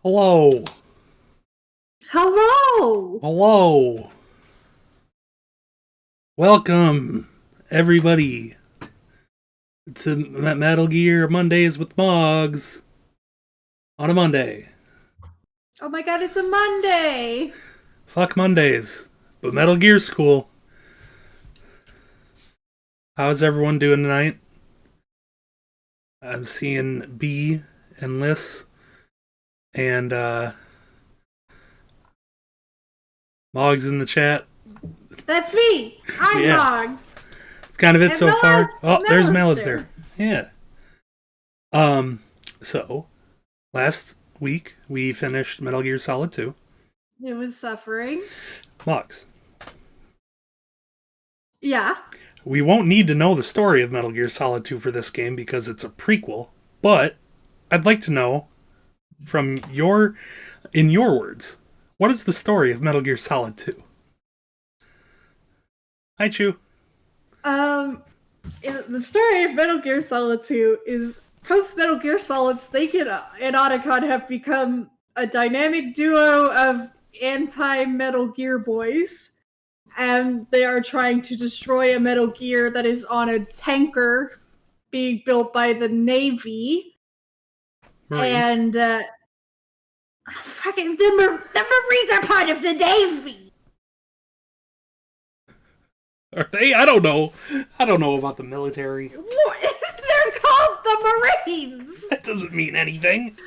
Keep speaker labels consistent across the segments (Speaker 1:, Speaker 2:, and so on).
Speaker 1: Hello.
Speaker 2: Hello!
Speaker 1: Hello. Welcome, everybody, to Metal Gear Mondays with Moggs on a Monday.
Speaker 2: Oh my god, it's a Monday!
Speaker 1: Fuck Mondays, but Metal Gear's cool. How's everyone doing tonight? I'm seeing B and Liz and Moggs in the chat.
Speaker 2: That's me! I'm
Speaker 1: Yeah,
Speaker 2: Moggs!
Speaker 1: it's kind of it
Speaker 2: And
Speaker 1: so far. Oh, there's
Speaker 2: Mella's
Speaker 1: Mela's
Speaker 2: there.
Speaker 1: there. Yeah. So last week we finished Metal Gear Solid 2.
Speaker 2: It was suffering.
Speaker 1: Mox,
Speaker 2: Yeah.
Speaker 1: we won't need to know the story of Metal Gear Solid 2 for this game because it's a prequel, but I'd like to know from in your words, what is the story of Metal Gear Solid 2? Hi, Chew.
Speaker 2: Um, the story of Metal Gear Solid 2 is post Metal Gear Solid, Snake and Otacon have become a dynamic duo of anti-Metal Gear boys. And they are trying to destroy a Metal Gear that is on a tanker being built by the Navy.
Speaker 1: Marines.
Speaker 2: And fucking the Marines are part of the Navy.
Speaker 1: Are they? I don't know. I don't know about the military.
Speaker 2: They're called the Marines.
Speaker 1: That doesn't mean anything.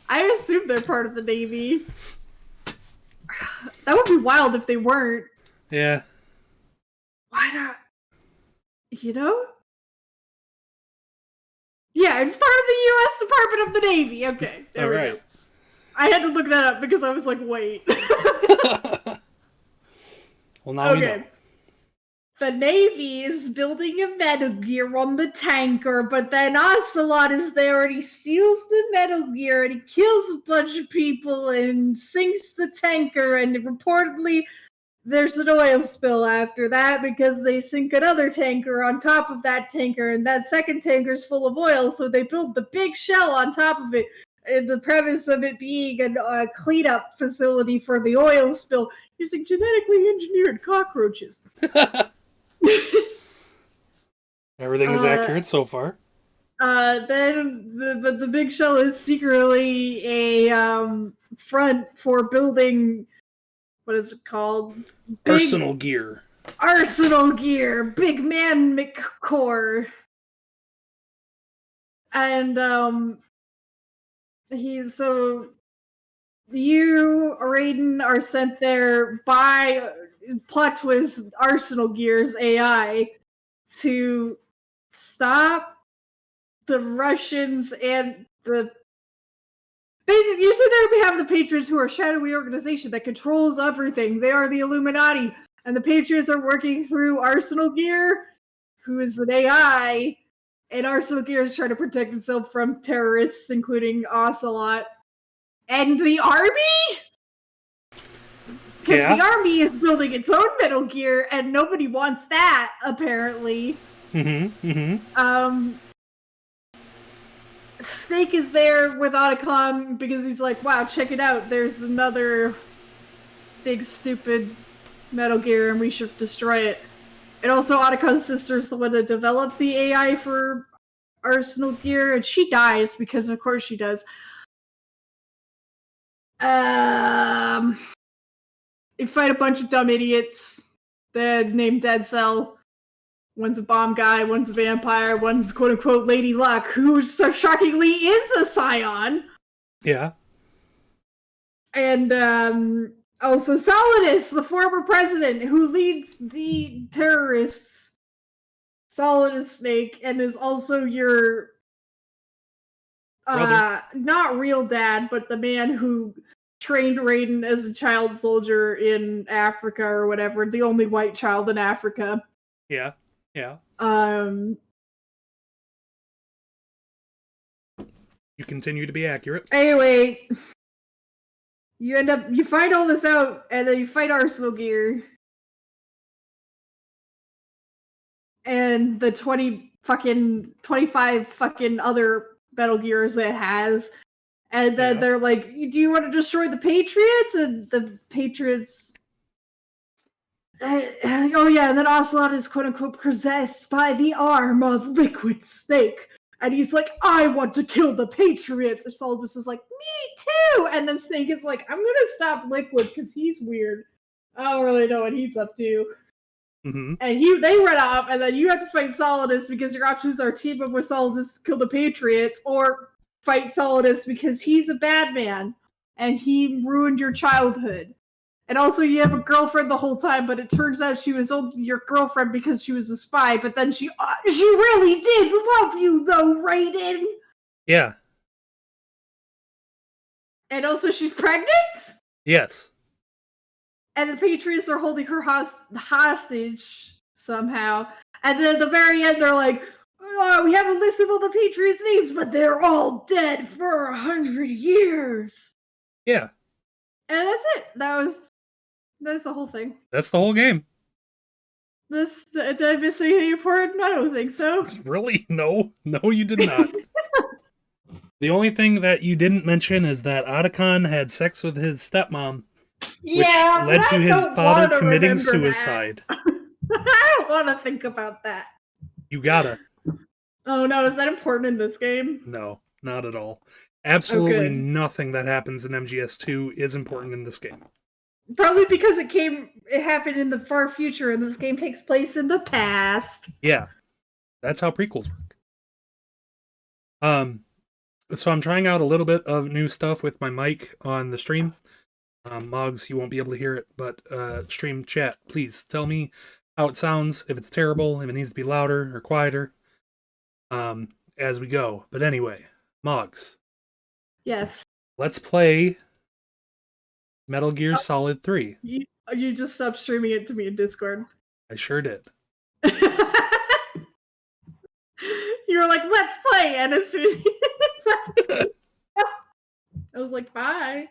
Speaker 2: I assume they're part of the Navy. That would be wild if they weren't.
Speaker 1: Yeah.
Speaker 2: Why not? You know? Yeah, it's part of the U.S. Department of the Navy. Okay, there we go. I had to look that up because I was like, wait.
Speaker 1: Well, now we know.
Speaker 2: The Navy is building a Metal Gear on the tanker, but then Ocelot is there and he steals the Metal Gear and he kills a bunch of people and sinks the tanker, and reportedly there's an oil spill after that because they sink another tanker on top of that tanker, and that second tanker is full of oil, so they build the big shell on top of it. And the premise of it being a cleanup facility for the oil spill using genetically engineered cockroaches.
Speaker 1: Everything is accurate so far.
Speaker 2: Then the big shell is secretly a front for building, what is it called?
Speaker 1: Arsenal Gear.
Speaker 2: Arsenal Gear, Big Man McCore. And he's so you, Raiden, are sent there by plot twist Arsenal Gear's AI to stop the Russians and the basically, usually there we have the Patriots, who are a shadowy organization that controls everything. They are the Illuminati, and the Patriots are working through Arsenal Gear, who is an AI, and Arsenal Gear is trying to protect itself from terrorists, including Ocelot. And the army? Because the army is building its own Metal Gear, and nobody wants that, apparently. Snake is there with Otacon because he's like, wow, check it out. There's another big, stupid Metal Gear, and we should destroy it. And also, Otacon's sister is the one that developed the AI for Arsenal Gear, and she dies because, of course, she does. You fight a bunch of dumb idiots named Dead Cell. One's a bomb guy, one's a vampire, one's quote-unquote Lady Luck, who so shockingly is a Scion.
Speaker 1: Yeah.
Speaker 2: And also Solidus, the former president, who leads the terrorists. Solidus Snake, and is also your not real dad, but the man who trained Raiden as a child soldier in Africa or whatever, the only white child in Africa.
Speaker 1: Yeah. Yeah. You continue to be accurate.
Speaker 2: Anyway, you find all this out, and then you fight Arsenal Gear. And the 25 fucking other Metal Gears it has. And then
Speaker 1: Yeah.
Speaker 2: they're like, do you want to destroy the Patriots? And the Patriots. Oh yeah, and then Ocelot is quote unquote possessed by the arm of Liquid Snake. And he's like, I want to kill the Patriots. And Solidus is like, me too. And then Snake is like, I'm gonna stop Liquid because he's weird. I don't really know what he's up to.
Speaker 1: Mm-hmm.
Speaker 2: And they run off, and then you have to fight Solidus because your options are team up with Solidus to kill the Patriots, or fight Solidus because he's a bad man and he ruined your childhood. And also, you have a girlfriend the whole time, but it turns out she was only your girlfriend because she was a spy. But then she really did love you, though, Raiden.
Speaker 1: Yeah.
Speaker 2: And also, she's pregnant.
Speaker 1: Yes.
Speaker 2: And the Patriots are holding her hostage somehow. And then at the very end, they're like, oh, we have a list of all the Patriots' names, but they're all dead for 100 years.
Speaker 1: Yeah.
Speaker 2: And that's it. That's the whole thing.
Speaker 1: That's the whole game.
Speaker 2: Did I miss anything important? I don't think so.
Speaker 1: Really? No. No, you did not. The only thing that you didn't mention is that Otacon had sex with his stepmom, which led to his father committing suicide.
Speaker 2: I don't want to think about that.
Speaker 1: You gotta.
Speaker 2: Oh no, is that important in this game?
Speaker 1: No, not at all. Absolutely nothing that happens in MGS2 is important in this game.
Speaker 2: Probably because it happened in the far future, and this game takes place in the past.
Speaker 1: Yeah, that's how prequels work. So I'm trying out a little bit of new stuff with my mic on the stream. Moggs, you won't be able to hear it, but stream chat, please tell me how it sounds, if it's terrible, if it needs to be louder or quieter, as we go. But anyway, Moggs.
Speaker 2: Yes.
Speaker 1: Let's play Metal Gear Solid 3.
Speaker 2: You just stopped streaming it to me in Discord.
Speaker 1: I sure did.
Speaker 2: You were like, let's play, and as soon as you I was like, bye.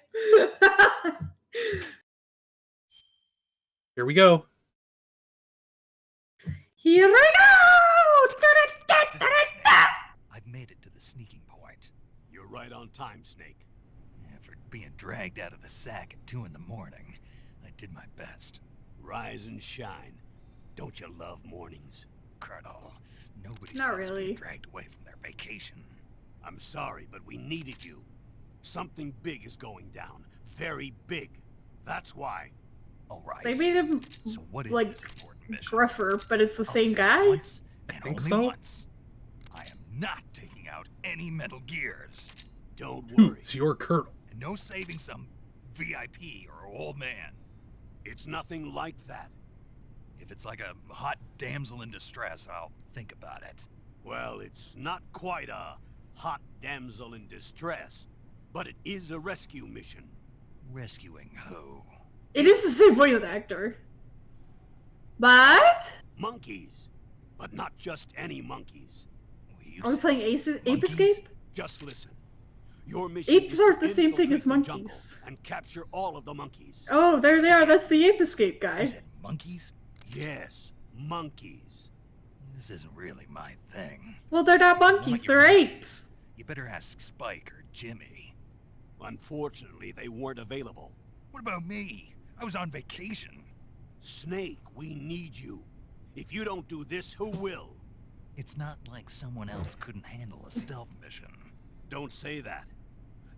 Speaker 1: Here we go.
Speaker 2: Here we go!
Speaker 3: I've made it to the sneaking point.
Speaker 4: You're right on time, Snake.
Speaker 3: After being dragged out of the sack at 2 in the morning, I did my best.
Speaker 4: Rise and shine. Don't you love mornings?
Speaker 3: Colonel, nobody
Speaker 2: Not
Speaker 3: loves
Speaker 2: really.
Speaker 3: being dragged away from their vacation.
Speaker 4: I'm sorry, but we needed you. Something big is going down. Very big. That's why.
Speaker 3: All right.
Speaker 2: They made him
Speaker 3: So what is
Speaker 2: like
Speaker 3: this important mission?
Speaker 2: gruffer, but it's the
Speaker 3: I'll
Speaker 2: same
Speaker 3: say it
Speaker 2: guy.
Speaker 3: Once, and
Speaker 1: think
Speaker 3: only
Speaker 1: so.
Speaker 3: once. I am not taking out any Metal Gears.
Speaker 4: Don't worry.
Speaker 1: Who's your colonel?
Speaker 3: And no saving some VIP or old man.
Speaker 4: It's nothing like that.
Speaker 3: If it's like a hot damsel in distress, I'll think about it.
Speaker 4: Well, it's not quite a hot damsel in distress, but it is a rescue mission.
Speaker 3: Rescuing who?
Speaker 2: It is the same voice actor. But
Speaker 4: Monkeys. But not just any monkeys.
Speaker 3: You
Speaker 2: are we
Speaker 3: said
Speaker 2: playing Ape
Speaker 3: monkeys?
Speaker 2: Escape?
Speaker 4: Just listen. Your mission
Speaker 2: Apes
Speaker 4: is to
Speaker 2: aren't the same thing as
Speaker 4: infiltrate the jungle
Speaker 2: monkeys.
Speaker 4: and capture all of the monkeys.
Speaker 2: Oh, there they are. That's the Ape Escape
Speaker 3: You
Speaker 2: guy.
Speaker 3: said monkeys?
Speaker 4: Yes, monkeys.
Speaker 3: This isn't really my thing.
Speaker 2: Well, they're not
Speaker 3: If you want
Speaker 2: monkeys.
Speaker 3: your
Speaker 2: They're
Speaker 3: monkeys,
Speaker 2: apes.
Speaker 3: You better ask Spike or Jimmy.
Speaker 4: Unfortunately, they weren't available.
Speaker 3: What about me? I was on vacation.
Speaker 4: Snake, we need you. If you don't do this, who will?
Speaker 3: It's not like someone else couldn't handle a stealth mission.
Speaker 4: Don't say that.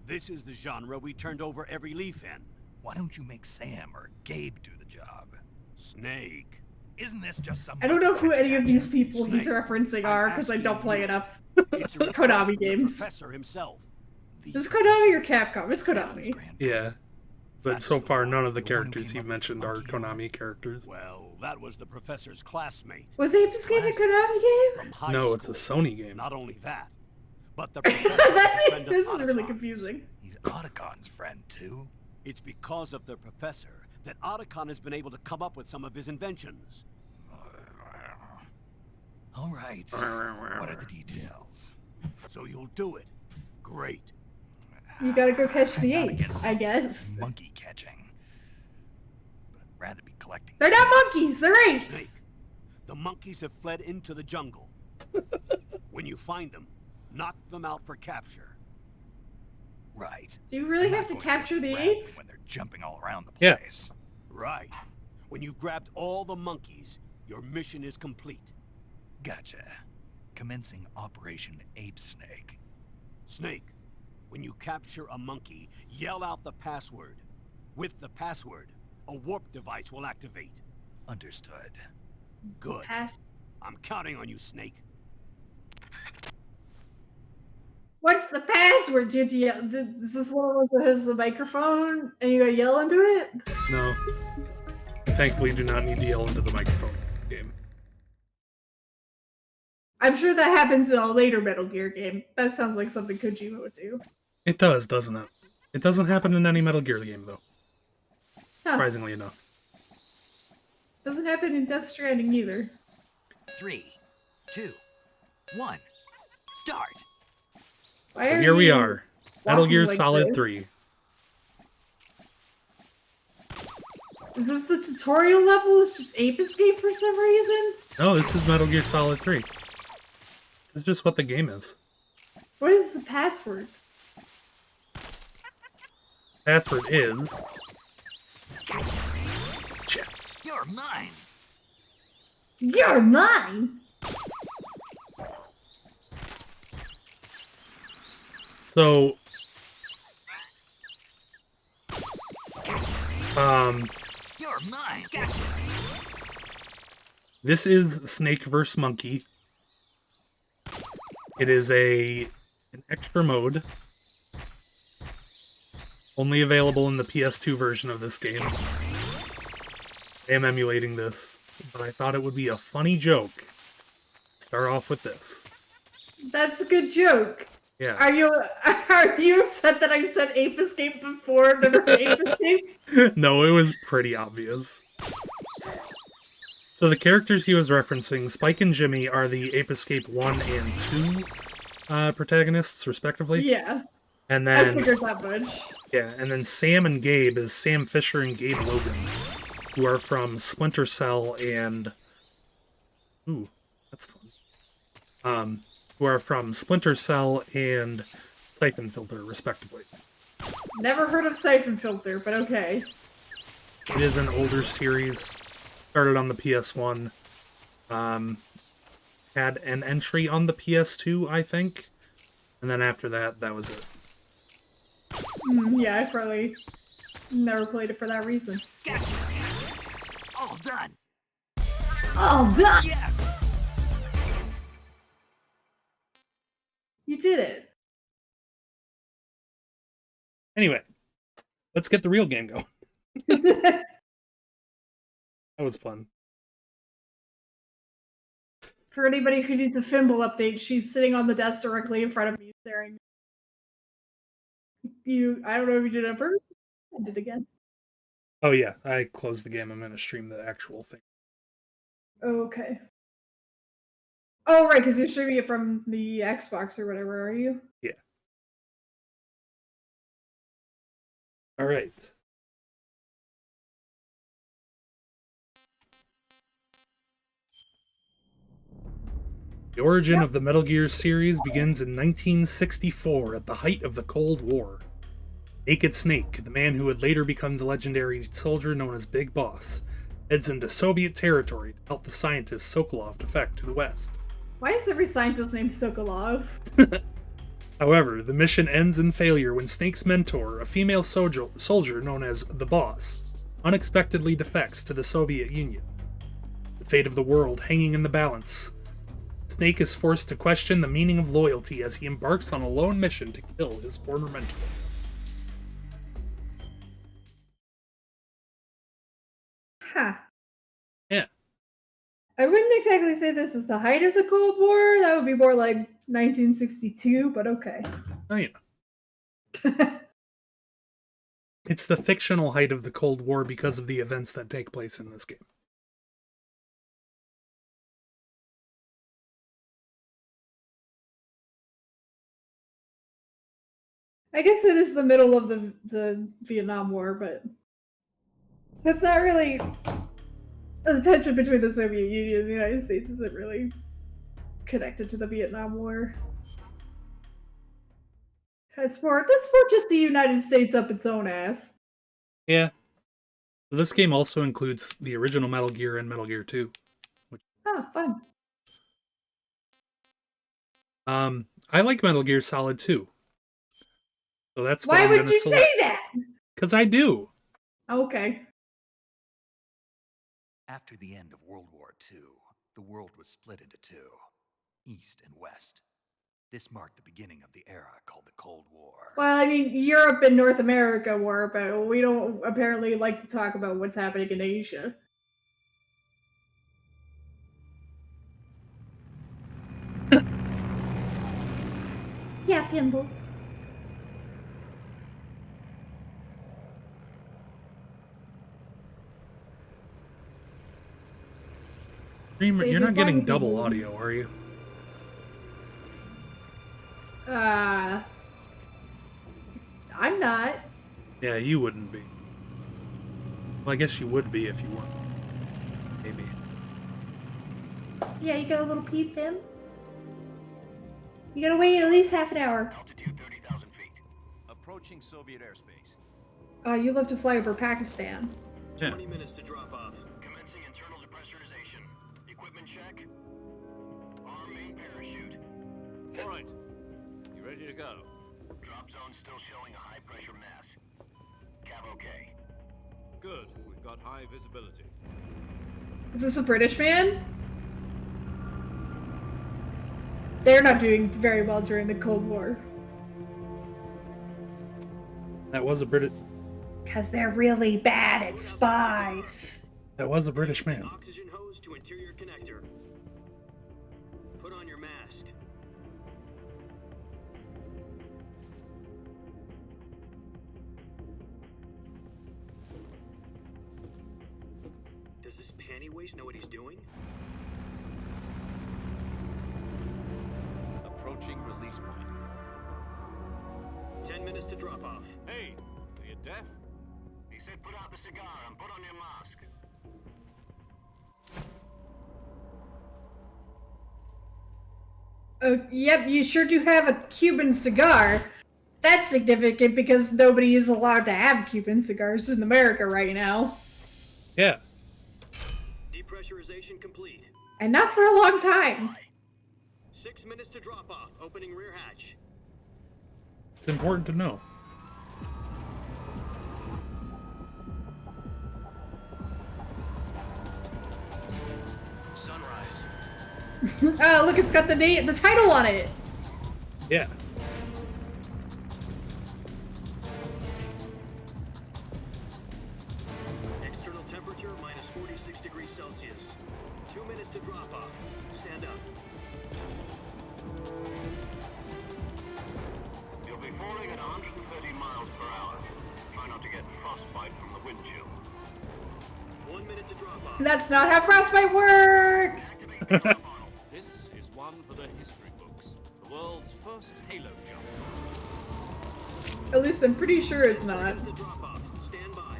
Speaker 4: This is the genre we turned over every leaf in.
Speaker 3: Why don't you make Sam or Gabe do the job?
Speaker 4: Snake.
Speaker 3: Isn't this just some...
Speaker 2: I don't know who any of these
Speaker 3: action?
Speaker 2: people he's
Speaker 4: Snake,
Speaker 2: referencing
Speaker 4: I'm
Speaker 2: are because I
Speaker 4: asking
Speaker 2: don't play
Speaker 4: you.
Speaker 2: enough.
Speaker 4: It's a request
Speaker 2: Konami
Speaker 4: from the
Speaker 2: games.
Speaker 4: professor himself.
Speaker 3: The
Speaker 2: Is Konami or Capcom? It's
Speaker 3: Adam's
Speaker 2: Konami.
Speaker 3: grandfather.
Speaker 1: Yeah. But
Speaker 4: That's
Speaker 1: so
Speaker 4: the
Speaker 1: far,
Speaker 4: one.
Speaker 1: none of the
Speaker 3: The one who
Speaker 1: characters
Speaker 3: came
Speaker 1: he
Speaker 3: up with
Speaker 1: mentioned are
Speaker 3: Monkey
Speaker 1: Konami characters.
Speaker 4: Well, that was the professor's classmate
Speaker 2: Was Ape Escape a Konami game?
Speaker 4: from high
Speaker 1: No,
Speaker 4: school.
Speaker 1: it's a Sony game.
Speaker 4: Not only that, but the professor was a friend of
Speaker 2: This is really
Speaker 4: Otacon's.
Speaker 2: confusing.
Speaker 3: He's Otacon's friend, too.
Speaker 4: It's because of the professor that Otacon has been able to come up with some of his inventions.
Speaker 3: All right. What are the details?
Speaker 4: So you'll do it. Great.
Speaker 2: You gotta go catch the
Speaker 3: I'm not
Speaker 2: apes,
Speaker 3: against
Speaker 2: I guess.
Speaker 3: monkey catching. But I'd rather be collecting...
Speaker 2: They're not
Speaker 3: points.
Speaker 2: monkeys, they're apes!
Speaker 4: Snake, the monkeys have fled into the jungle. When you find them, knock them out for capture.
Speaker 3: Right.
Speaker 2: Do you really
Speaker 3: I'm
Speaker 2: have
Speaker 3: not
Speaker 2: to
Speaker 3: going
Speaker 2: capture
Speaker 3: go
Speaker 2: the
Speaker 3: grab them
Speaker 2: apes?
Speaker 3: when they're jumping all around the
Speaker 1: Yeah.
Speaker 3: place.
Speaker 4: Right. When you've grabbed all the monkeys, your mission is complete.
Speaker 3: Gotcha. Commencing Operation Ape Snake.
Speaker 4: Snake, when you capture a monkey, yell out the password. With the password, a warp device will activate.
Speaker 3: Understood.
Speaker 4: Good.
Speaker 2: Pass.
Speaker 4: I'm counting on you, Snake.
Speaker 2: What's the password? Did you? Is this one of those that has the microphone and you gotta yell into it?
Speaker 1: No. I thankfully do not need to yell into the microphone in the game.
Speaker 2: I'm sure that happens in a later Metal Gear game. That sounds like something Kojima would do.
Speaker 1: It does, doesn't it? It doesn't happen in any Metal Gear game, though.
Speaker 2: Huh.
Speaker 1: Surprisingly enough.
Speaker 2: Doesn't happen in Death Stranding either.
Speaker 3: 3, 2, 1. Start.
Speaker 2: Why
Speaker 1: So
Speaker 2: are
Speaker 1: here we
Speaker 2: you
Speaker 1: are. Metal
Speaker 2: walking
Speaker 1: Gear
Speaker 2: like
Speaker 1: Solid
Speaker 2: this?
Speaker 1: 3.
Speaker 2: Is this the tutorial level? It's just Ape Escape for some reason?
Speaker 1: No, this is Metal Gear Solid 3. This is just what the game is.
Speaker 2: What is the password?
Speaker 1: Password is... Check.
Speaker 3: You're mine.
Speaker 2: You're mine!
Speaker 1: So...
Speaker 3: You're mine. Gotcha.
Speaker 1: This is Snake vs. Monkey. It is an extra mode. Only available in the PS2 version of this game. I am emulating this, but I thought it would be a funny joke. Start off with this.
Speaker 2: That's a good joke.
Speaker 1: Yeah.
Speaker 2: Are you upset that I said Ape Escape before the word Ape Escape?
Speaker 1: No, it was pretty obvious. So the characters he was referencing, Spike and Jimmy, are the Ape Escape 1 and 2 protagonists, respectively.
Speaker 2: Yeah,
Speaker 1: And
Speaker 2: I
Speaker 1: then
Speaker 2: figured that much.
Speaker 1: yeah, and then Sam and Gabe is Sam Fisher and Gabe Logan, who are from Splinter Cell and ooh, that's fun. Who are from Splinter Cell and Siphon Filter, respectively.
Speaker 2: Never heard of Siphon Filter, but okay.
Speaker 1: It is an older series. Started on the PS1. Had an entry on the PS2, I think. And then after that, that was it.
Speaker 2: Yeah, I probably never played it for that reason.
Speaker 3: Gotcha. All done.
Speaker 2: Oh, God!
Speaker 3: Yes.
Speaker 2: You did it.
Speaker 1: Anyway, let's get the real game going. That was fun.
Speaker 2: For anybody who needs a Fimble update, she's sitting on the desk directly in front of me, staring. I don't know if you did it on purpose. I did again.
Speaker 1: Oh yeah, I closed the game. I'm going to stream the actual thing.
Speaker 2: Okay. Oh, right, because you're streaming it from the Xbox or whatever, are you?
Speaker 1: Yeah. All right. The origin of the Metal Gear series begins in 1964 at the height of the Cold War. Naked Snake, the man who would later become the legendary soldier known as Big Boss, heads into Soviet territory to help the scientist Sokolov defect to the west.
Speaker 2: Why is every scientist named Sokolov?
Speaker 1: However, the mission ends in failure when Snake's mentor, a female soldier known as the Boss, unexpectedly defects to the Soviet Union. The fate of the world hanging in the balance, Snake is forced to question the meaning of loyalty as he embarks on a lone mission to kill his former mentor.
Speaker 2: Huh.
Speaker 1: Yeah.
Speaker 2: I wouldn't exactly say this is the height of the Cold War. That would be more like 1962, but okay.
Speaker 1: Oh, yeah. It's the fictional height of the Cold War because of the events that take place in this game.
Speaker 2: I guess it is the middle of the Vietnam War, but that's not really the tension between the Soviet Union and the United States isn't really connected to the Vietnam War. That's for just the United States up its own ass.
Speaker 1: Yeah. This game also includes the original Metal Gear and Metal Gear 2.
Speaker 2: Oh, fun.
Speaker 1: I like Metal Gear Solid 2. So that's what
Speaker 2: Why
Speaker 1: I'm
Speaker 2: would
Speaker 1: gonna
Speaker 2: you
Speaker 1: select.
Speaker 2: say that?
Speaker 1: Because I do.
Speaker 2: Okay.
Speaker 3: After the end of World War II, the world was split into two, East and West. This marked the beginning of the era called the Cold War.
Speaker 2: Well, I mean, Europe and North America were, but we don't apparently like to talk about what's happening in Asia. Yeah, Thimble.
Speaker 1: Streamer,
Speaker 2: If
Speaker 1: you're
Speaker 2: you
Speaker 1: not
Speaker 2: find
Speaker 1: getting
Speaker 2: the
Speaker 1: double
Speaker 2: people-
Speaker 1: audio, are you?
Speaker 2: I'm not.
Speaker 1: Yeah, you wouldn't be. Well, I guess you would be if you weren't. Maybe.
Speaker 2: Yeah, you got a little pee, Tim? You gotta wait at least half an hour.
Speaker 5: Altitude 30,000 feet. Approaching Soviet airspace.
Speaker 2: You love to fly over Pakistan.
Speaker 1: Yeah.
Speaker 5: 20 minutes to drop off. Commencing internal depressurization. Equipment check. Arm main parachute. All right. You ready to go? Drop zone still showing a high pressure mass. Cav okay. Good. We've got high visibility.
Speaker 2: Is this a British man? They're not doing very well during the Cold War.
Speaker 1: That was a British.
Speaker 2: Because they're really bad at spies.
Speaker 1: That was a British man.
Speaker 5: Oxygen hose to interior connector. Put on your mask. Does this panty waste know what he's doing? Approaching release point. 10 minutes to drop off. Hey, are you deaf? He said put out the cigar and put on your mask.
Speaker 2: Yep, you sure do have a Cuban cigar. That's significant because nobody is allowed to have Cuban cigars in America right now.
Speaker 1: Yeah.
Speaker 5: Depressurization complete.
Speaker 2: And not for a long time.
Speaker 5: 6 minutes to drop off. Opening rear hatch.
Speaker 1: It's important to know.
Speaker 5: Sunrise.
Speaker 2: Oh, look, it's got the title on it.
Speaker 1: Yeah.
Speaker 5: External temperature minus 46 degrees Celsius. 2 minutes to drop off. Stand up. You'll be falling at 130 miles per hour. Try not to get frostbite from the wind chill. 1 minute to drop off.
Speaker 2: That's not how frostbite works.
Speaker 5: This is one for the history books. The world's first halo jump.
Speaker 2: At least I'm pretty sure it's not.
Speaker 5: The drop off. Stand by.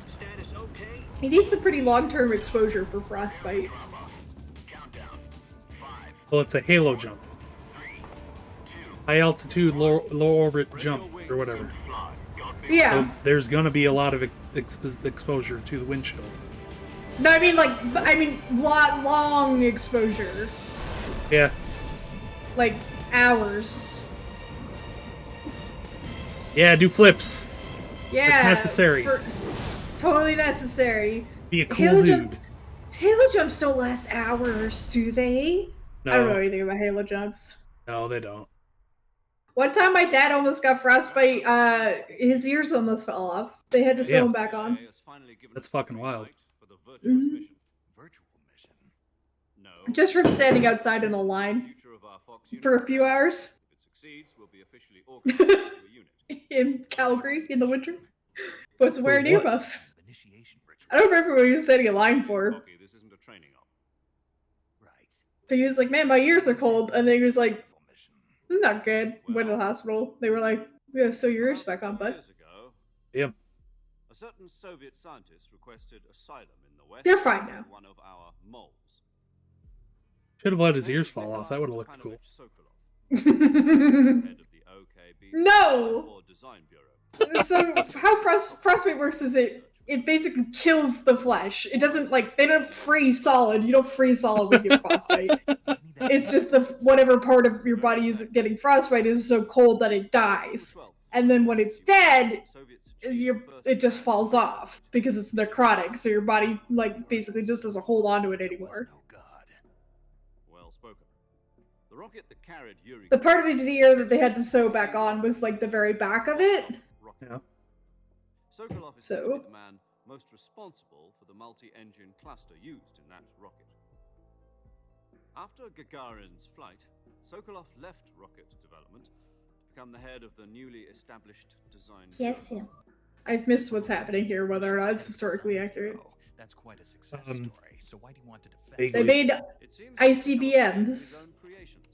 Speaker 5: Status okay.
Speaker 2: He needs a pretty long-term exposure for frostbite.
Speaker 5: Drop off. Countdown. 5,
Speaker 1: Well, it's a halo jump.
Speaker 5: 3, 2,
Speaker 1: High altitude, low orbit jump, or whatever.
Speaker 5: fly. Got me.
Speaker 2: Yeah.
Speaker 1: So there's gonna be a lot of exposure to the wind chill.
Speaker 2: No, I mean long exposure.
Speaker 1: Yeah.
Speaker 2: Like hours.
Speaker 1: Yeah, do flips.
Speaker 2: Yeah.
Speaker 1: It's necessary.
Speaker 2: Totally necessary.
Speaker 1: Be a cool
Speaker 2: Halo
Speaker 1: dude.
Speaker 2: jumps, Halo jumps don't last hours, do they? I don't know
Speaker 1: No,
Speaker 2: anything about Halo jumps.
Speaker 1: no, they don't.
Speaker 2: One time my dad almost got frostbite, his ears almost fell off. They had to sew
Speaker 1: Yeah.
Speaker 2: him back on.
Speaker 1: That's fucking wild.
Speaker 4: For the virtuous
Speaker 2: Mhm.
Speaker 4: mission.
Speaker 3: Virtual mission.
Speaker 4: No.
Speaker 2: Just from standing outside in a line
Speaker 4: Future of our Fox
Speaker 2: for a
Speaker 4: unit.
Speaker 2: few hours
Speaker 4: If it succeeds, we'll be officially organized into a unit.
Speaker 2: in Calgary in the winter. Was
Speaker 1: For
Speaker 2: wearing
Speaker 1: what?
Speaker 2: earmuffs.
Speaker 3: Initiation ritual.
Speaker 2: I don't remember what he was standing in line for.
Speaker 4: Focky, this isn't a training op.
Speaker 3: Right.
Speaker 2: But he was like, man, my ears are cold. And then he was like,
Speaker 3: Survival mission.
Speaker 2: this is not good. Went to the hospital. They were like, yeah, sew your ears back on, bud.
Speaker 4: Years ago,
Speaker 1: Yeah.
Speaker 4: a certain Soviet scientist requested asylum in the West.
Speaker 2: They're fine now.
Speaker 4: from one of our moles.
Speaker 1: Should have let his ears fall off. That would have looked cool.
Speaker 4: Sokolov.
Speaker 6: Head of the OKB
Speaker 2: No!
Speaker 6: Design Bureau.
Speaker 2: So how frostbite works is it basically kills the flesh. It doesn't they don't freeze solid. You don't freeze solid with your frostbite. It's just whatever part of your body is getting frostbite is so cold that it dies. And then when it's dead, it just falls off because it's necrotic. So your body basically just doesn't hold on to it anymore.
Speaker 6: No God. Well spoken. The rocket that carried Yuri.
Speaker 2: The part of the ear that they had to sew back on was the very back of it.
Speaker 1: Yeah.
Speaker 6: Sokolov is
Speaker 2: So?
Speaker 6: said to be the man most responsible for the multi-engine cluster used in that rocket. After Gagarin's flight, Sokolov left rocket development to become the head of the newly established design.
Speaker 7: Yes, Phil.
Speaker 2: I've missed what's happening here, whether or not it's historically accurate.
Speaker 3: Oh, that's quite a success story. So why do you want to defend
Speaker 1: Vaguely.
Speaker 2: They made
Speaker 6: It seems
Speaker 2: ICBMs.
Speaker 6: his own creations.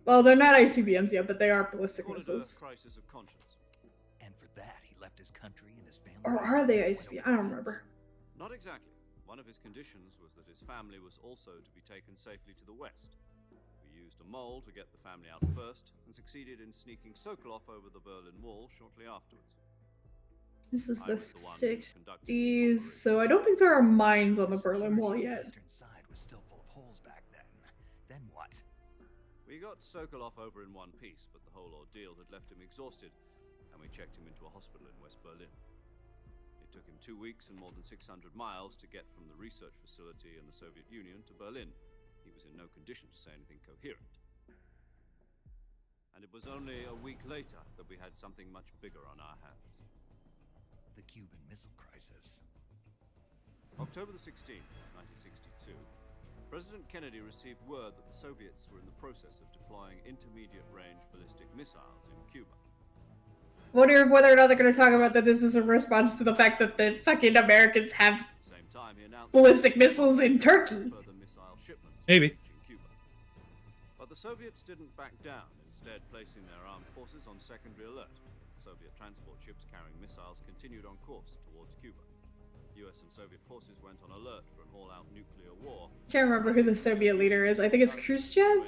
Speaker 2: Well, they're not ICBMs yet, but they are ballistic
Speaker 6: Call it a
Speaker 2: missiles.
Speaker 6: crisis of conscience.
Speaker 3: And for that, he left his country and his family.
Speaker 2: Or are they ICBMs? I don't remember.
Speaker 6: Not exactly. One of his conditions was that his family was also to be taken safely to the west. We used a mole to get the family out first, and succeeded in sneaking Sokolov over the Berlin Wall shortly afterwards.
Speaker 2: This is
Speaker 6: I
Speaker 2: the
Speaker 6: was the one who conducted the
Speaker 2: 60s,
Speaker 6: operation.
Speaker 2: so I don't think there are mines on the Berlin Wall
Speaker 3: The
Speaker 2: yet.
Speaker 3: eastern side was still full of holes back then. Then what?
Speaker 6: We got Sokolov over in one piece, but the whole ordeal had left him exhausted, and we checked him into a hospital in West Berlin. It took him 2 weeks and more than 600 miles to get from the research facility in the Soviet Union to Berlin. He was in no condition to say anything coherent. And it was only a week later that we had something much bigger on our hands.
Speaker 3: The Cuban Missile Crisis.
Speaker 6: October the 16th, 1962, President Kennedy received word that the Soviets were in the process of deploying intermediate-range ballistic missiles in Cuba.
Speaker 2: Wonder whether or not they're going to talk about that this is a response to the fact that the fucking Americans have
Speaker 6: At the same time, he announced
Speaker 2: ballistic missiles in Turkey.
Speaker 6: further missile shipments
Speaker 1: Maybe.
Speaker 6: reaching Cuba. But the Soviets didn't back down, instead placing their armed forces on secondary alert. Soviet transport ships carrying missiles continued on course towards Cuba. US and Soviet forces went on alert for an all-out nuclear war.
Speaker 2: Can't remember who the Soviet leader is. I think it's Khrushchev.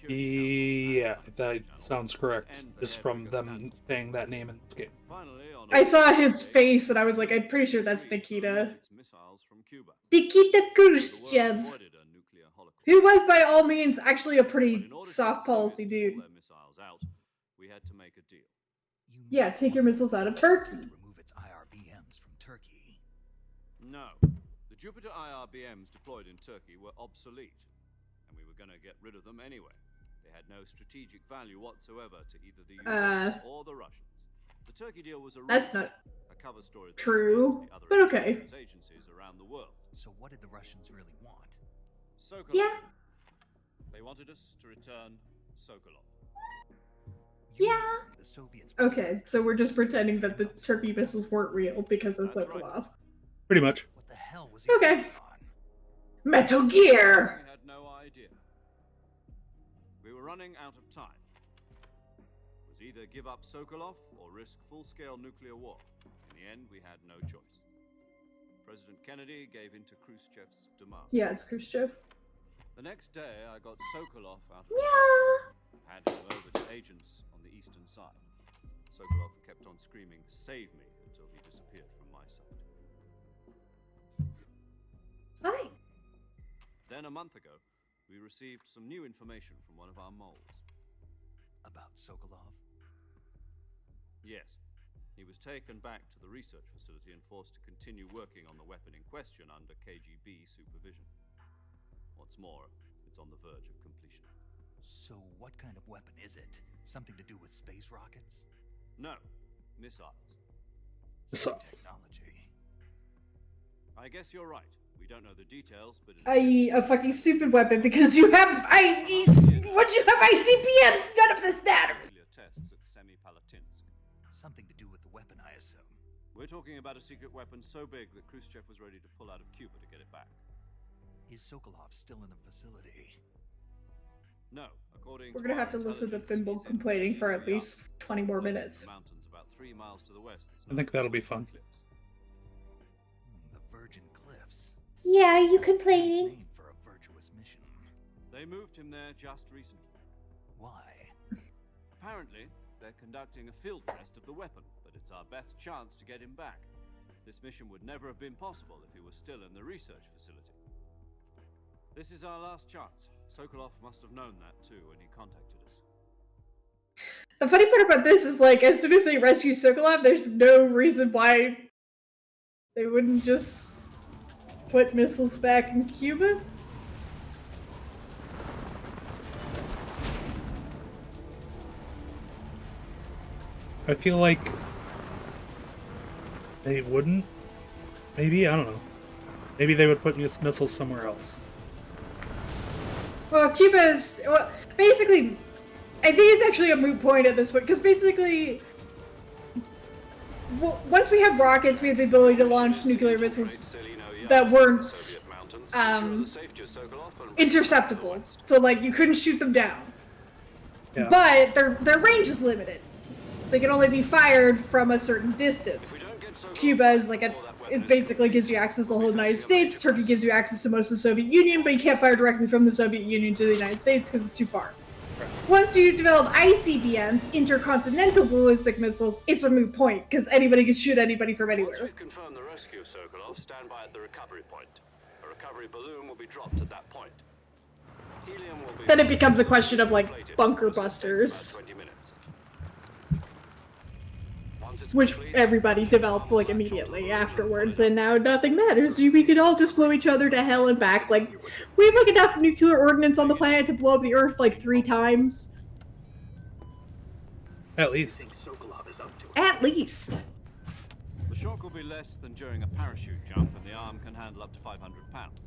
Speaker 1: Yeah, that sounds correct. Just from them saying that name in this game.
Speaker 6: Finally, on
Speaker 2: I saw his face and I was like, I'm pretty sure that's Nikita.
Speaker 6: missiles from Cuba.
Speaker 2: Nikita
Speaker 6: The world
Speaker 2: Khrushchev.
Speaker 6: avoided a nuclear holocaust.
Speaker 2: Who was by all means actually a
Speaker 6: But
Speaker 2: pretty
Speaker 6: in order for
Speaker 2: soft
Speaker 6: the
Speaker 2: policy
Speaker 6: Soviets to
Speaker 2: dude.
Speaker 6: pull their missiles out, we had to make a deal.
Speaker 3: You
Speaker 2: Yeah, take your missiles out of Turkey.
Speaker 3: to remove its IRBMs from Turkey.
Speaker 6: No. The Jupiter IRBMs deployed in Turkey were obsolete, and we were going to get rid of them anyway. They had no strategic value whatsoever to either the US or the Russians. The Turkey deal was a
Speaker 2: That's
Speaker 6: rumor,
Speaker 2: not
Speaker 6: a cover story that
Speaker 2: true,
Speaker 6: the other
Speaker 2: but okay.
Speaker 6: intelligence agencies around the world.
Speaker 3: So what did the Russians really want?
Speaker 6: Sokolov.
Speaker 2: Yeah.
Speaker 6: They wanted us to return Sokolov.
Speaker 3: You
Speaker 2: Yeah.
Speaker 3: mean the Soviets.
Speaker 2: Okay, so we're just pretending that the Turkey missiles weren't real because of
Speaker 6: That's right.
Speaker 2: Sokolov.
Speaker 1: Pretty much.
Speaker 3: What the hell was he
Speaker 2: Okay.
Speaker 3: working on?
Speaker 2: Metal Gear!
Speaker 6: We had no idea. We were running out of time. It was either give up Sokolov or risk full-scale nuclear war. In the end, we had no choice. President Kennedy gave in to Khrushchev's demand.
Speaker 2: Yeah, it's Khrushchev.
Speaker 6: The next day, I got Sokolov out of
Speaker 2: Yeah.
Speaker 6: handed him over to agents on the eastern side. Sokolov kept on screaming, "Save me," until he disappeared from my sight.
Speaker 2: Hi.
Speaker 6: Then, a month ago, we received some new information from one of our moles.
Speaker 3: About Sokolov?
Speaker 6: Yes. He was taken back to the research facility and forced to continue working on the weapon in question under KGB supervision. What's more, it's on the verge of completion.
Speaker 3: So what kind of weapon is it? Something to do with space rockets?
Speaker 6: No, missiles.
Speaker 1: So,
Speaker 3: Technology.
Speaker 6: I guess you're right. We don't know the details, but it
Speaker 2: I.e., a fucking stupid weapon because you have once you have ICBMs, none of this matters.
Speaker 6: nuclear tests at Semipalatinsk.
Speaker 3: Something to do with the weapon, I assume.
Speaker 6: We're talking about a secret weapon so big that Khrushchev was ready to pull out of Cuba to get it back.
Speaker 3: Is Sokolov still in the facility?
Speaker 6: No, according
Speaker 2: We're gonna
Speaker 6: our
Speaker 2: have to listen to
Speaker 6: intelligence,
Speaker 2: Thimble
Speaker 6: he's in
Speaker 2: complaining for at
Speaker 6: Syria,
Speaker 2: least 20 more
Speaker 6: lives in
Speaker 2: minutes.
Speaker 6: the mountains about 3 miles to the west. That's
Speaker 1: I think
Speaker 6: not
Speaker 1: that'll be
Speaker 6: far from
Speaker 1: fun.
Speaker 6: the cliffs.
Speaker 3: The Virgin Cliffs.
Speaker 7: Yeah, you
Speaker 3: Nice
Speaker 7: complaining?
Speaker 3: name for a virtuous mission.
Speaker 6: They moved him there just recently.
Speaker 3: Why?
Speaker 6: Apparently, they're conducting a field test of the weapon, but it's our best chance to get him back. This mission would never have been possible if he was still in the research facility. This is our last chance. Sokolov must have known that too when he contacted us.
Speaker 2: The funny part about this is, like, as soon as they rescue Sokolov, there's no reason why they wouldn't just put missiles back in Cuba.
Speaker 1: I feel like they wouldn't. Maybe, I don't know. Maybe they would put missiles somewhere else.
Speaker 2: Well, Cuba is... Well, basically, I think it's actually a moot point at this point, because basically, once we have rockets, we have the ability to launch nuclear missiles that weren't interceptable. So, like, you couldn't shoot them down.
Speaker 1: Yeah.
Speaker 2: But their range is limited. They can only be fired from a certain distance. Cuba is like it basically gives you access to the whole United States. Turkey gives you access to most of the Soviet Union, but you can't fire directly from the Soviet Union to the United States because it's too far. Once you develop ICBMs, intercontinental ballistic missiles, it's a moot point because anybody can shoot anybody from anywhere.
Speaker 5: Once we've confirmed the rescue, Sokolov, stand by at the recovery point. A recovery balloon will be dropped at that point. Helium will be...
Speaker 2: Then it becomes a question of, like, bunker busters.
Speaker 5: 20 minutes.
Speaker 2: Which everybody developed, like, immediately afterwards, and now nothing matters. We could all just blow each other to hell and back. Like, we have, like, enough nuclear ordnance on the planet to blow up the Earth, like, 3 times.
Speaker 1: At least.
Speaker 2: At least.
Speaker 6: The shock will be less than during a parachute jump, and the arm can handle up to 500 pounds.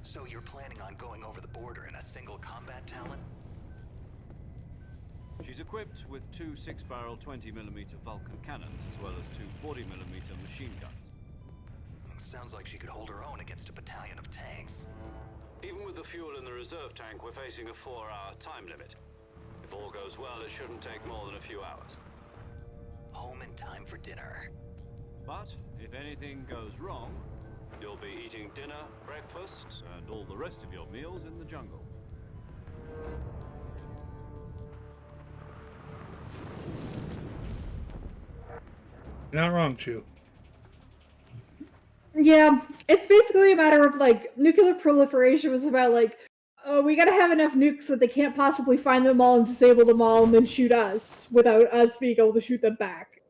Speaker 3: So you're planning on going over the border in a single combat talent?
Speaker 6: She's equipped with 2 6-barrel 20mm Vulcan cannons, as well as 2 40mm machine guns.
Speaker 3: Sounds like she could hold her own against a battalion of tanks.
Speaker 5: Even with the fuel in the reserve tank, we're facing a 4-hour time limit. If all goes well, it shouldn't take more than a few hours.
Speaker 3: Home in time for dinner.
Speaker 6: But if anything goes wrong,
Speaker 5: You'll be eating dinner, breakfast,
Speaker 6: and all the rest of your meals in the jungle.
Speaker 1: You're not wrong, Chew.
Speaker 2: Yeah, it's basically a matter of, like, nuclear proliferation was about, like, oh, we gotta have enough nukes that they can't possibly find them all and disable them all and then shoot us without us being able to shoot them back.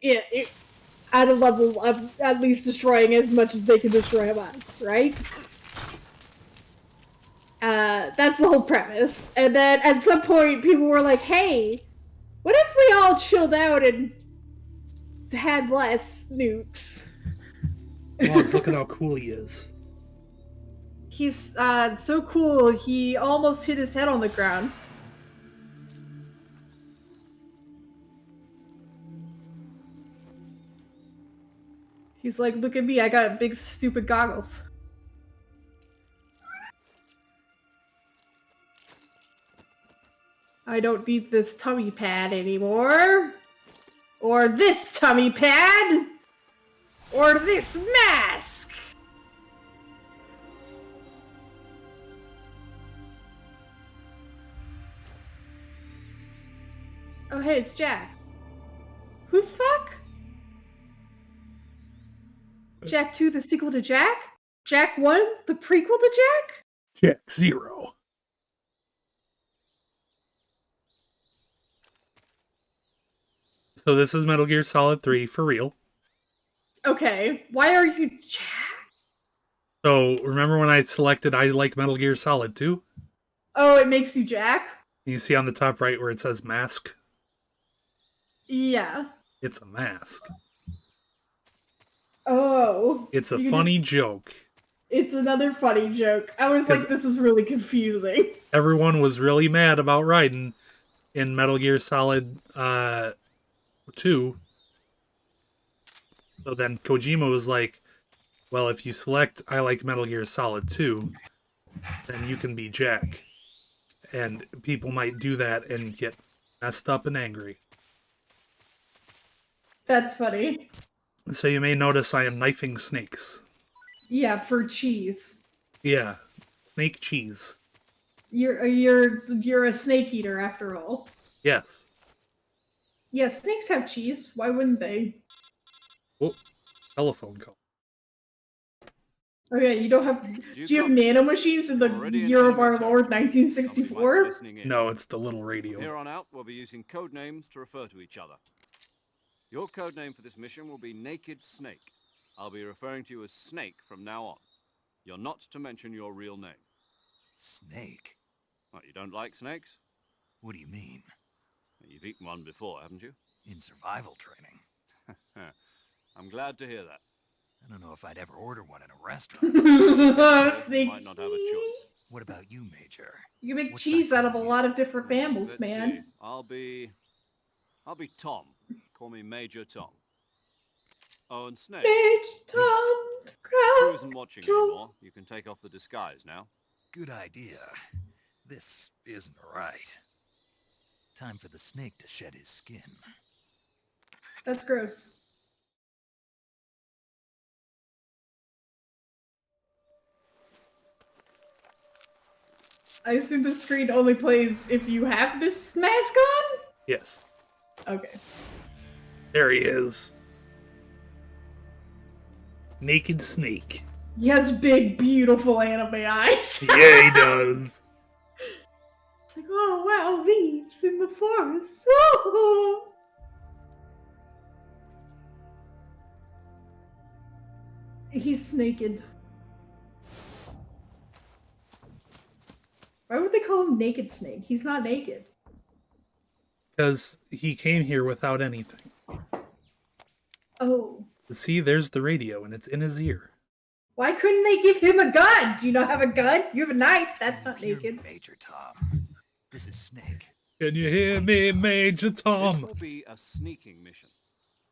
Speaker 2: At a level of at least destroying as much as they can destroy of us, right? That's the whole premise. And then at some point people were like, hey, what if we all chilled out and had less nukes?
Speaker 1: Logs, look at how cool he is.
Speaker 2: He's so cool, he almost hit his head on the ground. He's like, look at me, I got big stupid goggles. I don't need this tummy pad anymore. Or this tummy pad. Or this mask. Oh hey, it's Jack. Who the fuck? Jack 2, the sequel to Jack? Jack 1, the prequel to Jack?
Speaker 1: Jack 0. So this is Metal Gear Solid 3 for real.
Speaker 2: Okay, why are you Jack?
Speaker 1: So remember when I selected I like Metal Gear Solid 2?
Speaker 2: Oh, it makes you Jack?
Speaker 1: You see on the top right where it says mask?
Speaker 2: Yeah.
Speaker 1: It's a mask.
Speaker 2: Oh.
Speaker 1: It's a funny joke.
Speaker 2: It's another funny joke. I was like, this is really confusing.
Speaker 1: Everyone was really mad about Raiden in Metal Gear Solid 2. So then Kojima was like, well, if you select I like Metal Gear Solid 2, then you can be Jack. And people might do that and get messed up and angry.
Speaker 2: That's funny.
Speaker 1: So you may notice I am knifing snakes.
Speaker 2: Yeah, for cheese.
Speaker 1: Yeah, snake cheese.
Speaker 2: You're a snake eater after all.
Speaker 1: Yes.
Speaker 2: Yeah, snakes have cheese. Why wouldn't they?
Speaker 1: Oh, telephone call.
Speaker 2: Okay, you don't have.
Speaker 6: You
Speaker 2: Do you have
Speaker 6: copy?
Speaker 2: nanomachines in the
Speaker 6: You're already in
Speaker 2: year of
Speaker 6: enemy
Speaker 2: our Lord,
Speaker 6: territory. Somebody might be
Speaker 2: 1964?
Speaker 6: listening in.
Speaker 1: No, it's the little
Speaker 6: From
Speaker 1: radio.
Speaker 6: here on out, we'll be using code names to refer to each other. Your code name for this mission will be Naked Snake. I'll be referring to you as Snake from now on. You're not to mention your real name.
Speaker 3: Snake?
Speaker 6: What, you don't like snakes?
Speaker 3: What do you mean?
Speaker 6: You've eaten one before, haven't you?
Speaker 3: In survival training?
Speaker 6: I'm glad to hear that.
Speaker 3: I don't know if I'd ever order one in a restaurant.
Speaker 6: You might not have a choice.
Speaker 3: What about you, Major?
Speaker 2: You can make
Speaker 3: What
Speaker 2: cheese
Speaker 3: should I
Speaker 2: out of a
Speaker 3: call
Speaker 2: lot
Speaker 3: you?
Speaker 2: of different mammals,
Speaker 6: Let's
Speaker 2: man.
Speaker 6: see. I'll be Tom. Call me Major Tom. Oh, and Snake.
Speaker 2: Bitch, Tom,
Speaker 6: Crew
Speaker 2: crowd.
Speaker 6: isn't watching anymore. You can take off the disguise now.
Speaker 3: Good idea. This isn't right. Time for the snake to shed his skin.
Speaker 2: That's gross. I assume the screen only plays if you have this mask on?
Speaker 1: Yes.
Speaker 2: Okay.
Speaker 1: There he is. Naked Snake.
Speaker 2: He has big, beautiful anime eyes.
Speaker 1: Yeah, he does.
Speaker 2: It's like, oh wow, leaves in the forest. Oh. He's naked. Why would they call him Naked Snake? He's not naked.
Speaker 1: Because he came here without anything.
Speaker 2: Oh.
Speaker 1: See, there's the radio, and it's in his ear.
Speaker 2: Why couldn't they give him a gun? Do you not have a gun? You have a knife. That's
Speaker 3: Can
Speaker 2: not
Speaker 3: you hear me,
Speaker 2: naked.
Speaker 3: Major Tom? This is Snake.
Speaker 1: Can you hear me, Major
Speaker 6: This
Speaker 1: Tom?
Speaker 6: will be a sneaking mission.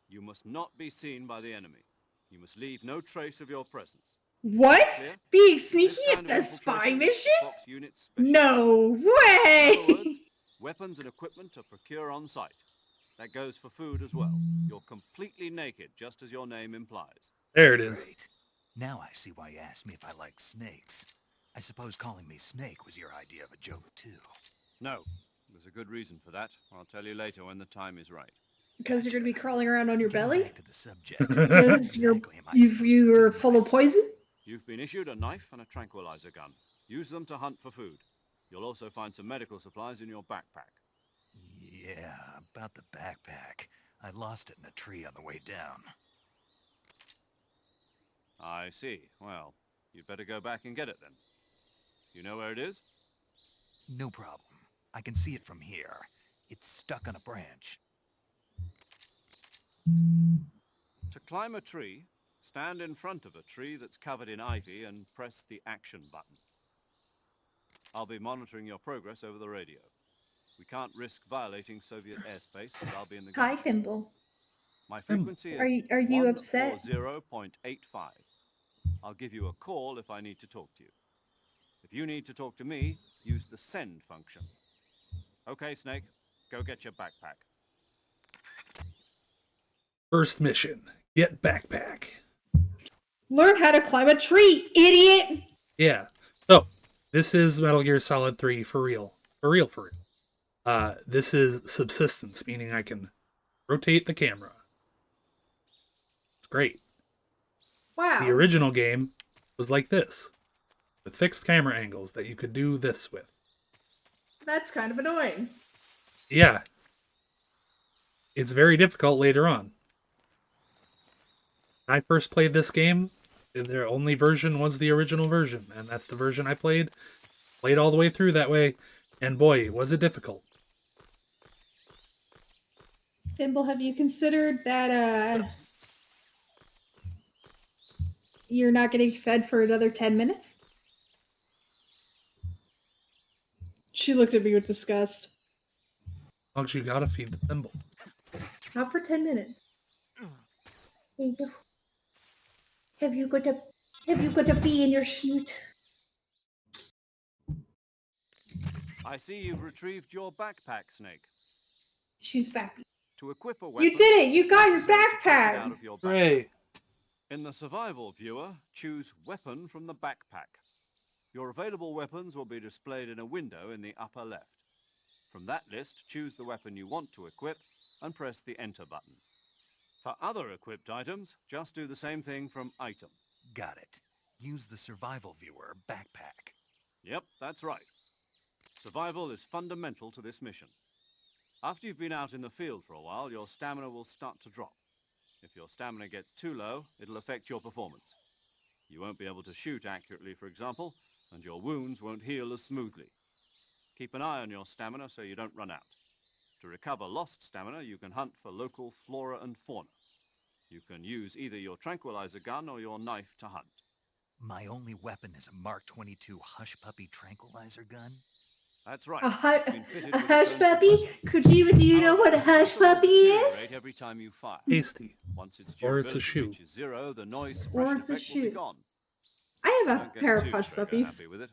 Speaker 6: You must not be seen by the enemy. You must leave no trace of your presence.
Speaker 2: What?
Speaker 6: Clear?
Speaker 2: Being sneaky
Speaker 6: This kind
Speaker 2: in
Speaker 6: of
Speaker 2: a spy
Speaker 6: infiltration is the
Speaker 2: mission?
Speaker 6: Fox unit's specialty.
Speaker 2: No
Speaker 6: In
Speaker 2: way!
Speaker 6: other words, weapons and equipment are procured on site. That goes for food as well. You're completely naked, just as your name implies.
Speaker 1: There it is.
Speaker 3: Great. Now I see why you asked me if I like snakes. I suppose calling me Snake was your idea of a joke, too.
Speaker 6: No, there's a good reason for that. I'll tell you later when the time is right.
Speaker 2: Because you're gonna be crawling around on your
Speaker 3: Getting
Speaker 2: belly?
Speaker 3: back to the subject.
Speaker 2: Because
Speaker 3: Exactly am I supposed to
Speaker 2: you're
Speaker 3: feed
Speaker 2: full of
Speaker 3: myself?
Speaker 2: poison?
Speaker 6: You've been issued a knife and a tranquilizer gun. Use them to hunt for food. You'll also find some medical supplies in your backpack.
Speaker 3: Yeah, about the backpack. I lost it in a tree on the way down.
Speaker 6: I see. Well, you'd better go back and get it then. You know where it is?
Speaker 3: No problem. I can see it from here. It's stuck on a branch.
Speaker 6: To climb a tree, stand in front of a tree that's covered in ivy and press the action button. I'll be monitoring your progress over the radio. We can't risk violating Soviet airspace, but I'll be in the
Speaker 2: Hi,
Speaker 6: gunship.
Speaker 2: Thimble.
Speaker 6: My frequency is
Speaker 2: Are you upset?
Speaker 6: 140.85. I'll give you a call if I need to talk to you. If you need to talk to me, use the send function. Okay, Snake, go get your backpack.
Speaker 1: First mission. Get backpack.
Speaker 2: Learn how to climb a tree, idiot!
Speaker 1: Yeah. So, this is Metal Gear Solid 3 for real. For real, for real. This is subsistence, meaning I can rotate the camera. It's great.
Speaker 2: Wow.
Speaker 1: The original game was like this, with fixed camera angles that you could do this with.
Speaker 2: That's kind of annoying.
Speaker 1: Yeah. It's very difficult later on. When I first played this game, their only version was the original version, and that's the version I played. Played all the way through that way, and boy, was it difficult.
Speaker 2: Thimble, have you considered that you're not getting fed for another 10 minutes? She looked at me with disgust.
Speaker 1: Bugs, you gotta feed the thimble.
Speaker 2: Not for 10 minutes. There you go. Have you got a bee in your snoot?
Speaker 6: I see you've retrieved your backpack, Snake.
Speaker 2: She's back.
Speaker 6: To equip a weapon,
Speaker 2: You did it! You
Speaker 6: it's
Speaker 2: got your
Speaker 6: necessary to take it
Speaker 2: backpack!
Speaker 6: out of your backpack.
Speaker 1: Hooray!
Speaker 6: In the survival viewer, choose Weapon from the backpack. Your available weapons will be displayed in a window in the upper left. From that list, choose the weapon you want to equip and press the Enter button. For other equipped items, just do the same thing from Item.
Speaker 3: Got it. Use the survival viewer backpack.
Speaker 6: Yep, that's right. Survival is fundamental to this mission. After you've been out in the field for a while, your stamina will start to drop. If your stamina gets too low, it'll affect your performance. You won't be able to shoot accurately, for example, and your wounds won't heal as smoothly. Keep an eye on your stamina so you don't run out. To recover lost stamina, you can hunt for local flora and fauna. You can use either your tranquilizer gun or your knife to hunt.
Speaker 3: My only weapon is a Mark 22 Hush Puppy tranquilizer gun.
Speaker 6: That's right.
Speaker 2: A,
Speaker 6: It's been fitted
Speaker 2: a
Speaker 6: with
Speaker 2: hush
Speaker 6: its own
Speaker 2: puppy?
Speaker 6: suppressor.
Speaker 2: Do you know
Speaker 6: However,
Speaker 2: what a
Speaker 6: the
Speaker 2: hush
Speaker 6: suppressor will
Speaker 2: puppy
Speaker 6: deteriorate
Speaker 2: is?
Speaker 6: every time you fire.
Speaker 1: Tasty.
Speaker 6: Once its
Speaker 1: Or it's a
Speaker 6: durability
Speaker 1: shoe.
Speaker 6: reaches zero, the noise
Speaker 2: Or
Speaker 6: suppression
Speaker 2: it's a
Speaker 6: effect will be
Speaker 2: shoe.
Speaker 6: gone.
Speaker 2: I
Speaker 6: So
Speaker 2: have a
Speaker 6: don't get
Speaker 2: pair of
Speaker 6: too
Speaker 2: hush
Speaker 6: trigger
Speaker 2: puppies.
Speaker 6: happy with it.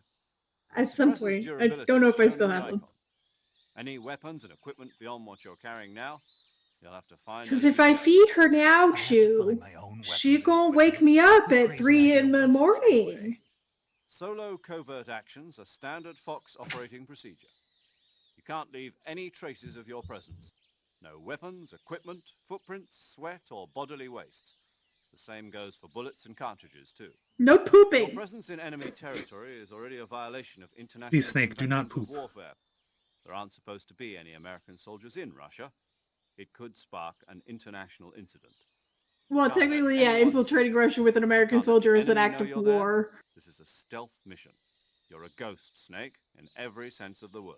Speaker 2: At some
Speaker 6: Suppressor's
Speaker 2: point. I
Speaker 6: durability
Speaker 2: don't know
Speaker 6: is
Speaker 2: if I
Speaker 6: shown
Speaker 2: still
Speaker 6: in the
Speaker 2: have them.
Speaker 6: icon. Any weapons and equipment beyond what you're carrying now, you'll have to find.
Speaker 2: Because
Speaker 6: as
Speaker 2: if
Speaker 6: you
Speaker 2: I
Speaker 6: go.
Speaker 2: feed her now,
Speaker 3: I have to
Speaker 2: Chew,
Speaker 3: find my own
Speaker 2: she
Speaker 3: weapons and
Speaker 2: gonna wake
Speaker 3: equipment.
Speaker 2: me up
Speaker 3: Whose
Speaker 2: at
Speaker 3: crazy
Speaker 2: 3
Speaker 3: idea
Speaker 2: in the
Speaker 3: was this, anyway?
Speaker 2: morning.
Speaker 6: Solo covert actions are standard Fox operating procedure. You can't leave any traces of your presence. No weapons, equipment, footprints, sweat, or bodily waste. The same goes for bullets and cartridges, too.
Speaker 2: No
Speaker 6: Your
Speaker 2: pooping.
Speaker 6: presence in enemy territory is already a violation of international
Speaker 1: Please, Snake, do not
Speaker 6: conventions of
Speaker 1: poop.
Speaker 6: warfare. There aren't supposed to be any American soldiers in Russia. It could spark an international incident.
Speaker 2: Well,
Speaker 6: Can't let
Speaker 2: technically, yeah,
Speaker 6: anyone
Speaker 2: infiltrating
Speaker 6: see you.
Speaker 2: Russia with an American
Speaker 6: Can't let
Speaker 2: soldier
Speaker 6: the
Speaker 2: is an
Speaker 6: enemy
Speaker 2: act
Speaker 6: know
Speaker 2: of
Speaker 6: you're there.
Speaker 2: war.
Speaker 6: This is a stealth mission. You're a ghost, Snake, in every sense of the word.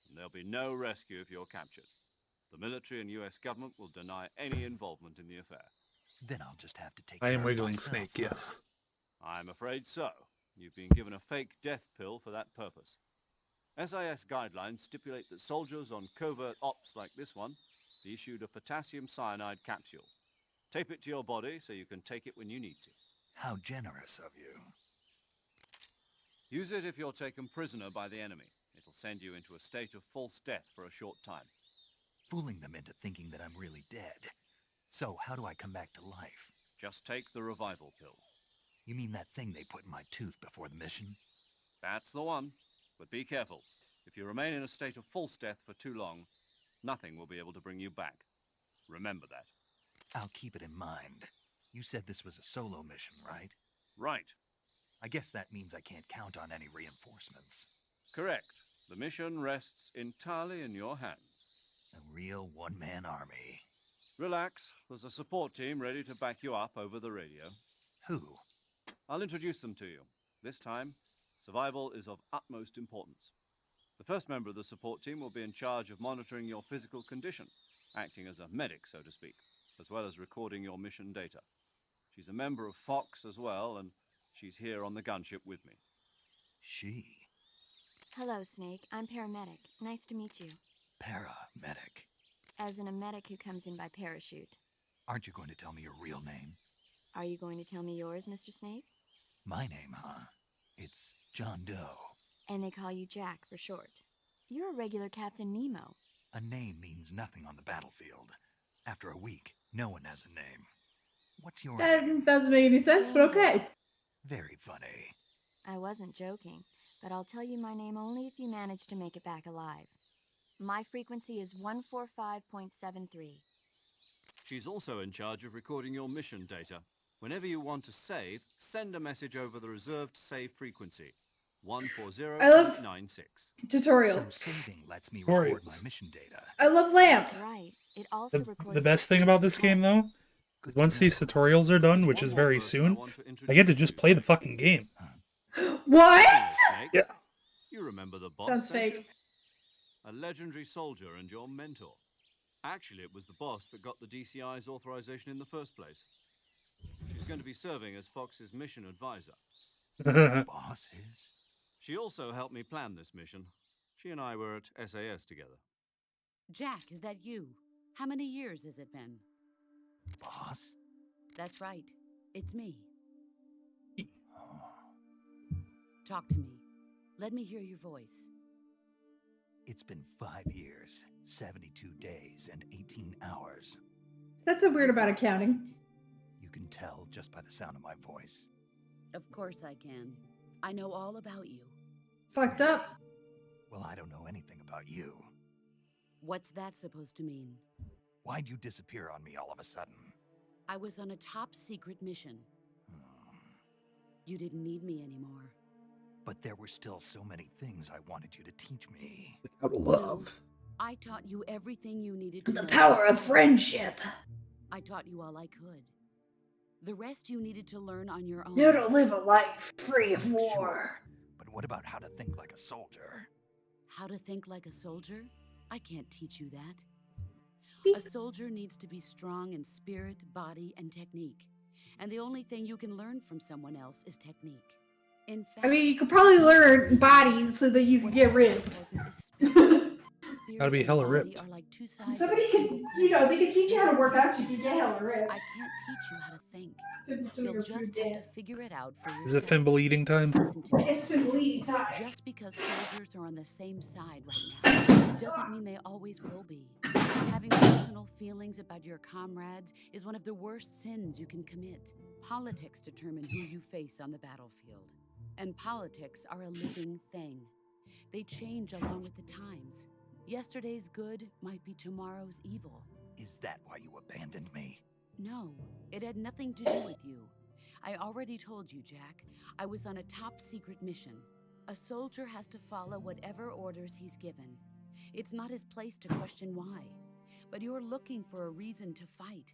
Speaker 6: And there'll be no rescue if you're captured. The military and US government will deny any involvement in the affair.
Speaker 3: Then I'll just have to take
Speaker 1: I
Speaker 3: care
Speaker 1: am
Speaker 3: of
Speaker 1: wiggling
Speaker 3: myself,
Speaker 1: Snake,
Speaker 3: huh?
Speaker 1: yes.
Speaker 6: I'm afraid so. You've been given a fake death pill for that purpose. SIS guidelines stipulate that soldiers on covert ops like this one be issued a potassium cyanide capsule. Tape it to your body so you can take it when you need to.
Speaker 3: How generous of you.
Speaker 6: Use it if you're taken prisoner by the enemy. It'll send you into a state of false death for a short time.
Speaker 3: Fooling them into thinking that I'm really dead. So, how do I come back to life?
Speaker 6: Just take the revival pill.
Speaker 3: You mean that thing they put in my tooth before the mission?
Speaker 6: That's the one. But be careful. If you remain in a state of false death for too long, nothing will be able to bring you back. Remember that.
Speaker 3: I'll keep it in mind. You said this was a solo mission, right?
Speaker 6: Right.
Speaker 3: I guess that means I can't count on any reinforcements.
Speaker 6: Correct. The mission rests entirely in your hands.
Speaker 3: A real one-man army.
Speaker 6: Relax. There's a support team ready to back you up over the radio.
Speaker 3: Who?
Speaker 6: I'll introduce them to you. This time, survival is of utmost importance. The first member of the support team will be in charge of monitoring your physical condition, acting as a medic, so to speak, as well as recording your mission data. She's a member of Fox as well, and she's here on the gunship with me.
Speaker 3: She.
Speaker 7: Hello, Snake. I'm paramedic. Nice to meet you.
Speaker 3: Paramedic.
Speaker 7: As in a medic who comes in by parachute.
Speaker 3: Aren't you going to tell me your real name?
Speaker 7: Are you going to tell me yours, Mr. Snake?
Speaker 3: My name, huh? It's John Doe.
Speaker 7: And they call you Jack for short. You're a regular Captain Nemo.
Speaker 3: A name means nothing on the battlefield. After a week, no one has a name. What's your name?
Speaker 2: That doesn't make any sense, but okay.
Speaker 3: Very funny.
Speaker 7: I wasn't joking, but I'll tell you my name only if you manage to make it back alive. My frequency is 145.73.
Speaker 6: She's also in charge of recording your mission data. Whenever you want to save, send a message over the reserved save frequency, 140.96.
Speaker 2: Tutorial.
Speaker 3: So saving lets me record my
Speaker 1: Tutorials.
Speaker 3: mission data.
Speaker 2: I love Lamp.
Speaker 7: That's right. It also
Speaker 1: The
Speaker 7: records
Speaker 1: best thing about this game, though, is once these tutorials are done, which is very soon, I get to just play the fucking game.
Speaker 2: What?
Speaker 1: Yeah.
Speaker 6: You remember the boss?
Speaker 2: Sounds
Speaker 6: don't you?
Speaker 2: fake.
Speaker 6: A legendary soldier and your mentor. Actually, it was the boss that got the DCI's authorization in the first place. She's going to be serving as Fox's mission advisor.
Speaker 3: Boss is?
Speaker 6: She also helped me plan this mission. She and I were at SAS together.
Speaker 8: Jack, is that you? How many years has it been?
Speaker 3: Boss?
Speaker 8: That's right. It's me.
Speaker 3: Oh.
Speaker 8: Talk to me. Let me hear your voice.
Speaker 3: It's been 5 years, 72 days, and 18 hours.
Speaker 2: That's so weird about accounting.
Speaker 3: You can tell just by the sound of my voice.
Speaker 8: Of course I can. I know all about you.
Speaker 2: Fucked up.
Speaker 3: Well, I don't know anything about you.
Speaker 8: What's that supposed to mean?
Speaker 3: Why'd you disappear on me all of a sudden?
Speaker 8: I was on a top secret mission.
Speaker 3: Hmm.
Speaker 8: You didn't need me anymore.
Speaker 3: But there were still so many things I wanted you to teach me.
Speaker 2: Out of love.
Speaker 8: I taught you everything you needed to
Speaker 2: The
Speaker 8: know.
Speaker 2: power of friendship.
Speaker 8: I taught you all I could. The rest you needed to learn on your own.
Speaker 2: How to live a life free of war.
Speaker 3: Sure. But what about how to think like a soldier?
Speaker 8: How to think like a soldier? I can't teach you that.
Speaker 2: Beep.
Speaker 8: A soldier needs to be strong in spirit, body, and technique. And the only thing you can learn from someone else is technique. In fact,
Speaker 2: I mean, you could probably learn body so that you can
Speaker 8: what's
Speaker 2: get
Speaker 8: more
Speaker 2: ripped.
Speaker 8: important is spirit. Spirit
Speaker 1: Gotta be
Speaker 8: and
Speaker 1: hella
Speaker 8: body
Speaker 1: ripped.
Speaker 8: are like two sides
Speaker 2: Somebody
Speaker 8: of a
Speaker 2: can,
Speaker 8: single
Speaker 2: you know,
Speaker 8: coin.
Speaker 2: they can teach you how to work out so you can get hella ripped.
Speaker 8: I can't teach you how to think.
Speaker 2: It's
Speaker 8: You'll
Speaker 2: your
Speaker 8: just
Speaker 2: food
Speaker 8: have to
Speaker 2: dance.
Speaker 8: figure it out for yourself.
Speaker 1: Is it Fimble eating time?
Speaker 8: Listen to me.
Speaker 2: It's been bleeding time.
Speaker 8: Just because soldiers are on the same side right now doesn't mean they always will be. Having personal feelings about your comrades is one of the worst sins you can commit. Politics determine who you face on the battlefield. And politics are a living thing. They change along with the times. Yesterday's good might be tomorrow's evil.
Speaker 3: Is that why you abandoned me?
Speaker 8: No, it had nothing to do with you. I already told you, Jack. I was on a top secret mission. A soldier has to follow whatever orders he's given. It's not his place to question why. But you're looking for a reason to fight.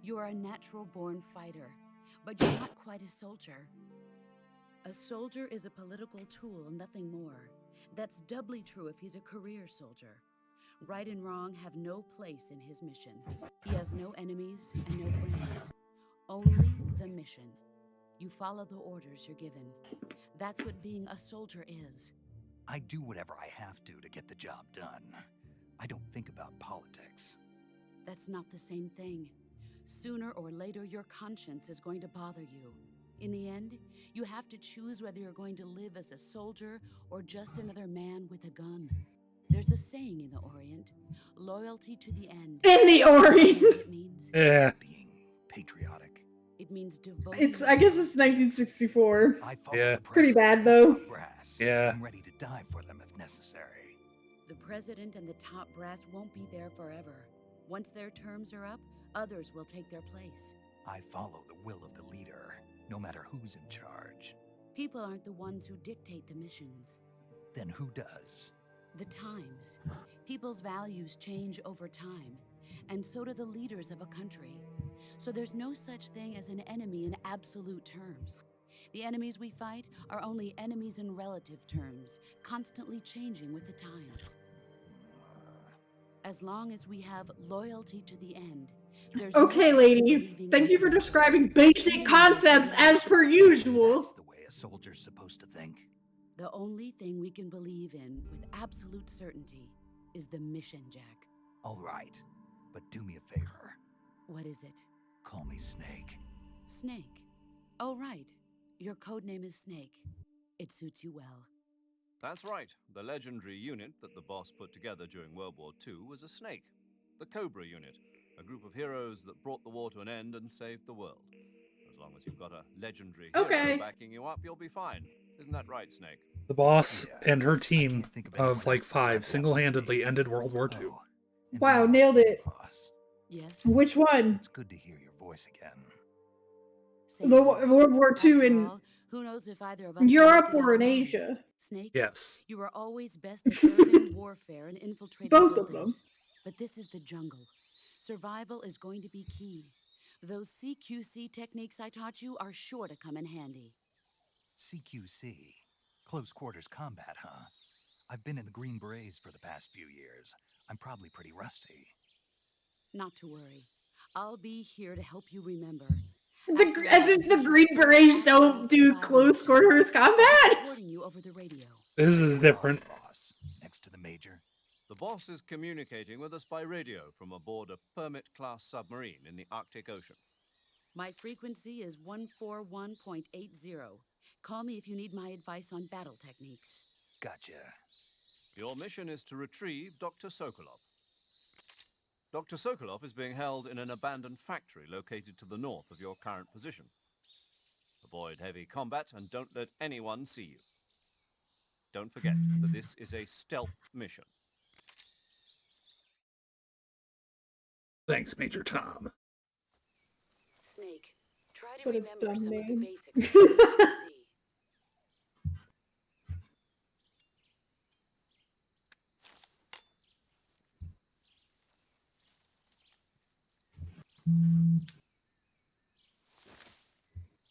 Speaker 8: You're a natural-born fighter, but you're not quite a soldier. A soldier is a political tool, nothing more. That's doubly true if he's a career soldier. Right and wrong have no place in his mission. He has no enemies and no friends. Only the mission. You follow the orders you're given. That's what being a soldier is.
Speaker 3: I do whatever I have to get the job done. I don't think about politics.
Speaker 8: That's not the same thing. Sooner or later, your conscience is going to bother you. In the end, you have to choose whether you're going to live as a soldier or just another man with a gun. There's a saying in the Orient, loyalty to the end.
Speaker 2: In the
Speaker 8: You know
Speaker 2: Orient.
Speaker 8: what it means?
Speaker 1: Yeah.
Speaker 3: Being patriotic.
Speaker 8: It means devoting
Speaker 2: I guess it's
Speaker 8: yourself.
Speaker 2: 1964.
Speaker 3: I follow
Speaker 1: Yeah.
Speaker 3: the
Speaker 2: Pretty bad,
Speaker 3: president and the
Speaker 2: though.
Speaker 3: top brass.
Speaker 1: Yeah.
Speaker 3: I'm ready to die for them if necessary.
Speaker 8: The president and the top brass won't be there forever. Once their terms are up, others will take their place.
Speaker 3: I follow the will of the leader, no matter who's in charge.
Speaker 8: People aren't the ones who dictate the missions.
Speaker 3: Then who does?
Speaker 8: The times. People's values change over time, and so do the leaders of a country. So there's no such thing as an enemy in absolute terms. The enemies we fight are only enemies in relative terms, constantly changing with the times. As long as we have loyalty to the end, there's no
Speaker 2: Okay,
Speaker 8: point in
Speaker 2: lady.
Speaker 8: believing
Speaker 2: Thank
Speaker 8: in
Speaker 2: you for
Speaker 8: anything.
Speaker 2: describing basic concepts as per usual.
Speaker 3: That's the way a soldier's supposed to think.
Speaker 8: The only thing we can believe in with absolute certainty is the mission, Jack.
Speaker 3: All right, but do me a favor.
Speaker 8: What is it?
Speaker 3: Call me Snake.
Speaker 8: Snake. Oh, right. Your code name is Snake. It suits you well.
Speaker 6: That's right. The legendary unit that the boss put together during World War II was a snake. The Cobra unit, a group of heroes that brought the war to an end and saved the world. As long as you've got a legendary hero
Speaker 2: Okay.
Speaker 6: backing you up, you'll be fine. Isn't that right, Snake?
Speaker 1: The boss
Speaker 3: Yeah,
Speaker 1: and her
Speaker 3: I
Speaker 1: team
Speaker 3: can't think of anyone
Speaker 1: of like
Speaker 3: else that
Speaker 1: 5
Speaker 3: had that
Speaker 1: single-handedly
Speaker 3: ability.
Speaker 1: ended World War II.
Speaker 3: Oh, and
Speaker 2: Wow,
Speaker 3: one
Speaker 2: nailed
Speaker 3: more
Speaker 2: it.
Speaker 3: thing, boss.
Speaker 8: Yes.
Speaker 2: Which one?
Speaker 3: It's good to hear your voice again.
Speaker 8: Same
Speaker 2: The
Speaker 8: here.
Speaker 2: World War II
Speaker 8: After
Speaker 2: in
Speaker 8: all, who knows if either of us will
Speaker 2: Europe
Speaker 8: make it
Speaker 2: or
Speaker 8: out
Speaker 2: in
Speaker 8: alive.
Speaker 2: Asia?
Speaker 8: Snake,
Speaker 1: Yes.
Speaker 8: you are always best at urban warfare and infiltrating
Speaker 2: Both of
Speaker 8: buildings.
Speaker 2: them.
Speaker 8: But this is the jungle. Survival is going to be key. Those CQC techniques I taught you are sure to come in handy.
Speaker 3: CQC. Close quarters combat, huh? I've been in the Green Berets for the past few years. I'm probably pretty rusty.
Speaker 8: Not to worry. I'll be here to help you remember.
Speaker 2: As if the Green Berets don't do close quarters combat.
Speaker 8: Supporting you over the radio.
Speaker 1: This is
Speaker 3: Where are
Speaker 1: different.
Speaker 3: you, boss? Next to the major?
Speaker 6: The boss is communicating with us by radio from aboard a Permit-class submarine in the Arctic Ocean.
Speaker 8: My frequency is 141.80. Call me if you need my advice on battle techniques.
Speaker 3: Gotcha.
Speaker 6: Your mission is to retrieve Dr. Sokolov. Dr. Sokolov is being held in an abandoned factory located to the north of your current position. Avoid heavy combat and don't let anyone see you. Don't forget that this is a stealth mission.
Speaker 1: Thanks, Major Tom.
Speaker 8: Snake, try to
Speaker 2: What a
Speaker 8: remember
Speaker 2: dumb
Speaker 8: some of the
Speaker 2: name.
Speaker 8: basics of CQC.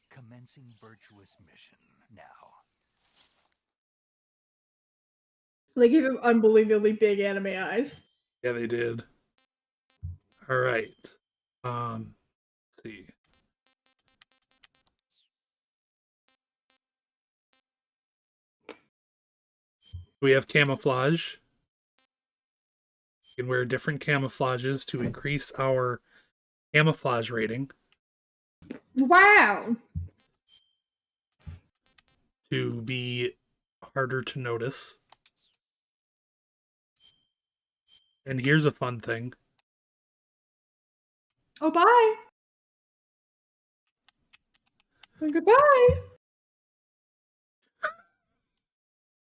Speaker 3: Commencing virtuous mission now.
Speaker 2: They give him unbelievably big anime eyes.
Speaker 1: Yeah, they did. All right. Let's see. We have camouflage. You can wear different camouflages to increase our camouflage rating
Speaker 2: Wow.
Speaker 1: to be harder to notice. And here's a fun thing.
Speaker 2: Oh, bye. And goodbye.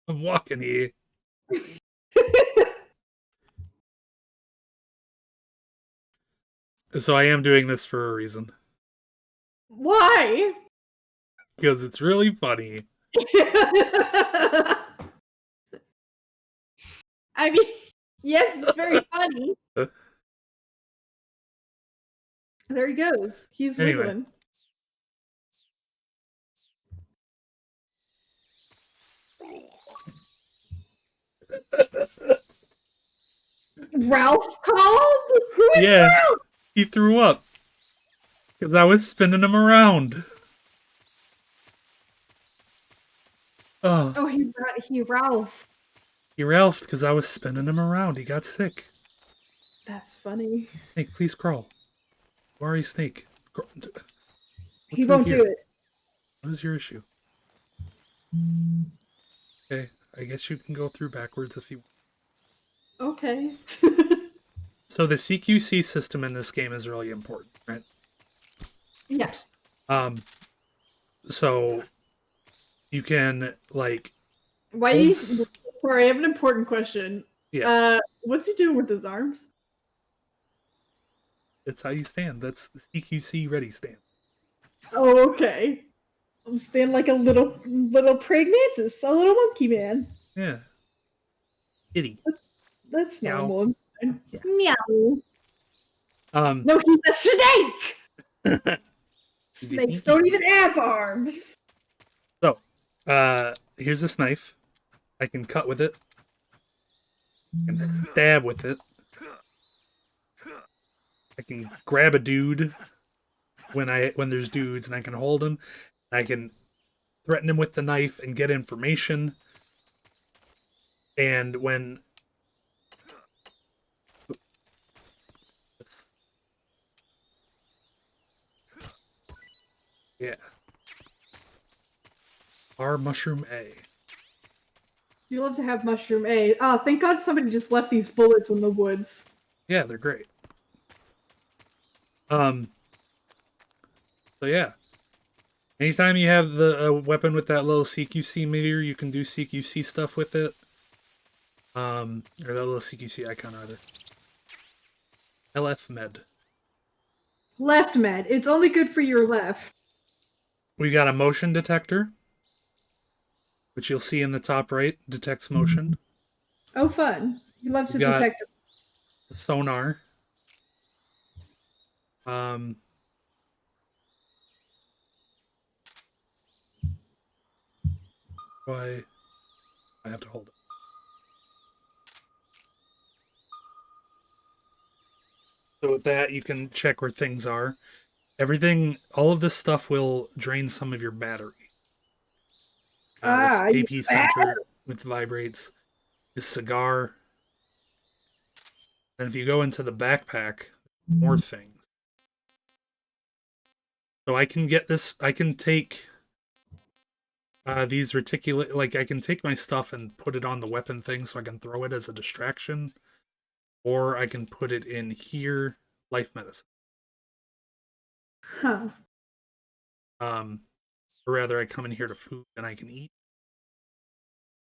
Speaker 1: I'm walking here. So I am doing this for a reason.
Speaker 2: Why?
Speaker 1: Because it's really funny.
Speaker 2: I mean, yes, it's very funny. There he goes. He's
Speaker 1: Anyway.
Speaker 2: wiggling. Ralph called? Who is
Speaker 1: Yeah.
Speaker 2: Ralph?
Speaker 1: He threw up. Because I was spinning him around. Oh,
Speaker 2: Oh, he Ralph.
Speaker 1: he Ralphed because I was spinning him around. He got sick.
Speaker 2: That's funny.
Speaker 1: Snake, please crawl. Where are you, Snake?
Speaker 2: He won't do it.
Speaker 1: What is your issue? Okay, I guess you can go through backwards if you want.
Speaker 2: Okay.
Speaker 1: So the CQC system in this game is really important, right?
Speaker 2: Yes.
Speaker 1: So you can like
Speaker 2: Why do you? Sorry, I have an important question.
Speaker 1: Yeah.
Speaker 2: What's he doing with his arms?
Speaker 1: That's how you stand. That's the CQC ready stand.
Speaker 2: Oh, okay. I'm standing like a little praying mantis, a little monkey man.
Speaker 1: Yeah. Kitty.
Speaker 2: That's
Speaker 1: Meow.
Speaker 2: normal.
Speaker 1: Yeah.
Speaker 2: Meow.
Speaker 1: Um
Speaker 2: No, he's a snake. Snakes don't even have arms.
Speaker 1: So, here's this knife. I can cut with it. I can stab with it. I can grab a dude when there's dudes, and I can hold him. I can threaten him with the knife and get information. And when yeah, our mushroom A.
Speaker 2: You love to have mushroom A. Oh, thank God somebody just left these bullets in the woods.
Speaker 1: Yeah, they're great. So yeah. Anytime you have the weapon with that little CQC meter, you can do CQC stuff with it. Or that little CQC icon rather. LF med.
Speaker 2: Left med. It's only good for your left.
Speaker 1: We got a motion detector, which you'll see in the top right, detects motion.
Speaker 2: Oh, fun. He loves to
Speaker 1: We got
Speaker 2: detect.
Speaker 1: a sonar. Why I have to hold it. So with that, you can check where things are. Everything, all of this stuff will drain some of your battery. This AP center with vibrates. This cigar. And if you go into the backpack, more things. So I can get this, I can take these reticulate, like I can take my stuff and put it on the weapon thing so I can throw it as a distraction. Or I can put it in here, life medicine.
Speaker 2: Huh.
Speaker 1: Or rather I come in here to food and I can eat.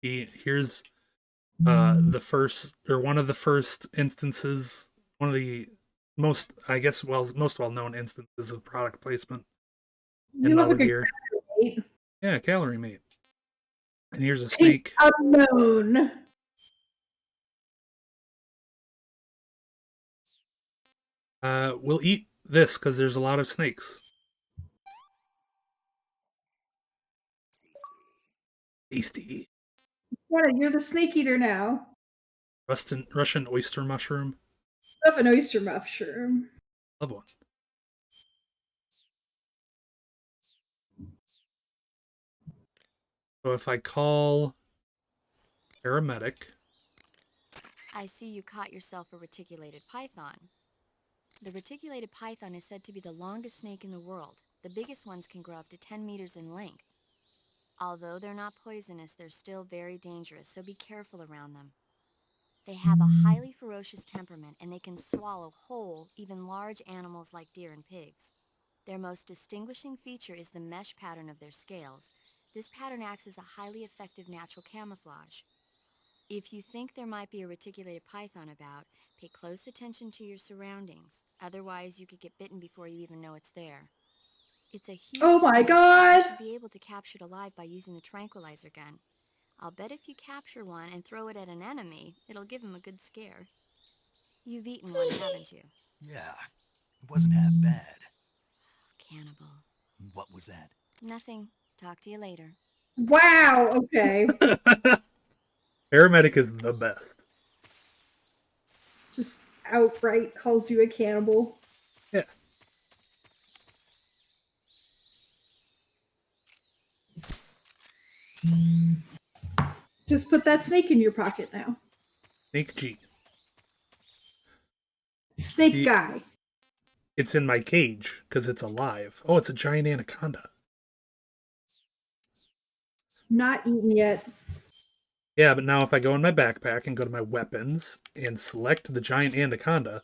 Speaker 1: Here's the first, or one of the first instances, one of the most, I guess, most well-known instances of product placement in
Speaker 2: You look
Speaker 1: Metal
Speaker 2: like a
Speaker 1: Gear.
Speaker 2: candidate.
Speaker 1: Yeah, calorie mate. And here's a
Speaker 2: Take
Speaker 1: snake.
Speaker 2: unknown.
Speaker 1: We'll eat this because there's a lot of snakes. Tasty.
Speaker 2: Yeah, you're the snake eater now.
Speaker 1: Russian oyster mushroom.
Speaker 2: Of an oyster mushroom.
Speaker 1: Love one. So if I call paramedic,
Speaker 7: I see you caught yourself a reticulated python. The reticulated python is said to be the longest snake in the world. The biggest ones can grow up to 10 meters in length. Although they're not poisonous, they're still very dangerous, so be careful around them. They have a highly ferocious temperament, and they can swallow whole, even large animals like deer and pigs. Their most distinguishing feature is the mesh pattern of their scales. This pattern acts as a highly effective natural camouflage. If you think there might be a reticulated python about, pay close attention to your surroundings. Otherwise, you could get bitten before you even know it's there. It's a huge
Speaker 2: Oh my
Speaker 7: snake.
Speaker 2: god!
Speaker 7: You should be able to capture it alive by using the tranquilizer gun. I'll bet if you capture one and throw it at an enemy, it'll give him a good scare. You've eaten one, haven't you?
Speaker 3: Yeah, it wasn't half bad.
Speaker 7: Cannibal.
Speaker 3: What was that?
Speaker 7: Nothing. Talk to you later.
Speaker 2: Wow, okay.
Speaker 1: paramedic is the best.
Speaker 2: Just outright calls you a cannibal.
Speaker 1: Yeah.
Speaker 2: Just put that snake in your pocket now.
Speaker 1: Snake G.
Speaker 2: Snake
Speaker 1: The-
Speaker 2: guy.
Speaker 1: It's in my cage because it's alive. Oh, it's a giant anaconda.
Speaker 2: Not eaten yet.
Speaker 1: Yeah, but now if I go in my backpack and go to my weapons and select the giant anaconda,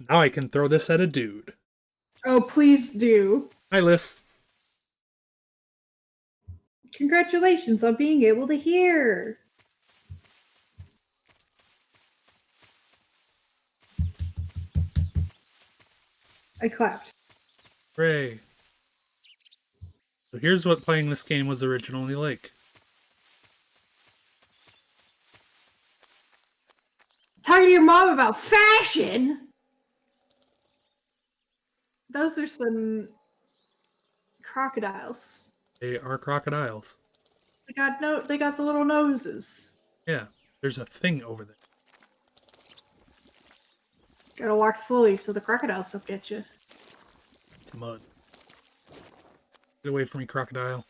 Speaker 1: now I can throw this at a dude.
Speaker 2: Oh, please do.
Speaker 1: Hi, Liz.
Speaker 2: Congratulations on being able to hear. I clapped.
Speaker 1: Hooray. So here's what playing this game was originally like.
Speaker 2: Talking to your mom about fashion? Those are some crocodiles.
Speaker 1: They are crocodiles.
Speaker 2: They got the little noses.
Speaker 1: Yeah, there's a thing over there.
Speaker 2: Gotta walk slowly so the crocodiles don't get you.
Speaker 1: It's mud. Get away from me, crocodile.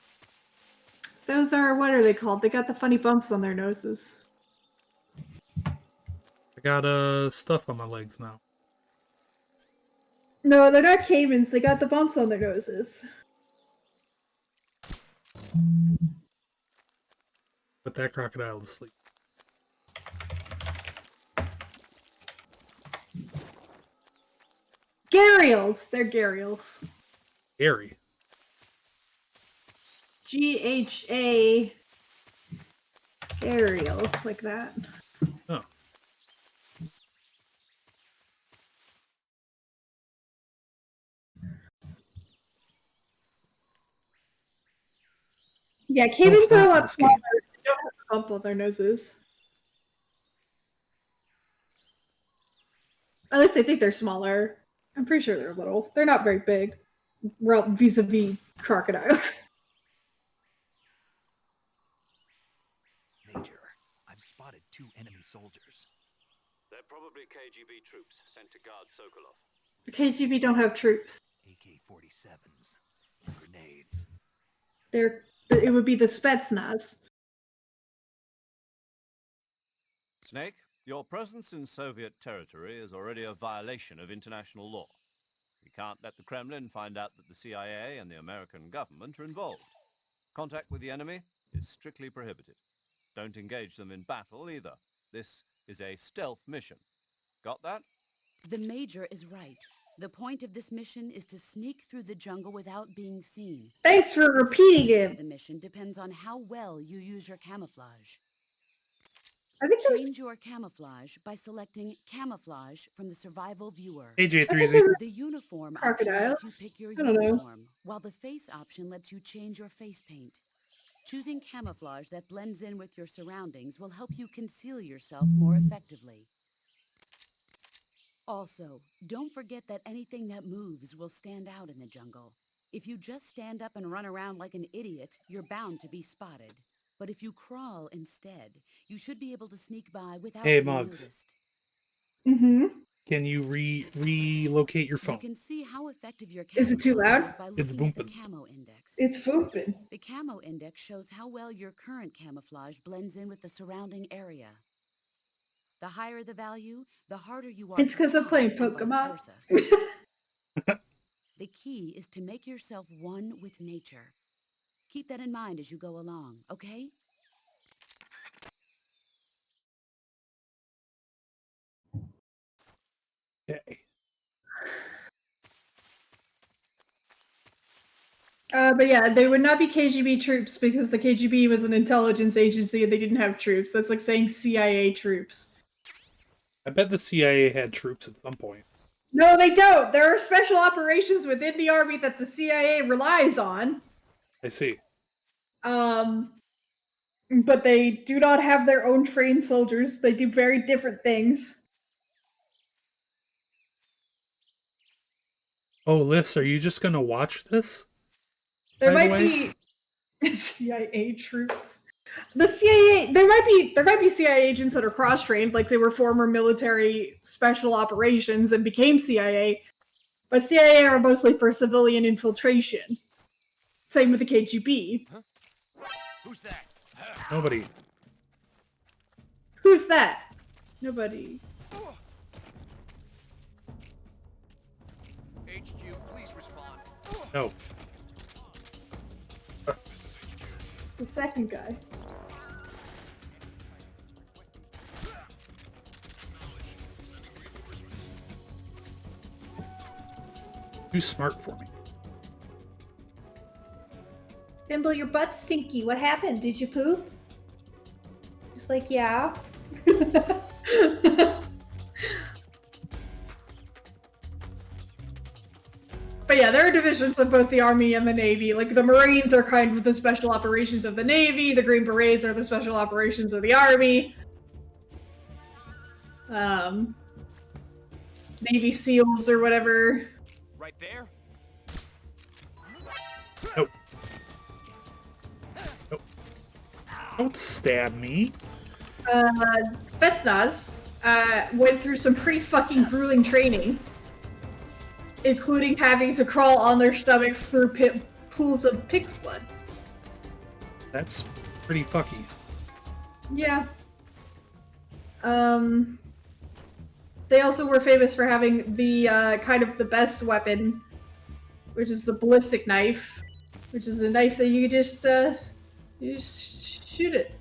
Speaker 2: Those are, what are they called? They got the funny bumps on their noses.
Speaker 1: I got stuff on my legs now.
Speaker 2: No, they're not caimans. They got the bumps on their noses.
Speaker 1: Put that crocodile to sleep.
Speaker 2: Gharials! They're gharials.
Speaker 1: Gary.
Speaker 2: Gha. Gharial, like that.
Speaker 1: Oh.
Speaker 2: Yeah, caimans are a
Speaker 1: hot in
Speaker 2: lot
Speaker 1: this
Speaker 2: smaller.
Speaker 1: game.
Speaker 2: They don't have a bump on their noses. At least I think they're smaller. I'm pretty sure they're little. They're not very big. Vis-a-vis crocodiles.
Speaker 3: Major, I've spotted 2 enemy soldiers.
Speaker 5: They're probably KGB troops sent to guard Sokolov.
Speaker 2: The KGB don't have troops.
Speaker 3: AK-47s and grenades.
Speaker 2: It would be the Spetsnaz.
Speaker 6: Snake, your presence in Soviet territory is already a violation of international law. We can't let the Kremlin find out that the CIA and the American government are involved. Contact with the enemy is strictly prohibited. Don't engage them in battle either. This is a stealth mission. Got that?
Speaker 8: The Major is right. The point of this mission is to sneak through the jungle without being seen.
Speaker 2: Thanks for
Speaker 8: The
Speaker 2: repeating
Speaker 8: success of
Speaker 2: it.
Speaker 8: the mission depends on how well you use your camouflage.
Speaker 2: I think there's.
Speaker 8: Change your camouflage by selecting Camouflage from the Survival Viewer.
Speaker 2: I think
Speaker 1: AJ3Z.
Speaker 2: there were
Speaker 8: The uniform option lets you
Speaker 2: crocodiles.
Speaker 8: pick your
Speaker 2: I don't know.
Speaker 8: uniform, while the face option lets you change your face paint. Choosing camouflage that blends in with your surroundings will help you conceal yourself more effectively. Also, don't forget that anything that moves will stand out in the jungle. If you just stand up and run around like an idiot, you're bound to be spotted. But if you crawl instead, you should be able to sneak by without
Speaker 1: Hey,
Speaker 8: being
Speaker 1: Mugs.
Speaker 8: noticed.
Speaker 2: Mm-hmm.
Speaker 1: Can you relocate your
Speaker 8: You
Speaker 1: phone?
Speaker 8: can see how effective your
Speaker 2: Is it too
Speaker 8: camouflage
Speaker 2: loud?
Speaker 8: is by
Speaker 1: It's
Speaker 8: looking at the
Speaker 1: booming.
Speaker 8: camo index.
Speaker 2: It's Foopin.
Speaker 8: The camo index shows how well your current camouflage blends in with the surrounding area. The higher the value, the harder you are
Speaker 2: It's
Speaker 8: to
Speaker 2: because I'm
Speaker 8: spot,
Speaker 2: playing
Speaker 8: and vice
Speaker 2: Pokemon.
Speaker 8: versa. The key is to make yourself one with nature. Keep that in mind as you go along, okay?
Speaker 1: Okay.
Speaker 2: But yeah, they would not be KGB troops because the KGB was an intelligence agency and they didn't have troops. That's like saying CIA troops.
Speaker 1: I bet the CIA had troops at some point.
Speaker 2: No, they don't. There are special operations within the army that the CIA relies on.
Speaker 1: I see.
Speaker 2: But they do not have their own trained soldiers. They do very different things.
Speaker 1: Oh, Liz, are you just gonna watch this?
Speaker 2: There
Speaker 1: By the
Speaker 2: might
Speaker 1: way?
Speaker 2: be CIA troops. The CIA, there might be CIA agents that are cross-trained, like they were former military special operations and became CIA. But CIA are mostly for civilian infiltration. Same with the KGB.
Speaker 4: Huh? Who's that?
Speaker 1: Nobody.
Speaker 2: Who's that? Nobody.
Speaker 4: HQ, please respond.
Speaker 1: No.
Speaker 2: The second guy.
Speaker 1: Too smart for me.
Speaker 2: Thimble, your butt's stinky. What happened? Did you poop? Just like, yeah. But yeah, there are divisions of both the Army and the Navy. Like, the Marines are kind of the special operations of the Navy, the Green Berets are the special operations of the Army. Navy SEALs or whatever.
Speaker 4: Right there?
Speaker 1: Nope. Nope. Don't stab me.
Speaker 2: Spetsnaz went through some pretty fucking grueling training, including having to crawl on their stomachs through pools of pig's blood.
Speaker 1: That's pretty fucky.
Speaker 2: Yeah. They also were famous for having the kind of the best weapon, which is the ballistic knife, which is a knife that you just shoot it.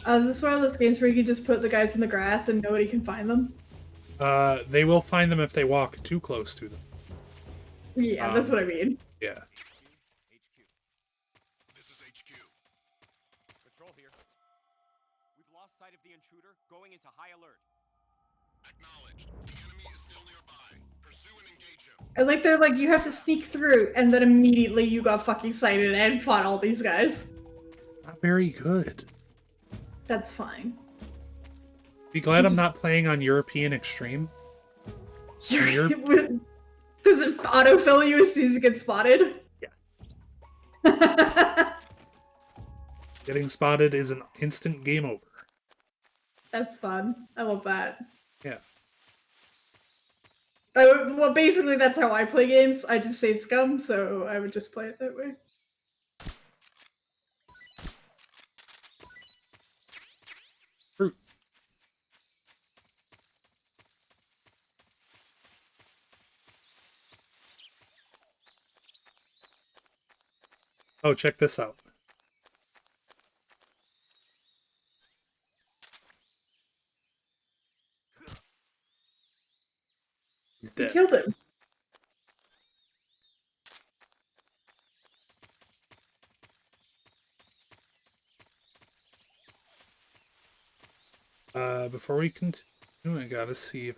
Speaker 2: Is this one of those games where you can just put the guys in the grass and nobody can find them?
Speaker 1: They will find them if they walk too close to them.
Speaker 2: Yeah, that's what I mean.
Speaker 1: Yeah.
Speaker 4: HQ. This is HQ. Patrol here. We've lost sight of the intruder, going into high alert.
Speaker 5: Acknowledged. The enemy is still nearby. Pursue and engage him.
Speaker 2: And like they're like, you have to sneak through, and then immediately you got fucking sighted and fought all these guys.
Speaker 1: Not very good.
Speaker 2: That's fine.
Speaker 1: Be glad I'm not playing on European Extreme.
Speaker 2: Does it autofill you as soon as you get spotted?
Speaker 1: Yeah. Getting spotted is an instant game over.
Speaker 2: That's fun. I love that.
Speaker 1: Yeah.
Speaker 2: Well, basically, that's how I play games. I just save scum, so I would just play it that way.
Speaker 1: Fruit. Oh, check this out. He's
Speaker 2: You
Speaker 1: dead.
Speaker 2: killed him.
Speaker 1: Before we continue, I gotta see if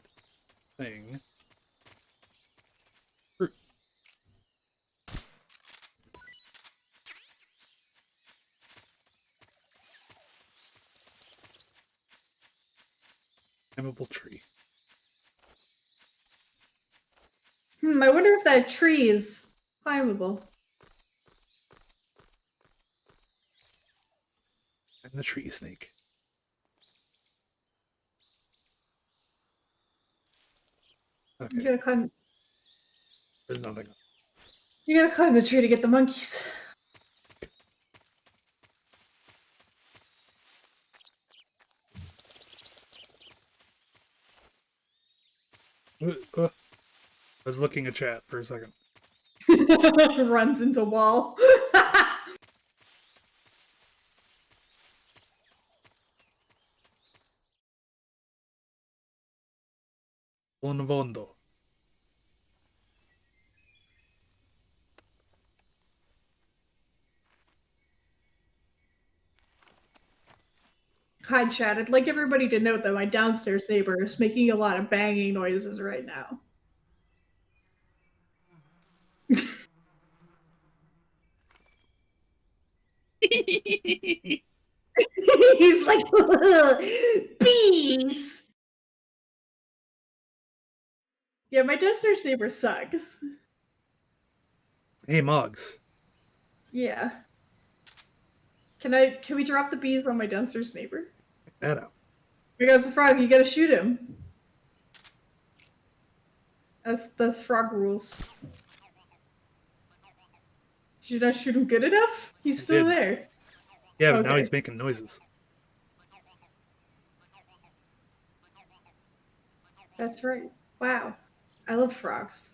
Speaker 1: the thing. Fruit. Climbable tree.
Speaker 2: I wonder if that tree is climbable.
Speaker 1: And the tree snake. Okay.
Speaker 2: You gotta climb.
Speaker 1: There's nothing.
Speaker 2: You gotta climb the tree to get the monkeys.
Speaker 1: I was looking at chat for a second.
Speaker 2: Runs into wall.
Speaker 1: Bonavondo.
Speaker 2: Hi, chat. I'd like everybody to note that my downstairs neighbor is making a lot of banging noises right now. He's like, bees! Yeah, my downstairs neighbor sucks.
Speaker 1: Hey, Moggs.
Speaker 2: Yeah. Can we drop the bees on my downstairs neighbor?
Speaker 1: Check that out.
Speaker 2: Because the frog, you gotta shoot him. That's frog rules. Did you not shoot him good enough? He's still
Speaker 1: did.
Speaker 2: there.
Speaker 1: Yeah, but now
Speaker 2: Okay.
Speaker 1: he's making noises.
Speaker 2: That's right. Wow. I love frogs.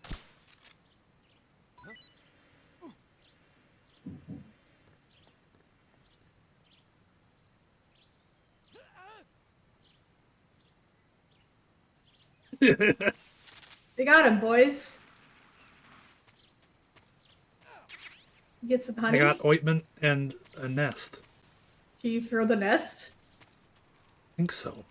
Speaker 2: They got him, boys. You get some
Speaker 1: I
Speaker 2: honey?
Speaker 1: got ointment and a nest.
Speaker 2: Can you throw the nest?
Speaker 1: I think so.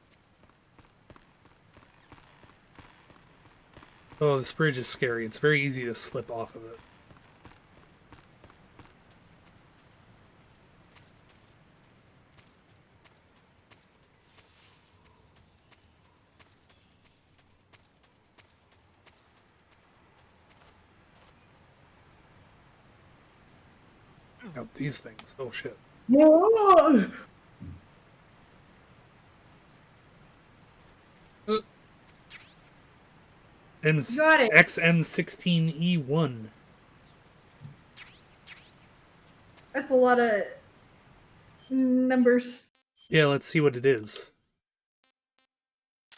Speaker 1: Oh, this bridge is scary. It's very easy to slip off of it. Oh, these things. Oh, shit.
Speaker 2: Whoa! Got it.
Speaker 1: XM16E1.
Speaker 2: That's a lot of numbers.
Speaker 1: Yeah, let's see what it is.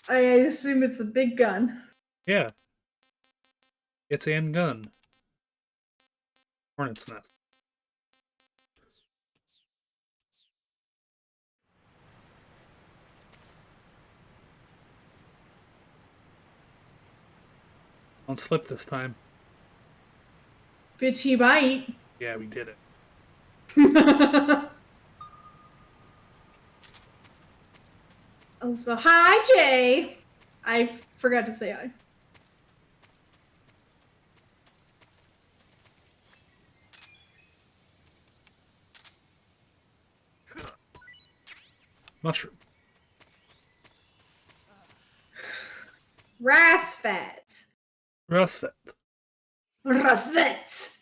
Speaker 2: I assume it's a big gun.
Speaker 1: Yeah. It's a gun. Hornet's nest. Don't slip this time.
Speaker 2: Bitch, he might.
Speaker 1: Yeah, we did it.
Speaker 2: Also, hi, Jay. I forgot to say hi.
Speaker 1: Mushroom.
Speaker 2: Rasfat.
Speaker 1: Rustvet.
Speaker 2: Rasfat.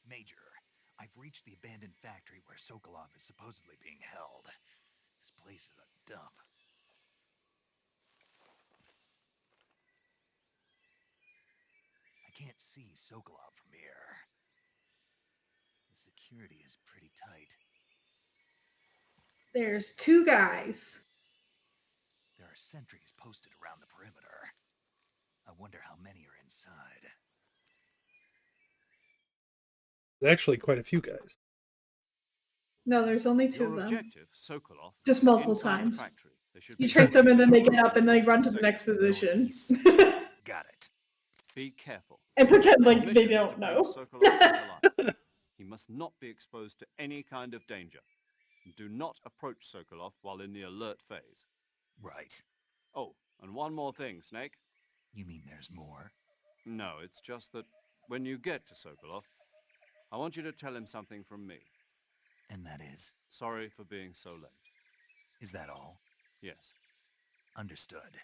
Speaker 3: Major, I've reached the abandoned factory where Sokolov is supposedly being held. This place is a dump. I can't see Sokolov from here. The security is pretty tight.
Speaker 2: There's two guys.
Speaker 3: There are sentries posted around the perimeter. I wonder how many are inside.
Speaker 1: There's actually quite a few guys.
Speaker 2: No, there's only two
Speaker 6: Your
Speaker 2: of them.
Speaker 6: objective, Sokolov,
Speaker 2: Just
Speaker 6: is
Speaker 2: multiple
Speaker 6: inside
Speaker 2: times.
Speaker 6: the factory. They should
Speaker 2: You
Speaker 6: be
Speaker 2: trick them and then they
Speaker 6: able
Speaker 2: get up and they run to the
Speaker 6: second
Speaker 2: next position.
Speaker 3: Northeast. Got it.
Speaker 6: Be careful.
Speaker 2: And pretend
Speaker 6: Our
Speaker 2: like they
Speaker 6: mission is to
Speaker 2: don't
Speaker 6: bring
Speaker 2: know.
Speaker 6: Sokolov back alive. He must not be exposed to any kind of danger. Do not approach Sokolov while in the alert phase.
Speaker 3: Right.
Speaker 6: Oh, and one more thing, Snake.
Speaker 3: You mean there's more?
Speaker 6: No, it's just that when you get to Sokolov, I want you to tell him something from me.
Speaker 3: And that is?
Speaker 6: Sorry for being so late.
Speaker 3: Is that all?
Speaker 6: Yes.
Speaker 3: Understood.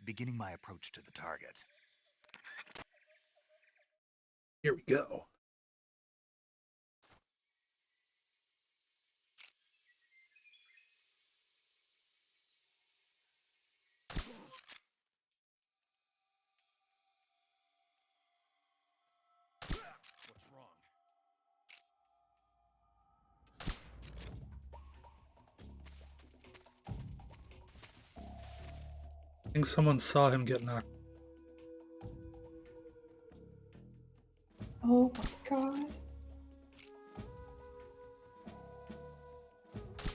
Speaker 3: Beginning my approach to the target.
Speaker 1: Here we go.
Speaker 4: What's wrong?
Speaker 1: I think someone saw him get knocked.
Speaker 2: Oh my god.
Speaker 4: The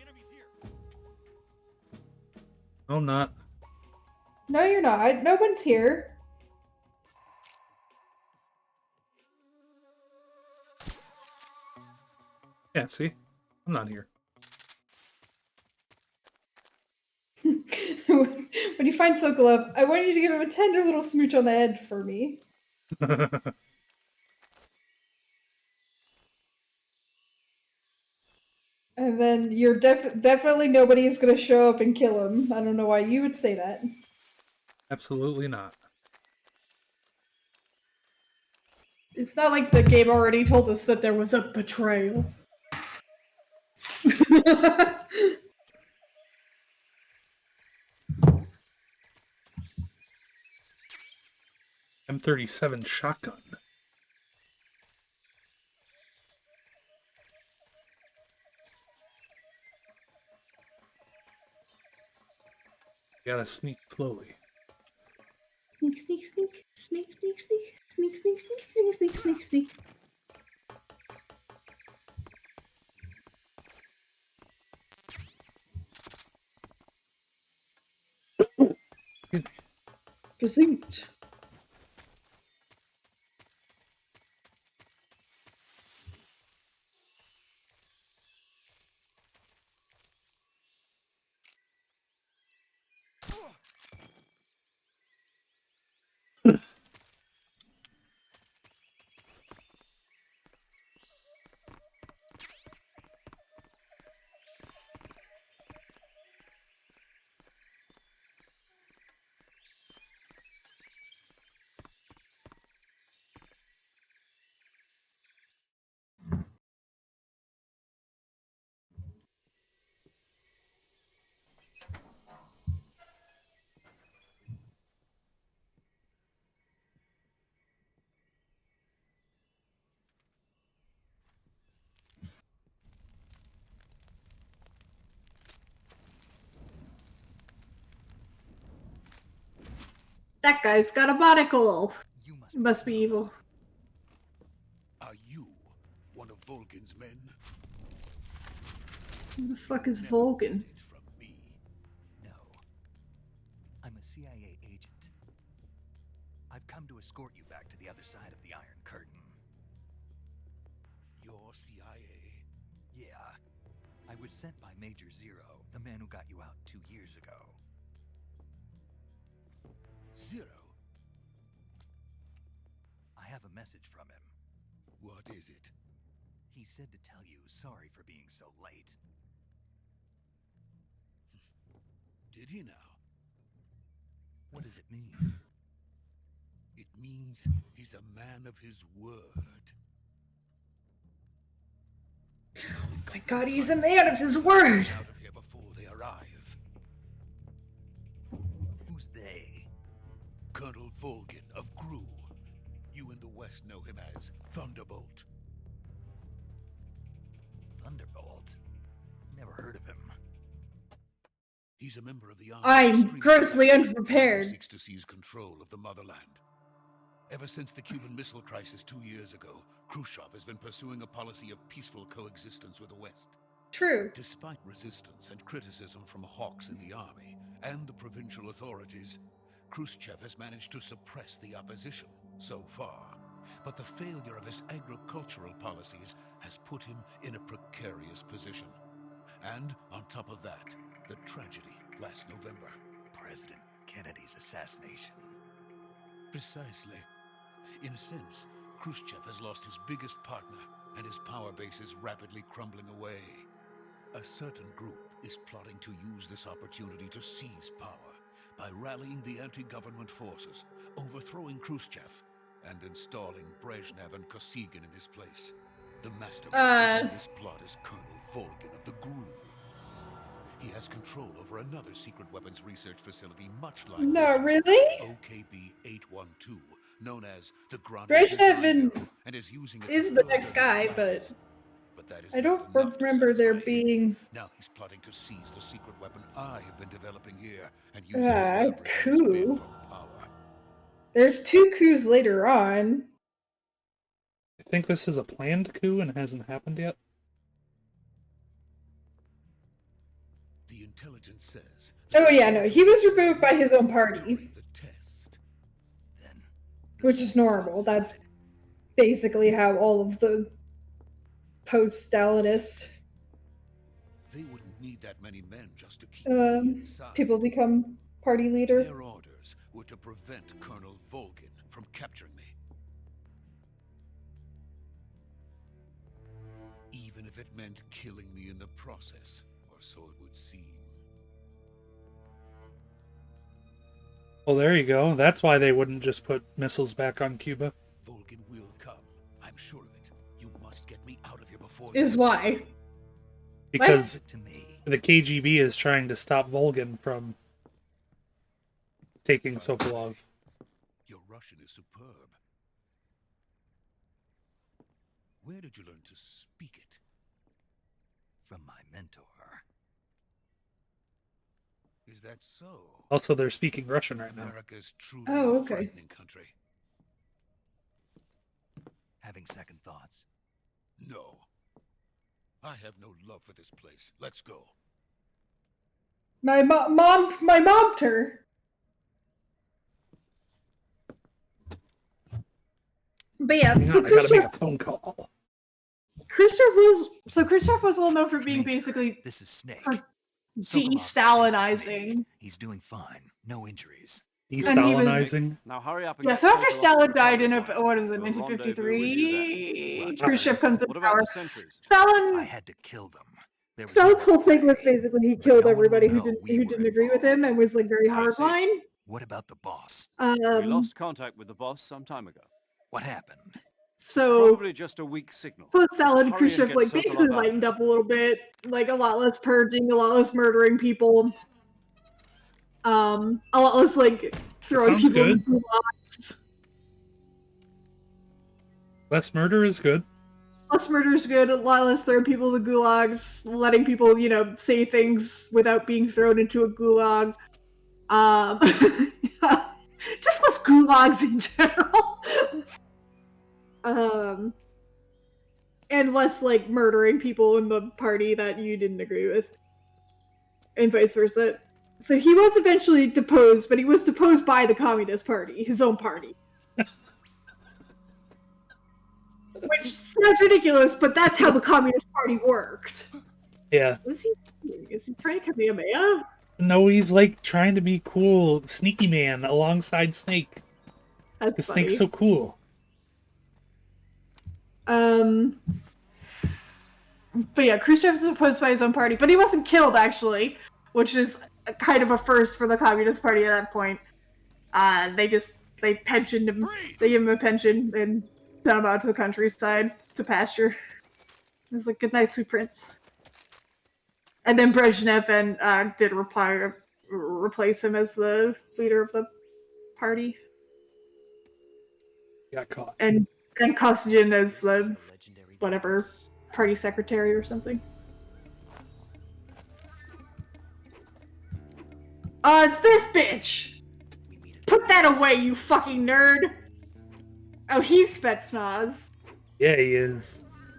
Speaker 4: enemy's here.
Speaker 1: No, not.
Speaker 2: No, you're not. No one's here.
Speaker 1: Yeah, see? I'm not here.
Speaker 2: When you find Sokolov, I want you to give him a tender little smooch on the head for me. And then you're definitely nobody is going to show up and kill him. I don't know why you would say that.
Speaker 1: Absolutely not.
Speaker 2: It's not like the game already told us that there was a betrayal.
Speaker 1: M37 shotgun. Gotta sneak slowly.
Speaker 2: Sneak, sneak, sneak, sneak, sneak, sneak, sneak, sneak, sneak, sneak, sneak, sneak, sneak. Gesund. That guy's got a monocle.
Speaker 3: You must
Speaker 2: It must be evil.
Speaker 4: Are you one of Volgin's men?
Speaker 2: Who the fuck is
Speaker 4: Never
Speaker 2: Volgin?
Speaker 4: get it from me.
Speaker 3: No. I'm a CIA agent. I've come to escort you back to the other side of the Iron Curtain.
Speaker 4: Your CIA?
Speaker 3: Yeah. I was sent by Major Zero, the man who got you out 2 years ago.
Speaker 4: Zero?
Speaker 3: I have a message from him.
Speaker 4: What is it?
Speaker 3: He said to tell you sorry for being so late.
Speaker 4: Did he now?
Speaker 3: What does it mean?
Speaker 4: It means he's a man of his word.
Speaker 2: Oh my god, he's a man of his word!
Speaker 4: Get out of here before they arrive.
Speaker 3: Who's they?
Speaker 4: Colonel Volgin of Gru. You in the West know him as Thunderbolt.
Speaker 3: Thunderbolt? Never heard of him.
Speaker 4: He's a member of the army.
Speaker 2: I'm
Speaker 4: extremely
Speaker 2: grossly
Speaker 4: powerful,
Speaker 2: unprepared.
Speaker 4: who seeks to seize control of the motherland. Ever since the Cuban Missile Crisis 2 years ago, Khrushchev has been pursuing a policy of peaceful coexistence with the West.
Speaker 2: True.
Speaker 9: Despite resistance and criticism from hawks in the army and the provincial authorities, Khrushchev has managed to suppress the opposition so far. But the failure of his agricultural policies has put him in a precarious position. And on top of that, the tragedy last November.
Speaker 3: President Kennedy's assassination.
Speaker 9: Precisely. In a sense, Khrushchev has lost his biggest partner, and his power base is rapidly crumbling away. A certain group is plotting to use this opportunity to seize power by rallying the anti-government forces, overthrowing Khrushchev, and installing Brezhnev and Kosygin in his place. The mastermind in this plot is Colonel Volgin of the GRU. He has control over another secret weapons research facility much like
Speaker 2: No,
Speaker 9: this,
Speaker 2: really?
Speaker 9: OKB-812, known as the Grand
Speaker 2: Brezhnev
Speaker 9: and is using it
Speaker 2: is
Speaker 9: to
Speaker 2: the
Speaker 9: further
Speaker 2: next
Speaker 9: his
Speaker 2: guy,
Speaker 9: plans. But that is
Speaker 2: I don't
Speaker 9: not enough to
Speaker 2: remember there
Speaker 9: satisfy him.
Speaker 2: being...
Speaker 9: Now he's plotting to seize the secret weapon I have been developing here and use it as leverage in his bid
Speaker 2: coup.
Speaker 9: for power.
Speaker 2: There's 2 coups later on.
Speaker 1: I think this is a planned coup and it hasn't happened yet.
Speaker 9: The intelligence says.
Speaker 2: Oh yeah, no, he was removed by his own party,
Speaker 9: During the test.
Speaker 3: Then,
Speaker 2: which is normal. That's basically how all of the post-Stalinists
Speaker 9: They wouldn't need that many men just to keep me inside.
Speaker 2: people become party leader.
Speaker 9: Their orders were to prevent Colonel Volgin from capturing me. Even if it meant killing me in the process, or so it would seem.
Speaker 1: Well, there you go. That's why they wouldn't just put missiles back on Cuba.
Speaker 9: Volgin will come. I'm sure of it. You must get me out of here before.
Speaker 2: Is why.
Speaker 1: Because
Speaker 3: to me.
Speaker 1: the KGB is trying to stop Volgin from taking Sokolov.
Speaker 9: Your Russian is superb. Where did you learn to speak it?
Speaker 3: From my mentor.
Speaker 9: Is that so?
Speaker 1: Also, they're speaking Russian right now.
Speaker 9: America's truly
Speaker 2: Oh,
Speaker 9: a
Speaker 2: okay.
Speaker 9: frightening country.
Speaker 3: Having second thoughts.
Speaker 9: No. I have no love for this place. Let's go.
Speaker 2: My mobbed her. But yeah,
Speaker 1: Hang
Speaker 2: so
Speaker 1: on, I gotta make
Speaker 2: Khrushchev,
Speaker 1: a phone call.
Speaker 2: Khrushchev was well known for being
Speaker 3: Major,
Speaker 2: basically
Speaker 3: This is Snake.
Speaker 2: for
Speaker 3: Sokolov is safe with me.
Speaker 2: de-Stalinizing.
Speaker 3: He's doing fine. No injuries.
Speaker 1: De-Stalinizing.
Speaker 6: Now hurry up and
Speaker 2: Yeah,
Speaker 6: get
Speaker 2: so after
Speaker 6: Sokolov
Speaker 2: Stalin
Speaker 6: to the
Speaker 2: died in
Speaker 6: power
Speaker 2: what is it,
Speaker 6: plant. We'll rendezvous with you then.
Speaker 2: 1953, Khrushchev comes to
Speaker 6: What about
Speaker 2: power.
Speaker 6: the sentries?
Speaker 3: I
Speaker 2: Stalin,
Speaker 3: had to kill them. There was
Speaker 2: Stalin's
Speaker 3: no
Speaker 2: whole thing was
Speaker 3: way.
Speaker 2: basically he
Speaker 3: But
Speaker 2: killed
Speaker 3: no one
Speaker 2: everybody
Speaker 3: will
Speaker 2: who
Speaker 3: know
Speaker 2: didn't
Speaker 3: we were
Speaker 2: agree with him
Speaker 6: involved.
Speaker 2: and was like very
Speaker 6: I see.
Speaker 2: hardline.
Speaker 3: What about the boss?
Speaker 6: We lost contact with the boss some time ago.
Speaker 3: What happened?
Speaker 2: So
Speaker 6: Probably just a weak signal.
Speaker 2: post-Stalin,
Speaker 6: Hurry and
Speaker 2: Khrushchev
Speaker 6: get
Speaker 2: like
Speaker 6: Sokolov
Speaker 2: basically
Speaker 6: out.
Speaker 2: lightened up a little bit, like a lot less purging, a lot less murdering people, a lot less like throwing
Speaker 1: Sounds
Speaker 2: people in
Speaker 1: good.
Speaker 2: the gulags.
Speaker 1: Less murder is good.
Speaker 2: Less murder is good, a lot less throwing people in the gulags, letting people, say things without being thrown into a gulag. Just less gulags in general. And less like murdering people in the party that you didn't agree with. And vice versa. So he was eventually deposed, but he was deposed by the Communist Party, his own party. Which sounds ridiculous, but that's how the Communist Party worked.
Speaker 1: Yeah.
Speaker 2: What is he doing? Is he trying to Kamehameha?
Speaker 1: No, he's like trying to be cool, sneaky man alongside Snake.
Speaker 2: That's
Speaker 1: Because
Speaker 2: funny.
Speaker 1: Snake's so cool.
Speaker 2: But yeah, Khrushchev was opposed by his own party, but he wasn't killed actually, which is kind of a first for the Communist Party at that point. They pensioned him. They gave him a pension and sent him out to the countryside to pasture. It was like, good night, sweet prince. And then Brezhnev did replace him as the leader of the party,
Speaker 1: Got caught.
Speaker 2: and Kosygin as the whatever party secretary or something. Oh, it's this bitch! Put that away, you fucking nerd! Oh, he's Spetsnaz.
Speaker 1: Yeah, he is.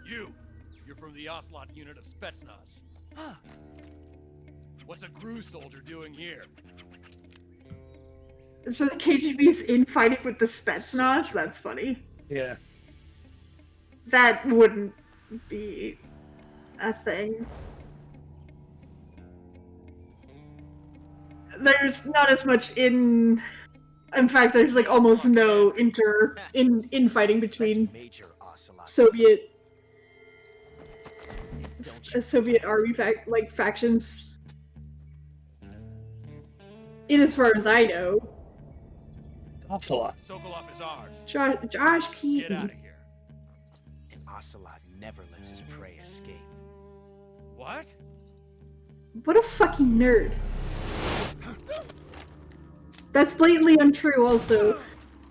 Speaker 4: You're from
Speaker 10: from the Ocelot unit of Spetsnaz. What's a GRU soldier doing here?
Speaker 2: So the KGB's infighting with the Spetsnaz? That's funny.
Speaker 1: Yeah.
Speaker 2: That wouldn't be a thing. There's not as much in fact, there's like almost no infighting between Soviet army factions. In as far as I know.
Speaker 1: Ocelot.
Speaker 10: Sokolov is ours.
Speaker 2: Josh Keaton.
Speaker 10: Get out of here.
Speaker 11: And Ocelot never lets his prey escape.
Speaker 10: What?
Speaker 2: What a fucking nerd. That's blatantly untrue also.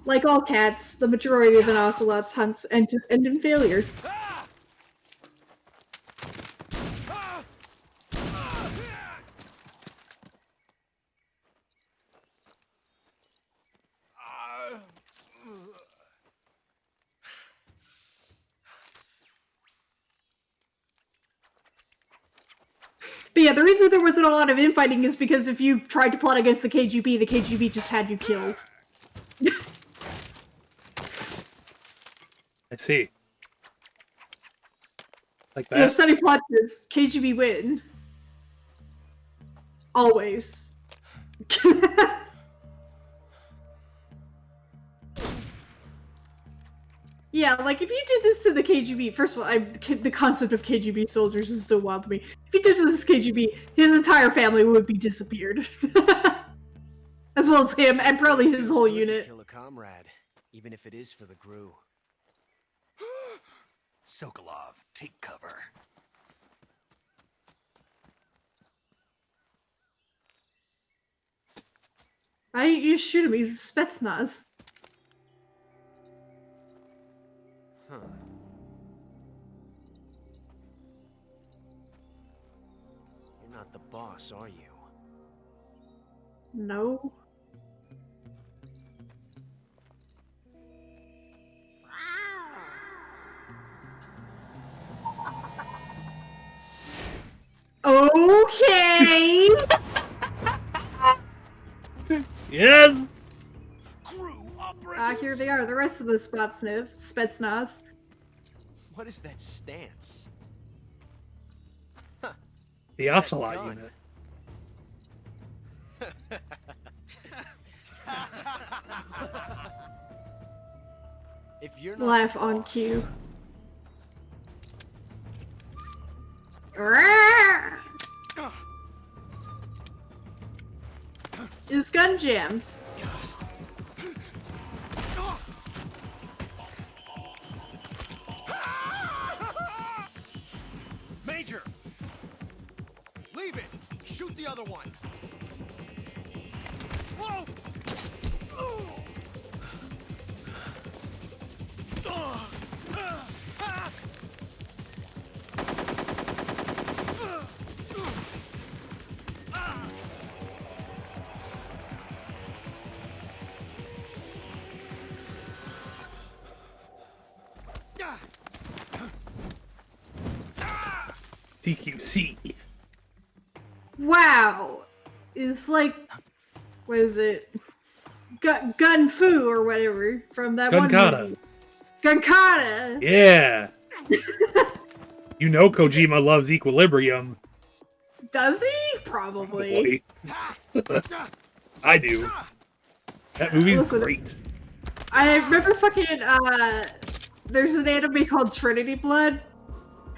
Speaker 2: Like all cats, the majority of an ocelot's hunts end in failure. But yeah, the reason there wasn't a lot of infighting is because if you tried to plot against the KGB just had you killed.
Speaker 1: I see. Like that?
Speaker 2: You know, study plot is KGB win. Always. Yeah, like if you did this to the KGB, first of all, the concept of KGB soldiers is so wild to me. If you did this to this KGB, his entire family would be disappeared. As well as him, and probably his whole unit.
Speaker 11: Kill a comrade, even if it is for the GRU.
Speaker 3: Sokolov, take cover.
Speaker 2: Why didn't you shoot him? He's Spetsnaz.
Speaker 11: Huh. You're not the boss, are you?
Speaker 2: No. Okay.
Speaker 1: Yes.
Speaker 2: Here they are, the rest of the Spetsnaz.
Speaker 11: What is that stance?
Speaker 1: The Ocelot unit.
Speaker 11: If you're not
Speaker 2: Laugh on cue. His gun jams.
Speaker 4: Major! Leave it! Shoot the other one! Whoa!
Speaker 1: TQC.
Speaker 2: Wow. It's like, what is it? Gun Fu or whatever from that one movie. Gunkata.
Speaker 1: Yeah. You know Kojima loves Equilibrium.
Speaker 2: Does he? Probably.
Speaker 1: I do. That movie's
Speaker 2: Listen,
Speaker 1: great.
Speaker 2: I remember fucking, there's an anime called Trinity Blood.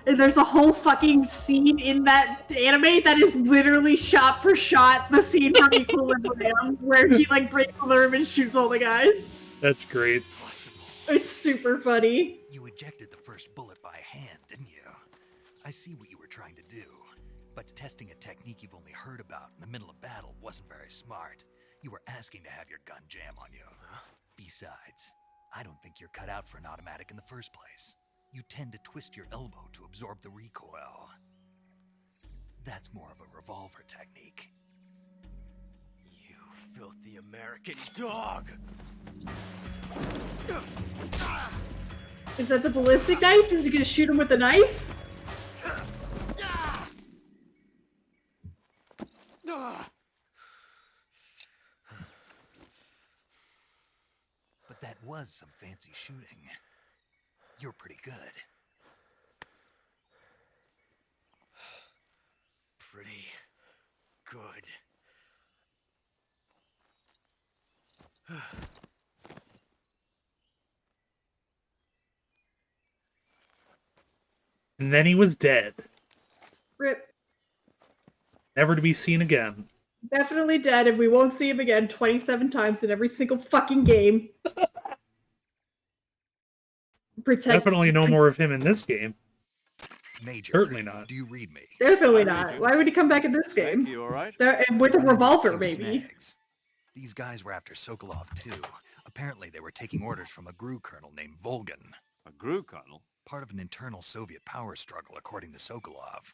Speaker 2: And there's a whole fucking scene in that anime that is literally shot for shot the scene from Equilibrium, where he like breaks the room and shoots all the guys.
Speaker 1: That's great.
Speaker 2: It's super funny.
Speaker 3: You ejected the first bullet by hand, didn't you? I see what you were trying to do, but testing a technique you've only heard about in the middle of battle wasn't very smart. You were asking to have your gun jam on you. Besides, I don't think you're cut out for an automatic in the first place. You tend to twist your elbow to absorb the recoil. That's more of a revolver technique.
Speaker 11: You filthy American dog!
Speaker 2: Is that the ballistic knife? Is he gonna shoot him with the knife?
Speaker 3: But that was some fancy shooting. You're pretty good.
Speaker 11: Pretty good.
Speaker 1: And then he was dead,
Speaker 2: Rip.
Speaker 1: never to be seen again.
Speaker 2: Definitely dead, and we won't see him again 27 times in every single fucking game.
Speaker 1: Definitely no more of him in this game.
Speaker 3: Major,
Speaker 1: Certainly not.
Speaker 3: do you read me?
Speaker 2: Definitely
Speaker 6: I read
Speaker 2: not.
Speaker 6: you.
Speaker 2: Why would he come back in this
Speaker 6: Snake,
Speaker 2: game?
Speaker 6: you alright?
Speaker 2: With a
Speaker 3: Running into
Speaker 2: revolver,
Speaker 3: few
Speaker 2: maybe.
Speaker 3: snags. These guys were after Sokolov, too. Apparently, they were taking orders from a GRU colonel named Volgan.
Speaker 6: A GRU colonel?
Speaker 3: Part of an internal Soviet power struggle, according to Sokolov.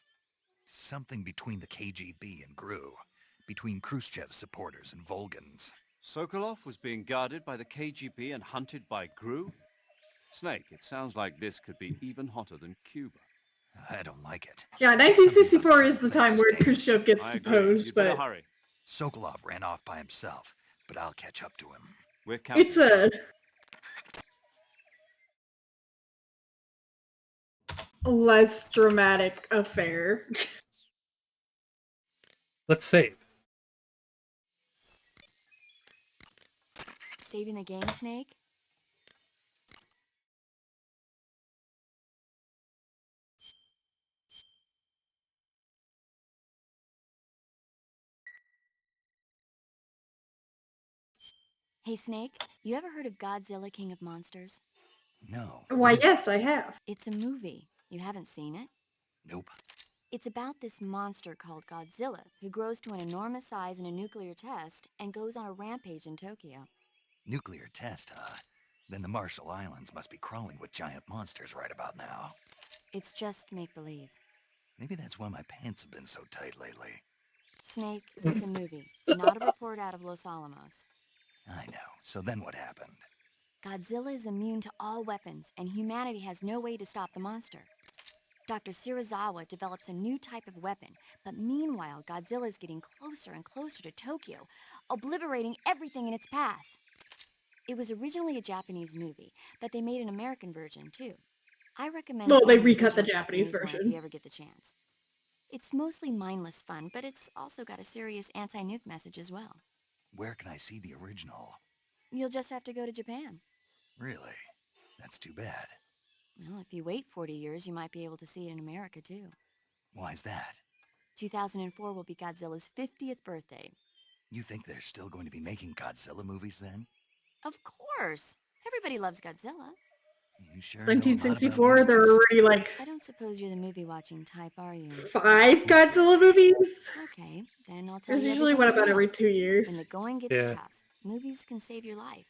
Speaker 3: Something between the KGB and GRU. Between Khrushchev's supporters and Volgan's.
Speaker 6: Sokolov was being guarded by the KGB and hunted by GRU? Snake, it sounds like this could be even hotter than Cuba.
Speaker 3: I don't like it.
Speaker 2: Yeah,
Speaker 3: Something's
Speaker 2: 1964
Speaker 3: on
Speaker 2: is the
Speaker 3: fire
Speaker 2: time
Speaker 3: that
Speaker 2: where
Speaker 3: stinks.
Speaker 2: Khrushchev gets
Speaker 6: I agree.
Speaker 2: deposed,
Speaker 6: You'd better
Speaker 2: but
Speaker 6: hurry.
Speaker 3: Sokolov ran off by himself, but I'll catch up to him.
Speaker 6: We're counting.
Speaker 2: it's a less dramatic affair.
Speaker 1: Let's save.
Speaker 7: Saving the game, Snake? Hey, Snake, you ever heard of Godzilla, King of Monsters?
Speaker 3: No.
Speaker 2: Why, yes, I have.
Speaker 7: It's a movie. You haven't seen it?
Speaker 3: Nope.
Speaker 7: It's about this monster called Godzilla, who grows to an enormous size in a nuclear test and goes on a rampage in Tokyo.
Speaker 3: Nuclear test, huh? Then the Marshall Islands must be crawling with giant monsters right about now.
Speaker 7: It's just make-believe.
Speaker 3: Maybe that's why my pants have been so tight lately.
Speaker 7: Snake, it's a movie, not a report out of Los Alamos.
Speaker 3: I know. So then what happened?
Speaker 7: Godzilla is immune to all weapons, and humanity has no way to stop the monster. Dr. Shirazawa develops a new type of weapon, but meanwhile, Godzilla is getting closer and closer to Tokyo, obliterating everything in its path. It was originally a Japanese movie, but they made an American version, too. I recommend
Speaker 2: Well, they
Speaker 7: seeing
Speaker 2: recut the
Speaker 7: original
Speaker 2: Japanese
Speaker 7: one
Speaker 2: version.
Speaker 7: if you ever get the chance. It's mostly mindless fun, but it's also got a serious anti-nuke message as well.
Speaker 3: Where can I see the original?
Speaker 7: You'll just have to go to Japan.
Speaker 3: Really? That's too bad.
Speaker 7: Well, if you wait 40 years, you might be able to see it in America, too.
Speaker 3: Why's that?
Speaker 7: 2004 will be Godzilla's 50th birthday.
Speaker 3: You think they're still going to be making Godzilla movies then?
Speaker 7: Of course! Everybody loves Godzilla.
Speaker 3: You sure know a lot about
Speaker 2: 1964, there were
Speaker 3: movies.
Speaker 2: already like
Speaker 7: I don't suppose you're the movie-watching type, are you?
Speaker 2: 5 Godzilla movies.
Speaker 7: Okay, then I'll tell
Speaker 2: There's
Speaker 7: you
Speaker 2: usually one
Speaker 7: everything
Speaker 2: about
Speaker 7: you
Speaker 2: every
Speaker 7: know.
Speaker 2: 2 years.
Speaker 7: When the going gets
Speaker 1: Yeah.
Speaker 7: tough, movies can save your life.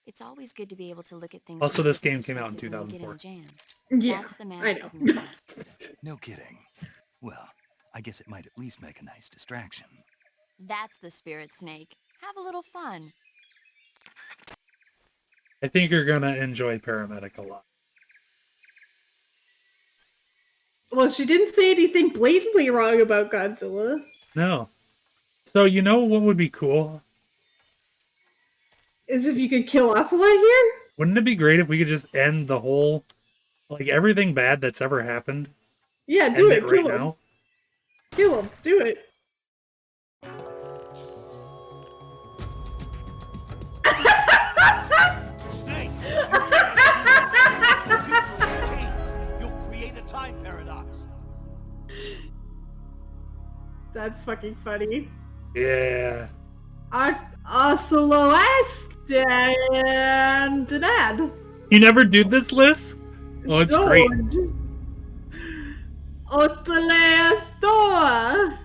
Speaker 7: It's always good to be able to look at things
Speaker 1: Also,
Speaker 7: from a
Speaker 1: this
Speaker 7: different
Speaker 1: game came out in
Speaker 7: perspective when you get in a
Speaker 1: 2004.
Speaker 7: jam.
Speaker 2: Yeah,
Speaker 7: That's the
Speaker 2: I
Speaker 7: magic
Speaker 2: know.
Speaker 7: of movies.
Speaker 3: No kidding. Well, I guess it might at least make a nice distraction.
Speaker 7: That's the spirit, Snake. Have a little fun.
Speaker 1: I think you're gonna enjoy Paramedic a lot.
Speaker 2: Well, she didn't say anything blatantly wrong about Godzilla.
Speaker 1: No. So you know what would be cool?
Speaker 2: Is if you could kill Ocelot here?
Speaker 1: Wouldn't it be great if we could just end the whole, like everything bad that's ever happened,
Speaker 2: Yeah,
Speaker 1: end
Speaker 2: do
Speaker 1: it
Speaker 2: it.
Speaker 1: right
Speaker 2: Kill him.
Speaker 1: now?
Speaker 2: Kill him. Do it.
Speaker 4: Snake! The future will change. You'll create a time paradox.
Speaker 2: That's fucking funny.
Speaker 1: Yeah.
Speaker 2: Ocelot and Dad.
Speaker 1: You never did this, Liz? Oh, it's great.
Speaker 2: Otele Store.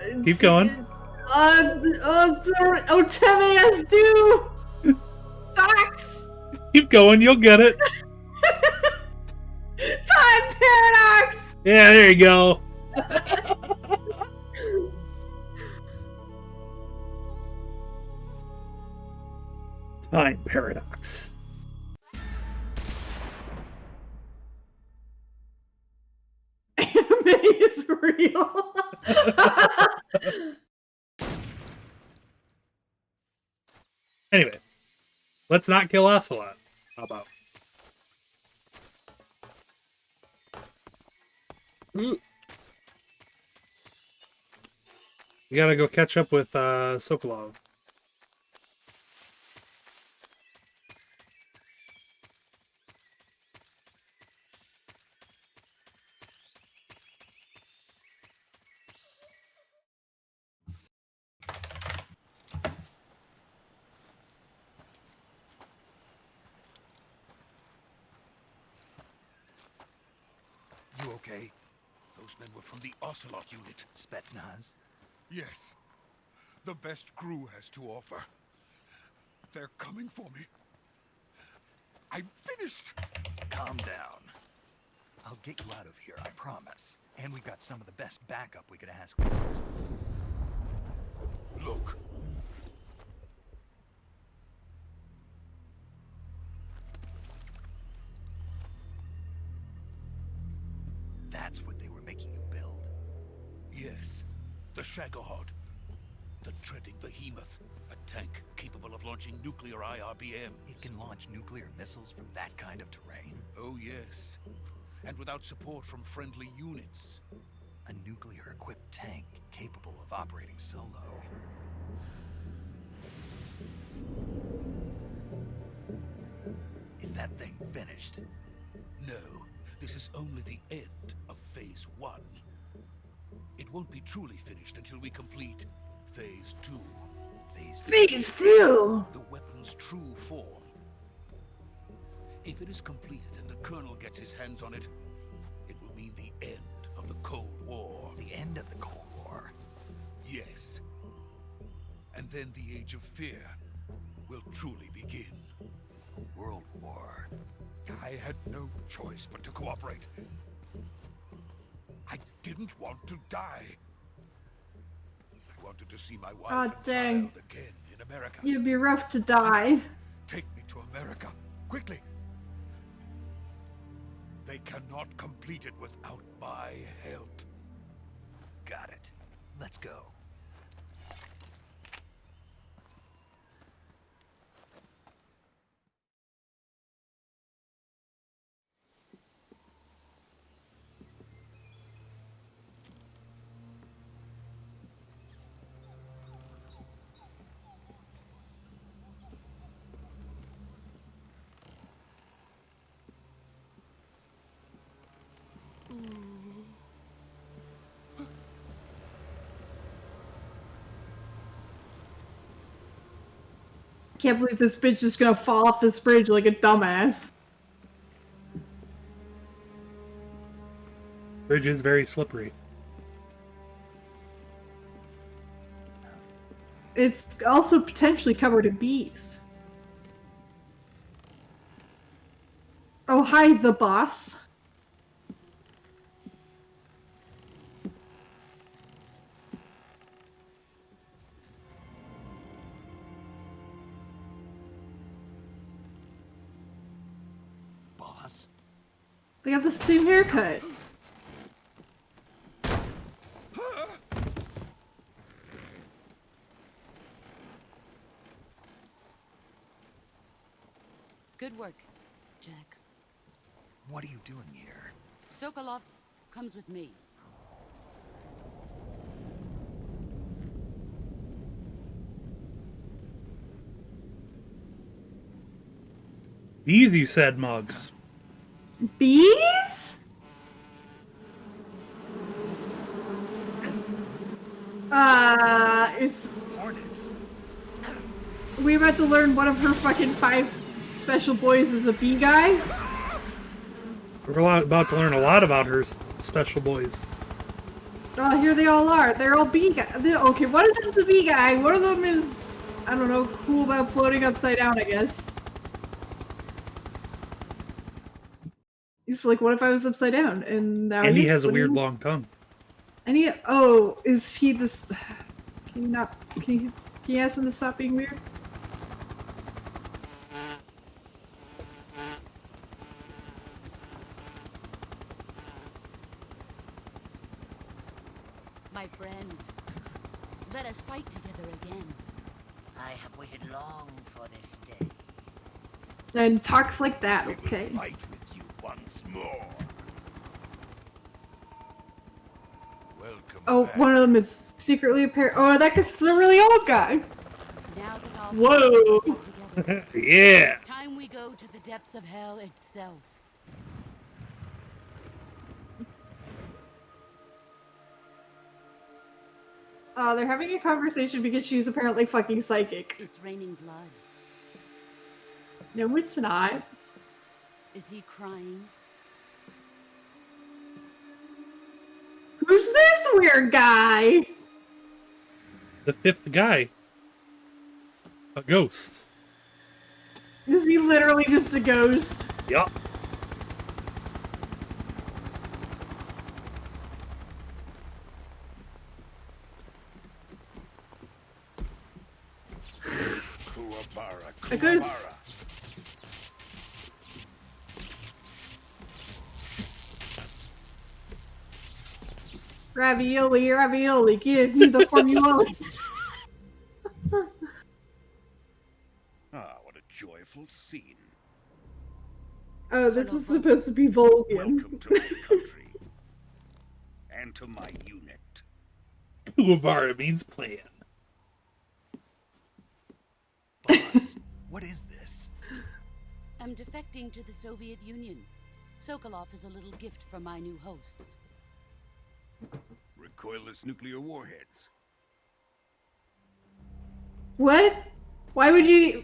Speaker 2: And
Speaker 1: Keep going.
Speaker 2: Otemeas do socks.
Speaker 1: Keep going. You'll get it.
Speaker 2: Time paradox.
Speaker 1: Yeah, there you go. Time paradox.
Speaker 2: is real.
Speaker 1: Anyway, let's not kill Ocelot. How about? You gotta go catch up with Sokolov.
Speaker 9: You okay? Those men were from the Ocelot unit.
Speaker 3: Spetsnaz?
Speaker 9: Yes. The best crew has to offer. They're coming for me. I'm finished.
Speaker 3: Calm down. I'll get you out of here, I promise. And we've got some of the best backup we could ask for.
Speaker 9: Look.
Speaker 3: That's what they were making you build.
Speaker 9: Yes. The Shagohod. The treading behemoth. A tank capable of launching nuclear IRBMs.
Speaker 3: It can launch nuclear missiles from that kind of terrain?
Speaker 9: Oh, yes. And without support from friendly units.
Speaker 3: A nuclear-equipped tank capable of operating solo. Is that thing finished?
Speaker 9: No. This is only the end of Phase 1. It won't be truly finished until we complete Phase 2.
Speaker 2: Phase 2!
Speaker 9: The weapon's true form. If it is completed and the Colonel gets his hands on it, it will mean the end of the Cold War.
Speaker 3: The end of the Cold War?
Speaker 9: Yes. And then the Age of Fear will truly begin.
Speaker 3: A world war.
Speaker 9: I had no choice but to cooperate. I didn't want to die. I wanted to see my wife
Speaker 2: God
Speaker 9: and
Speaker 2: dang.
Speaker 9: child again in America.
Speaker 2: It'd be rough to die.
Speaker 9: Take me to America, quickly. They cannot complete it without my help.
Speaker 3: Got it. Let's go.
Speaker 2: Can't believe this bitch is gonna fall off this bridge like a dumbass.
Speaker 1: Bridge is very slippery.
Speaker 2: It's also potentially covered in bees. Oh, hi, the boss.
Speaker 3: Boss?
Speaker 2: They got the same haircut.
Speaker 8: Good work, Jack.
Speaker 3: What are you doing here?
Speaker 8: Sokolov comes with me.
Speaker 1: Bees, you said, Mugs.
Speaker 2: Bees? Is
Speaker 3: Hornets.
Speaker 2: we about to learn one of her fucking 5 special boys is a bee guy?
Speaker 1: We're about to learn a lot about her special boys.
Speaker 2: Oh, here they all are. They're all bee guys. Okay, one of them's a bee guy. One of them is, I don't know, cool about floating upside down, I guess. He's like, what if I was upside down? And now
Speaker 1: And he
Speaker 2: is?
Speaker 1: has a
Speaker 2: What do you
Speaker 1: weird
Speaker 2: mean?
Speaker 1: long tongue.
Speaker 2: And he, oh, is he this? Can you not? Can you ask him to stop being weird?
Speaker 8: My friends, let us fight together again.
Speaker 11: I have waited long for this day.
Speaker 2: And talks like that,
Speaker 9: We will
Speaker 2: okay.
Speaker 9: fight with you once more. Welcome
Speaker 2: Oh,
Speaker 9: back.
Speaker 2: one of them is secretly a pair. Oh, that guy's the really old guy.
Speaker 8: Now that all
Speaker 2: Whoa.
Speaker 8: three of us are together,
Speaker 1: Yeah.
Speaker 8: it's time we go to the depths of hell itself.
Speaker 2: They're having a conversation because she's apparently fucking psychic.
Speaker 8: It's raining blood.
Speaker 2: No, it's not.
Speaker 8: Is he crying?
Speaker 2: Who's this weird guy?
Speaker 1: The fifth guy. A ghost.
Speaker 2: Is he literally just a ghost?
Speaker 1: Yup.
Speaker 9: Kuwabara,
Speaker 2: A ghost.
Speaker 9: Kuwabara.
Speaker 2: Ravioli, ravioli, give me the formula.
Speaker 9: Ah, what a joyful scene.
Speaker 2: Oh, this is supposed to be Vulcan.
Speaker 9: Welcome to my country. And to my unit.
Speaker 1: Uabara means plan.
Speaker 3: Boss, what is this?
Speaker 8: I'm defecting to the Soviet Union. Sokolov is a little gift from my new hosts.
Speaker 9: Recoilless nuclear warheads.
Speaker 2: What? Why would you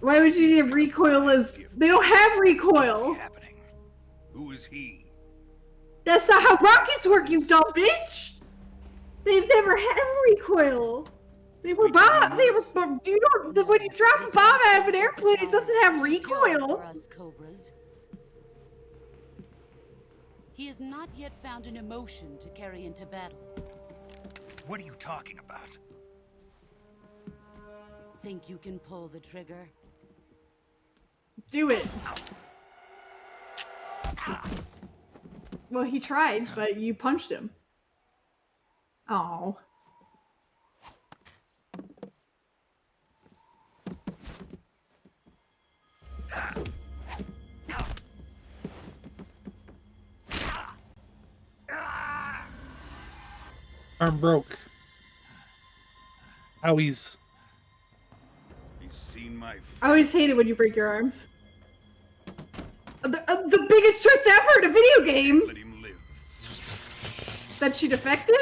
Speaker 2: need recoilless? They don't have recoil.
Speaker 3: Happening.
Speaker 9: Who is he?
Speaker 2: That's not how rockets work, you dumb bitch. They've never had recoil. They were bomb. They were. You don't. When you drop a bomb out of an airplane, it doesn't have
Speaker 8: For
Speaker 2: recoil.
Speaker 8: us cobras. He has not yet found an emotion to carry into battle.
Speaker 3: What are you talking about?
Speaker 8: Think you can pull the trigger?
Speaker 2: Do it. Well, he tried, but you punched him. Oh.
Speaker 1: Arm broke. How he's
Speaker 9: He's seen my face.
Speaker 2: I always hate it when you break your arms. The biggest stress ever in a video game!
Speaker 9: Let him live.
Speaker 2: That she defected?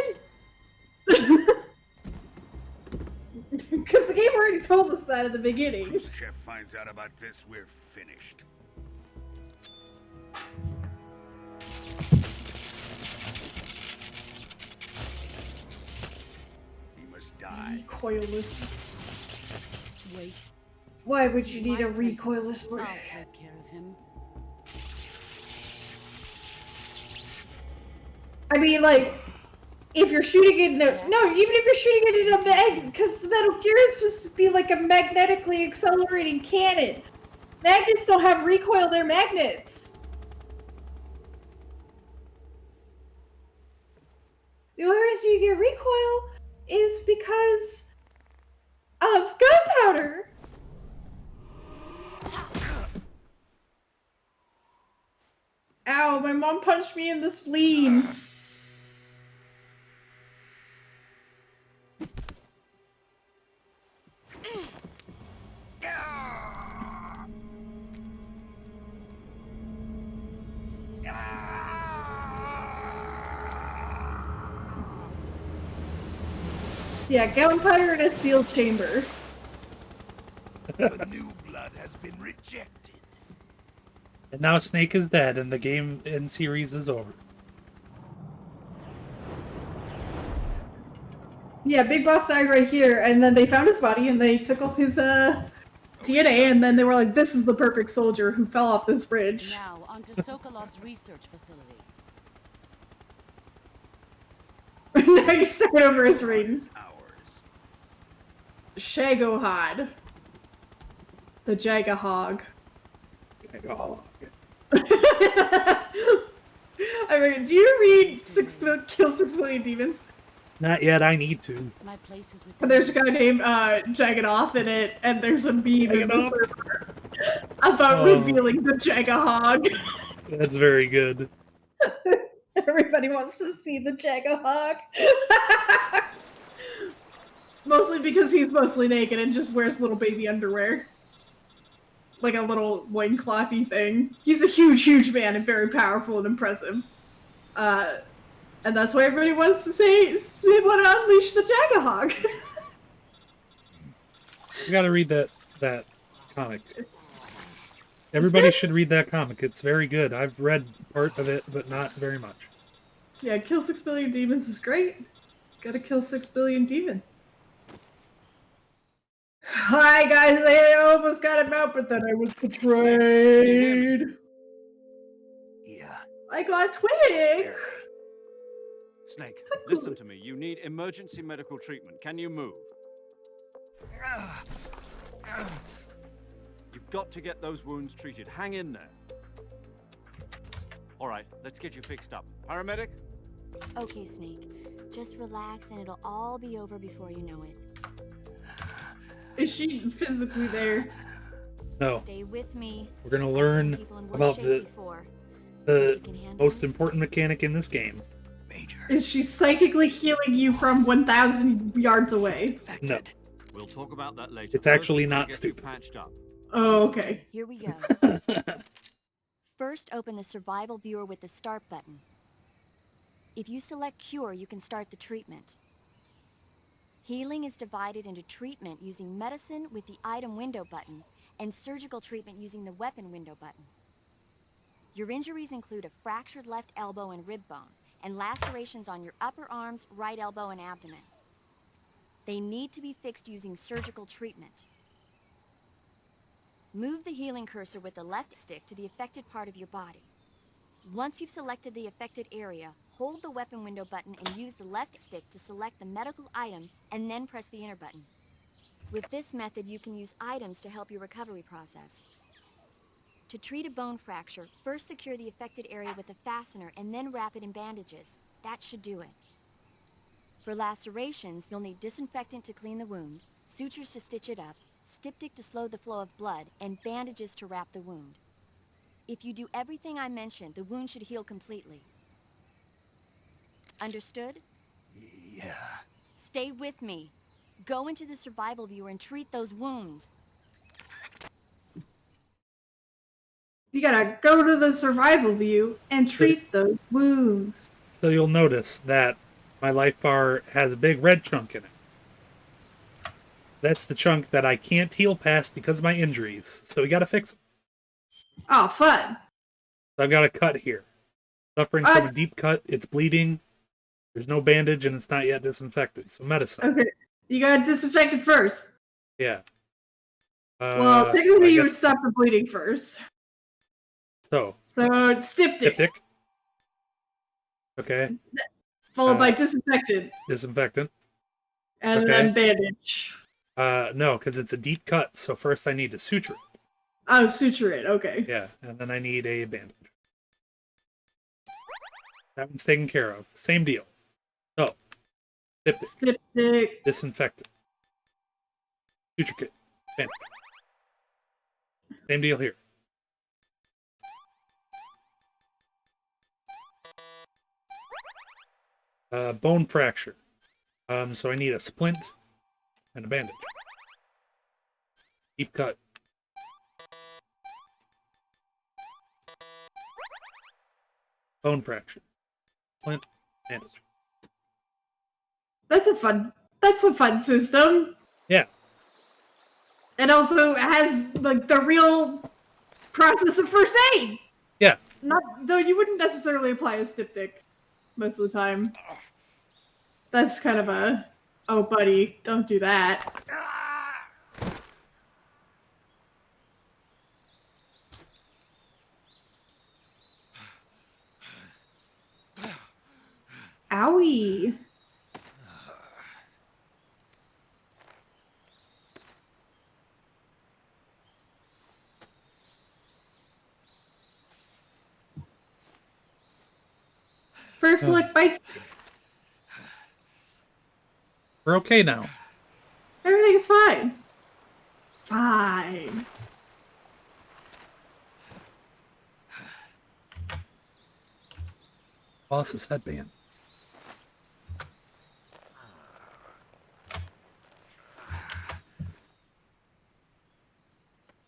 Speaker 2: Because the game already told us that at the beginning.
Speaker 9: Khrushchev finds out about this, we're finished. He must die.
Speaker 2: Recoilless.
Speaker 8: Wait.
Speaker 2: Why would you
Speaker 8: My
Speaker 2: need a
Speaker 8: apprentice.
Speaker 2: recoilless
Speaker 8: I'll
Speaker 2: one?
Speaker 8: take care of him.
Speaker 2: I mean, like, if you're shooting it in a... No, even if you're shooting it in a mag... Because the Metal Gear is supposed to be like a magnetically accelerating cannon. Magnets don't have recoil, they're magnets. The only reason you get recoil is because of gunpowder. Ow, my mom punched me in the spleen. Yeah, gunpowder in a sealed chamber.
Speaker 9: The new blood has been rejected.
Speaker 1: and now Snake is dead and the game and series is over.
Speaker 2: Yeah, Big Boss died right here, and then they found his body and they took off his DNA, and then they were like, "This is the perfect soldier who fell off this bridge."
Speaker 8: Now, onto Sokolov's research facility.
Speaker 2: Now you start over his ring.
Speaker 9: Ours.
Speaker 2: Shagohod. The Jagahog. I Tyler, do you read Kill 6 Million Demons?
Speaker 1: Not yet. I need to.
Speaker 8: My place is with
Speaker 2: There's a guy named Jagged in it, and there's a meme in the
Speaker 1: Jagged-Off?
Speaker 2: server about
Speaker 1: Oh.
Speaker 2: revealing the Jagahog.
Speaker 1: That's very good.
Speaker 2: Everybody wants to see the Jagahog. Mostly because he's mostly naked and just wears little baby underwear. Like a little loinclothy thing. He's a huge, huge man and very powerful and impressive. And that's why everybody wants to say they want to unleash the Jagahog.
Speaker 1: You gotta read that comic. Everybody should read that comic. It's very good. I've read part of it, but not very much.
Speaker 2: Yeah, Kill 6 Billion Demons is great. Gotta kill 6 billion demons. Hi guys, I almost got him out, but then I was betrayed.
Speaker 3: Yeah.
Speaker 2: I got Twig.
Speaker 6: Snake, listen to me. You need emergency medical treatment. Can you move? You've got to get those wounds treated. Hang in there. All right, let's get you fixed up. Paramedic?
Speaker 7: Okay, Snake. Just relax and it'll all be over before you know it.
Speaker 2: Is she physically there?
Speaker 1: No.
Speaker 7: Stay with me.
Speaker 1: We're gonna learn about the most important mechanic in this game.
Speaker 2: Is she psychically healing you from 1,000 yards away?
Speaker 1: No.
Speaker 6: We'll talk about that later.
Speaker 1: It's actually
Speaker 6: First, we'll
Speaker 1: not
Speaker 6: get
Speaker 1: stupid.
Speaker 6: you patched up.
Speaker 2: Oh, okay.
Speaker 7: Here we go. First, open the survival viewer with the start button. If you select cure, you can start the treatment. Healing is divided into treatment using medicine with the item window button and surgical treatment using the weapon window button. Your injuries include a fractured left elbow and rib bone and lacerations on your upper arms, right elbow, and abdomen. They need to be fixed using surgical treatment. Move the healing cursor with the left stick to the affected part of your body. Once you've selected the affected area, hold the weapon window button and use the left stick to select the medical item and then press the enter button. With this method, you can use items to help your recovery process. To treat a bone fracture, first secure the affected area with a fastener and then wrap it in bandages. That should do it. For lacerations, you'll need disinfectant to clean the wound, sutures to stitch it up, styptic to slow the flow of blood, and bandages to wrap the wound. If you do everything I mentioned, the wound should heal completely. Understood?
Speaker 3: Yeah.
Speaker 7: Stay with me. Go into the survival viewer and treat those wounds.
Speaker 2: You gotta go to the survival view and treat those wounds.
Speaker 1: So you'll notice that my life bar has a big red chunk in it. That's the chunk that I can't heal past because of my injuries. So we gotta fix it.
Speaker 2: Oh, fun.
Speaker 1: So I've got a cut here. Suffering from a deep cut, it's bleeding. There's no bandage and it's not yet disinfected. So medicine.
Speaker 2: Okay. You gotta disinfect it first.
Speaker 1: Yeah.
Speaker 2: Well, technically you would stop the bleeding first.
Speaker 1: So
Speaker 2: it's styptic.
Speaker 1: Styptic. Okay.
Speaker 2: Followed by disinfectant.
Speaker 1: Disinfectant.
Speaker 2: And then bandage.
Speaker 1: No, because it's a deep cut, so first I need to suture it.
Speaker 2: Oh, suture it, okay.
Speaker 1: Yeah, and then I need a bandage. That one's taken care of. Same deal. So,
Speaker 2: styptic.
Speaker 1: Disinfectant. Suture kit. Bandage. Same deal here. Bone fracture. So I need a splint and a bandage. Deep cut. Bone fracture. Splint, bandage.
Speaker 2: That's a fun system.
Speaker 1: Yeah.
Speaker 2: It also has like the real process of first aid.
Speaker 1: Yeah.
Speaker 2: Not though you wouldn't necessarily apply a styptic most of the time. That's kind of a oh buddy, don't do that. Owie. First look bites.
Speaker 1: We're okay now.
Speaker 2: Everything is fine. Fine.
Speaker 1: Boss's headband.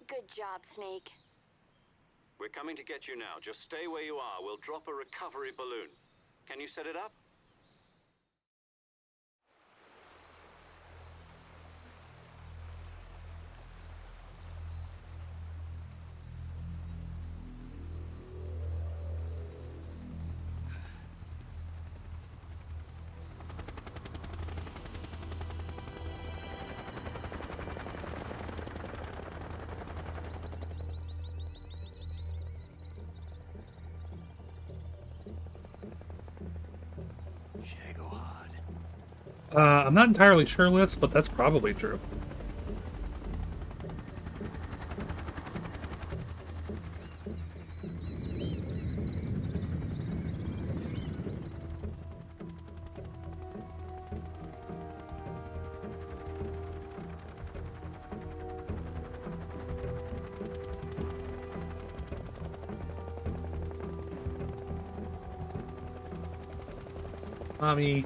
Speaker 7: Good job, Snake.
Speaker 6: We're coming to get you now. Just stay where you are. We'll drop a recovery balloon. Can you set it up?
Speaker 1: I'm not entirely sure, Liz, but that's probably true. Mommy.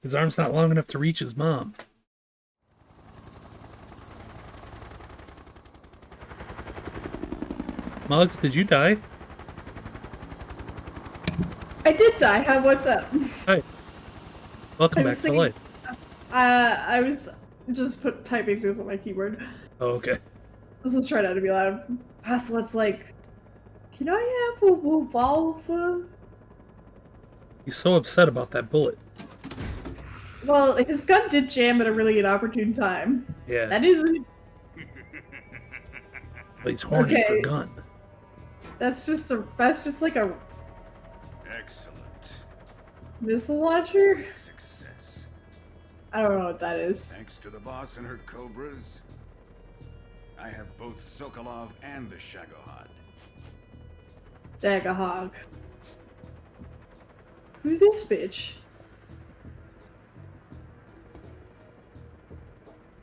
Speaker 1: His arm's not long enough to reach his mom. Muggs, did you die?
Speaker 2: I did die. What's up?
Speaker 1: Hi. Welcome back to life.
Speaker 2: I was just typing things on my keyboard.
Speaker 1: Oh, okay.
Speaker 2: This was trying not to be loud. So it's like, can I have a revolver?
Speaker 1: He's so upset about that bullet.
Speaker 2: Well, his gun did jam at a really inopportune time.
Speaker 1: Yeah.
Speaker 2: That isn't.
Speaker 1: But he's horny for a gun.
Speaker 2: That's just like a
Speaker 9: Excellent.
Speaker 2: missile launcher.
Speaker 9: Success.
Speaker 2: I don't know what that is.
Speaker 9: Thanks to the boss and her cobras, I have both Sokolov and the Shagohod.
Speaker 2: Dagahog. Who's this bitch?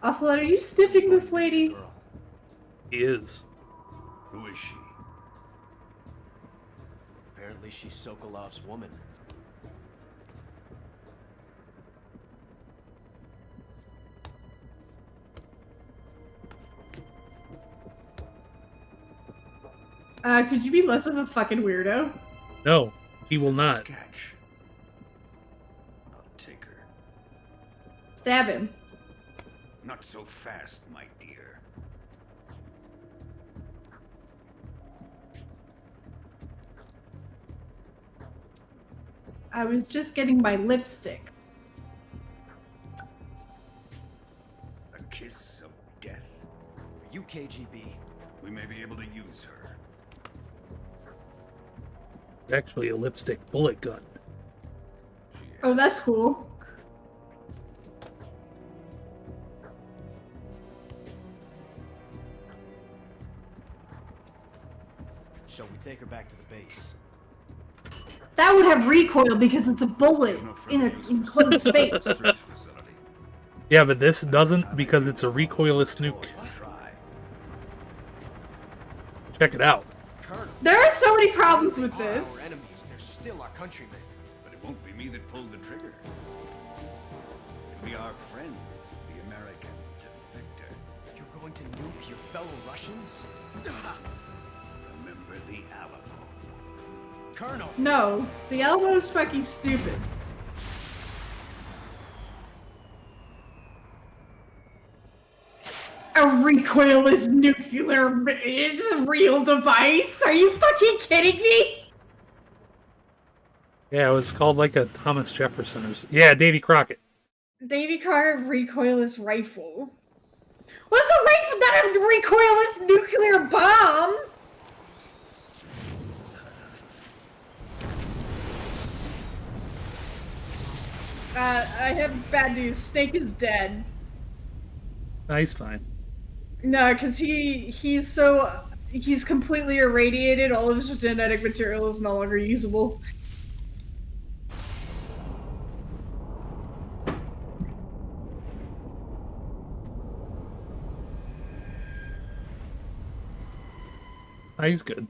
Speaker 2: Ocelot, are you sniffing this lady?
Speaker 1: He is.
Speaker 9: Who is she?
Speaker 11: Apparently she's Sokolov's woman.
Speaker 2: Could you be less of a fucking weirdo?
Speaker 1: No, he will not.
Speaker 9: Catch. I'll take her.
Speaker 2: Stab him.
Speaker 9: Not so fast, my dear.
Speaker 2: I was just getting my lipstick.
Speaker 9: A kiss of death.
Speaker 11: Are you KGB?
Speaker 9: We may be able to use her.
Speaker 1: It's actually a lipstick bullet gun.
Speaker 2: Oh, that's cool.
Speaker 11: Shall we take her back to the base?
Speaker 2: That would have recoil because it's a bullet in an enclosed space.
Speaker 1: Yeah, but this doesn't because it's a recoilless nuke. Check it out.
Speaker 2: There are so many problems with
Speaker 11: Our
Speaker 2: this.
Speaker 11: enemies, they're still our countrymen.
Speaker 9: But it won't be me that pulled the trigger. It'll be our friend, the American defector.
Speaker 11: You're going to nuke your fellow Russians?
Speaker 9: Remember the Alamo.
Speaker 11: Colonel!
Speaker 2: No, the Alamo's fucking stupid. A recoilless nuclear is a real device? Are you fucking kidding me?
Speaker 1: Yeah, it was called like a Thomas Jefferson or yeah, Davy Crockett.
Speaker 2: Davy Crockett recoilless rifle. What's a rifle that a recoilless nuclear bomb? I have bad news. Snake is dead.
Speaker 1: He's fine.
Speaker 2: No, because he's completely irradiated. All of his genetic material is no longer usable.
Speaker 1: He's good.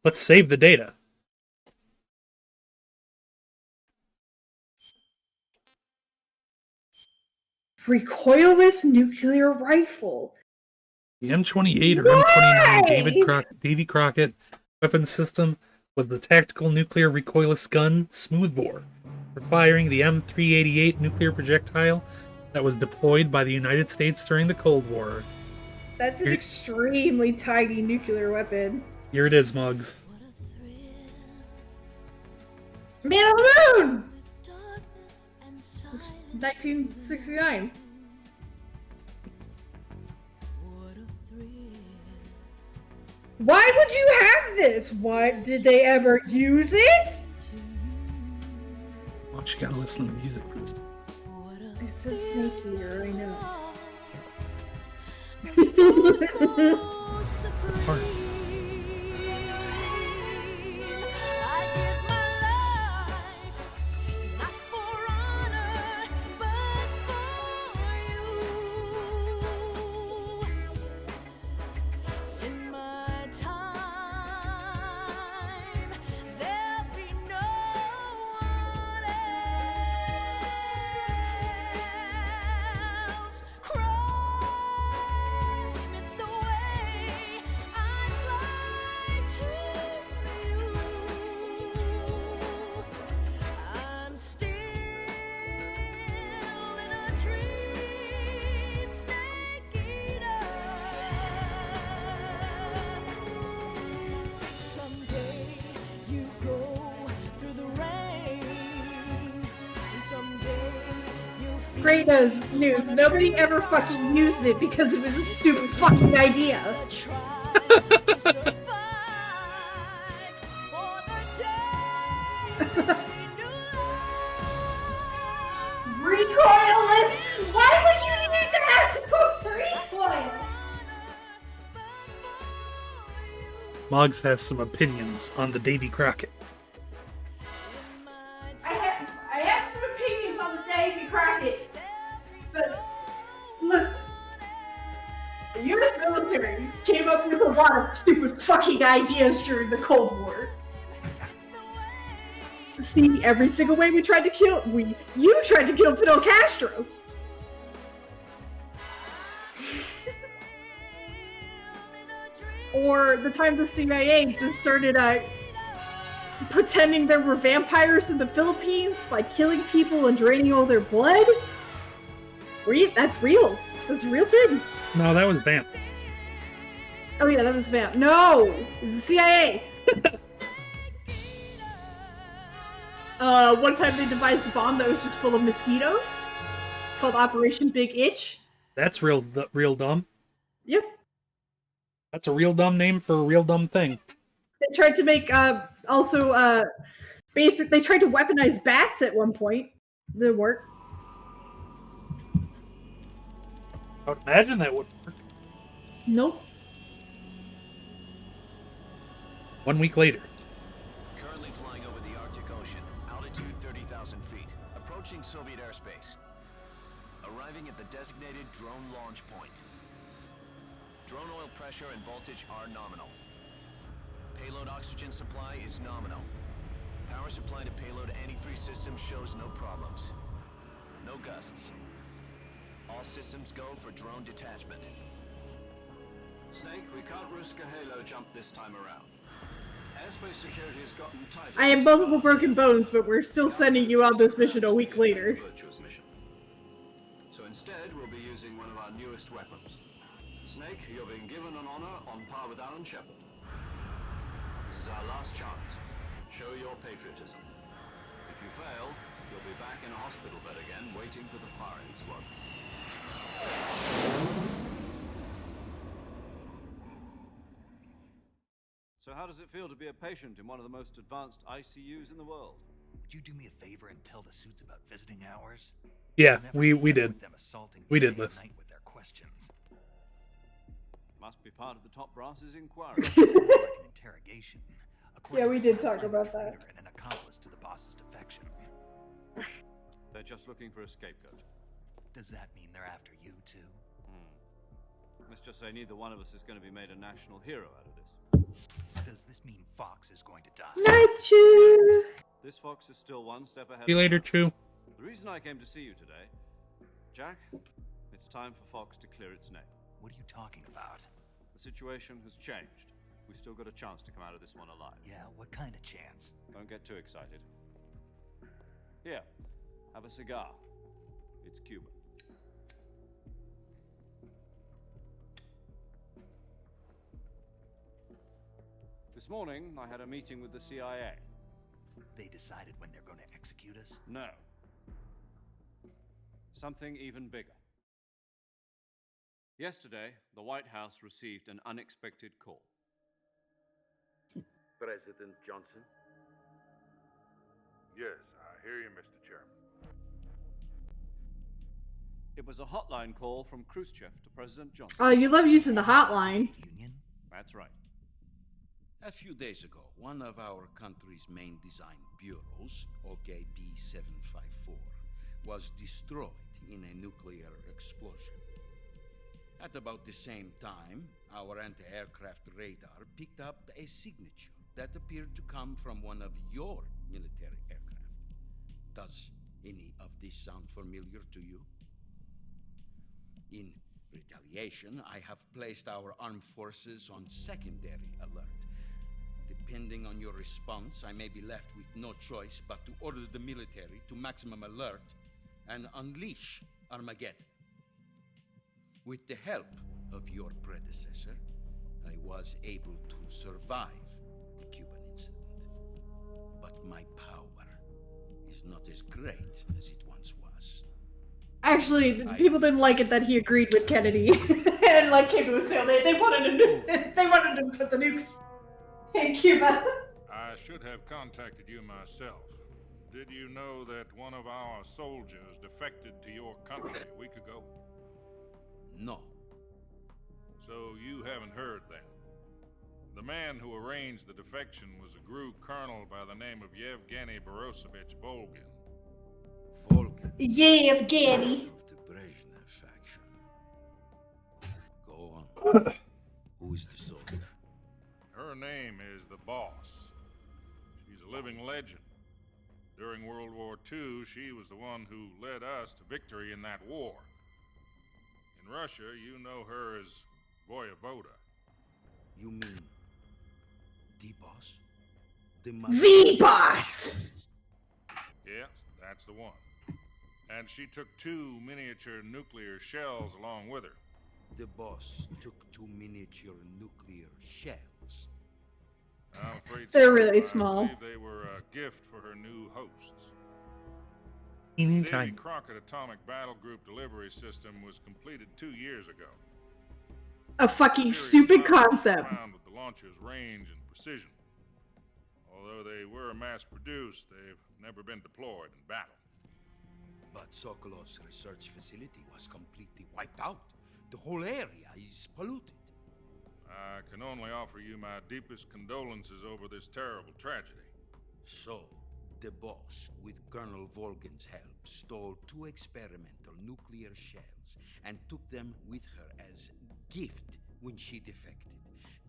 Speaker 1: Let's save the data.
Speaker 2: Recoilless nuclear rifle.
Speaker 1: The M28 or M29 Davy Crockett weapon system was the tactical nuclear recoilless gun Smoothbore for firing the M388 nuclear projectile that was deployed by the United States during the Cold War.
Speaker 2: That's an extremely tiny nuclear weapon.
Speaker 1: Here it is, Muggs.
Speaker 2: Man on the Moon! 1969. Why would you have this? Why did they ever use it?
Speaker 1: Well, you gotta listen to the music for this.
Speaker 2: It's a snake eater, I know.
Speaker 1: Part.
Speaker 2: Great news. Nobody ever fucking used it because it was a stupid fucking idea. Recoilless? Why would you need to have recoil?
Speaker 1: Moggs has some opinions on the Davy Crockett.
Speaker 2: I have some opinions on the Davy Crockett, but listen, the U.S. military came up with a lot of stupid fucking ideas during the Cold War. See, every single way you tried to kill Fidel Castro. Or the time the CIA just started pretending there were vampires in the Philippines by killing people and draining all their blood. That's real. That's a real thing.
Speaker 1: No, that was Vamp.
Speaker 2: Oh yeah, that was Vamp. No! It was the CIA! One time they devised a bomb that was just full of mosquitoes, called Operation Big Itch.
Speaker 1: That's real dumb.
Speaker 2: Yep.
Speaker 1: That's a real dumb name for a real dumb thing.
Speaker 2: They tried to make, they tried to weaponize bats at one point. Didn't work.
Speaker 1: I would imagine that would work.
Speaker 2: Nope.
Speaker 1: 1 week later.
Speaker 3: Currently flying over the Arctic Ocean, altitude 30,000 feet, approaching Soviet airspace. Arriving at the designated drone launch point. Drone oil pressure and voltage are nominal. Payload oxygen supply is nominal. Power supply to payload antifreeze system shows no problems. No gusts. All systems go for drone detachment.
Speaker 6: Snake, we can't risk a halo jump this time around. Airspace security has gotten tighter.
Speaker 2: I have multiple broken bones, but we're still sending you on this mission a week later.
Speaker 6: Virtuous mission. So instead, we'll be using one of our newest weapons. Snake, you're being given an honor on par with Alan Shepard. This is our last chance. Show your patriotism. If you fail, you'll be back in a hospital bed again, waiting for the firing squad. So how does it feel to be a patient in one of the most advanced ICUs in the world?
Speaker 3: Would you do me a favor and tell the suits about visiting hours?
Speaker 1: Yeah,
Speaker 3: I'll never
Speaker 1: we
Speaker 3: put up
Speaker 1: did.
Speaker 3: with them assaulting
Speaker 1: We
Speaker 3: me
Speaker 1: did
Speaker 3: day and
Speaker 1: listen.
Speaker 3: night with their questions.
Speaker 6: Must be part of the top brass's inquiry.
Speaker 3: Like an interrogation.
Speaker 2: Yeah, we did talk
Speaker 3: I'm a
Speaker 2: about that.
Speaker 3: traitor and an accomplice to the boss's defection.
Speaker 6: They're just looking for a scapegoat.
Speaker 3: Does that mean they're after you too?
Speaker 6: Let's just say neither one of us is going to be made a national hero out of this.
Speaker 3: Does this mean Fox is going to die?
Speaker 2: Night Chew!
Speaker 6: This fox is still one step ahead.
Speaker 1: See you later, Chew.
Speaker 6: The reason I came to see you today, Jack, it's time for Fox to clear its name.
Speaker 3: What are you talking about?
Speaker 6: The situation has changed. We still got a chance to come out of this one alive.
Speaker 3: Yeah, what kind of chance?
Speaker 6: Don't get too excited. Here, have a cigar. It's Cuban. This morning, I had a meeting with the CIA.
Speaker 3: They decided when they're going to execute us?
Speaker 6: No. Something even bigger. Yesterday, the White House received an unexpected call.
Speaker 12: President Johnson?
Speaker 13: Yes, I hear you, Mr. Chairman.
Speaker 6: It was a hotline call from Khrushchev to President Johnson.
Speaker 2: Oh, you love using the hotline.
Speaker 3: Union?
Speaker 6: That's right.
Speaker 14: A few days ago, one of our country's main design bureaus, OKB 754, was destroyed in a nuclear explosion. At about the same time, our anti-aircraft radar picked up a signature that appeared to come from one of your military aircraft. Does any of this sound familiar to you? In retaliation, I have placed our armed forces on secondary alert. Depending on your response, I may be left with no choice but to order the military to maximum alert and unleash Armageddon. With the help of your predecessor, I was able to survive the Cuban incident. But my power is not as great as it once was.
Speaker 2: Actually, people didn't like it that he agreed with Kennedy and like came to a stalemate. They wanted to put the nukes in Cuba.
Speaker 13: I should have contacted you myself. Did you know that one of our soldiers defected to your country a week ago?
Speaker 14: No.
Speaker 13: So you haven't heard then. The man who arranged the defection was a GRU colonel by the name of Yevgeny Borosovich Volgin.
Speaker 14: Volgin?
Speaker 2: Yevgeny.
Speaker 14: Of the Brezhnev faction. Go on. Who is the soldier?
Speaker 13: Her name is the Boss. She's a living legend. During World War II, she was the one who led us to victory in that war. In Russia, you know her as Voyevoda.
Speaker 14: You mean the boss?
Speaker 2: The boss!
Speaker 13: Yes, that's the one. And she took 2 miniature nuclear shells along with her.
Speaker 14: The boss took 2 miniature nuclear shells.
Speaker 13: I'm afraid
Speaker 2: They're
Speaker 13: so.
Speaker 2: really
Speaker 13: I
Speaker 2: small.
Speaker 13: believe they were a gift for her new hosts.
Speaker 1: Teeny
Speaker 13: The
Speaker 1: tiny.
Speaker 13: Davy Crockett Atomic Battle Group delivery system was completed 2 years ago.
Speaker 2: A fucking
Speaker 13: Serious
Speaker 2: stupid
Speaker 13: problems were
Speaker 2: concept.
Speaker 13: found with the launcher's range and precision. Although they were mass-produced, they've never been deployed in battle.
Speaker 14: But Sokolov's research facility was completely wiped out. The whole area is polluted.
Speaker 13: I can only offer you my deepest condolences over this terrible tragedy.
Speaker 14: So, the boss, with Colonel Volgin's help, stole 2 experimental nuclear shells and took them with her as gift when she defected.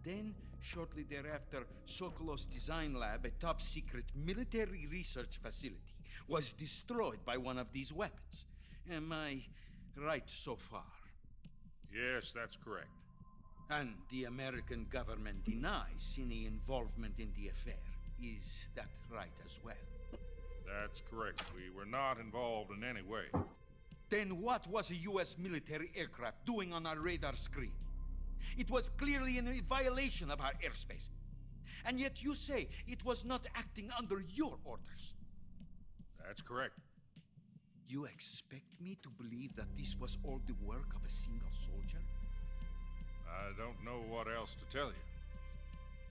Speaker 14: Then, shortly thereafter, Sokolov's design lab, a top-secret military research facility, was destroyed by one of these weapons. Am I right so far?
Speaker 13: Yes, that's correct.
Speaker 14: And the American government denies any involvement in the affair. Is that right as well?
Speaker 13: That's correct. We were not involved in any way.
Speaker 14: Then what was a U.S. military aircraft doing on our radar screen? It was clearly in violation of our airspace. And yet you say it was not acting under your orders.
Speaker 13: That's correct.
Speaker 14: You expect me to believe that this was all the work of a single soldier?
Speaker 13: I don't know what else to tell you.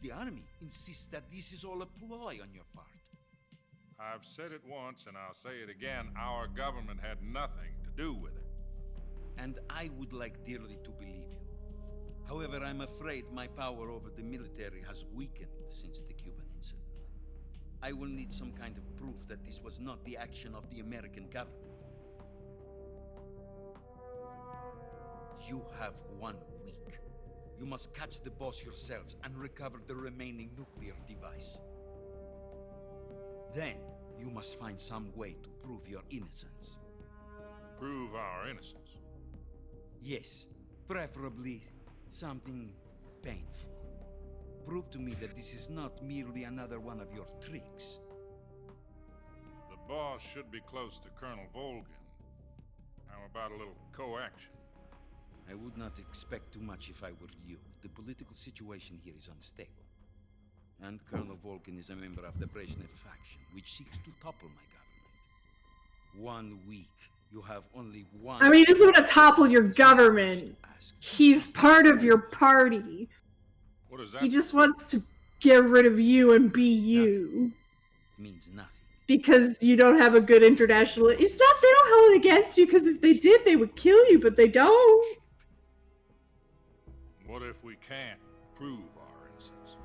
Speaker 14: The army insists that this is all a ploy on your part.
Speaker 13: I've said it once and I'll say it again. Our government had nothing to do with it.
Speaker 14: And I would like dearly to believe you. However, I'm afraid my power over the military has weakened since the Cuban incident. I will need some kind of proof that this was not the action of the American government. You have 1 week. You must catch the boss yourselves and recover the remaining nuclear device. Then, you must find some way to prove your innocence.
Speaker 13: Prove our innocence?
Speaker 14: Yes, preferably something painful. Prove to me that this is not merely another one of your tricks.
Speaker 13: The boss should be close to Colonel Volgin. How about a little co-action?
Speaker 14: I would not expect too much if I were you. The political situation here is unstable. And Colonel Volgin is a member of the Brezhnev faction, which seeks to topple my government. 1 week. You have only one...
Speaker 2: I mean, he doesn't want to topple your government. He's part of your party.
Speaker 13: What is that?
Speaker 2: He just wants to get rid of you and be you.
Speaker 14: Means nothing.
Speaker 2: Because you don't have a good international... It's not, they don't hold it against you, because if they did, they would kill you, but they don't.
Speaker 13: What if we can't prove our innocence?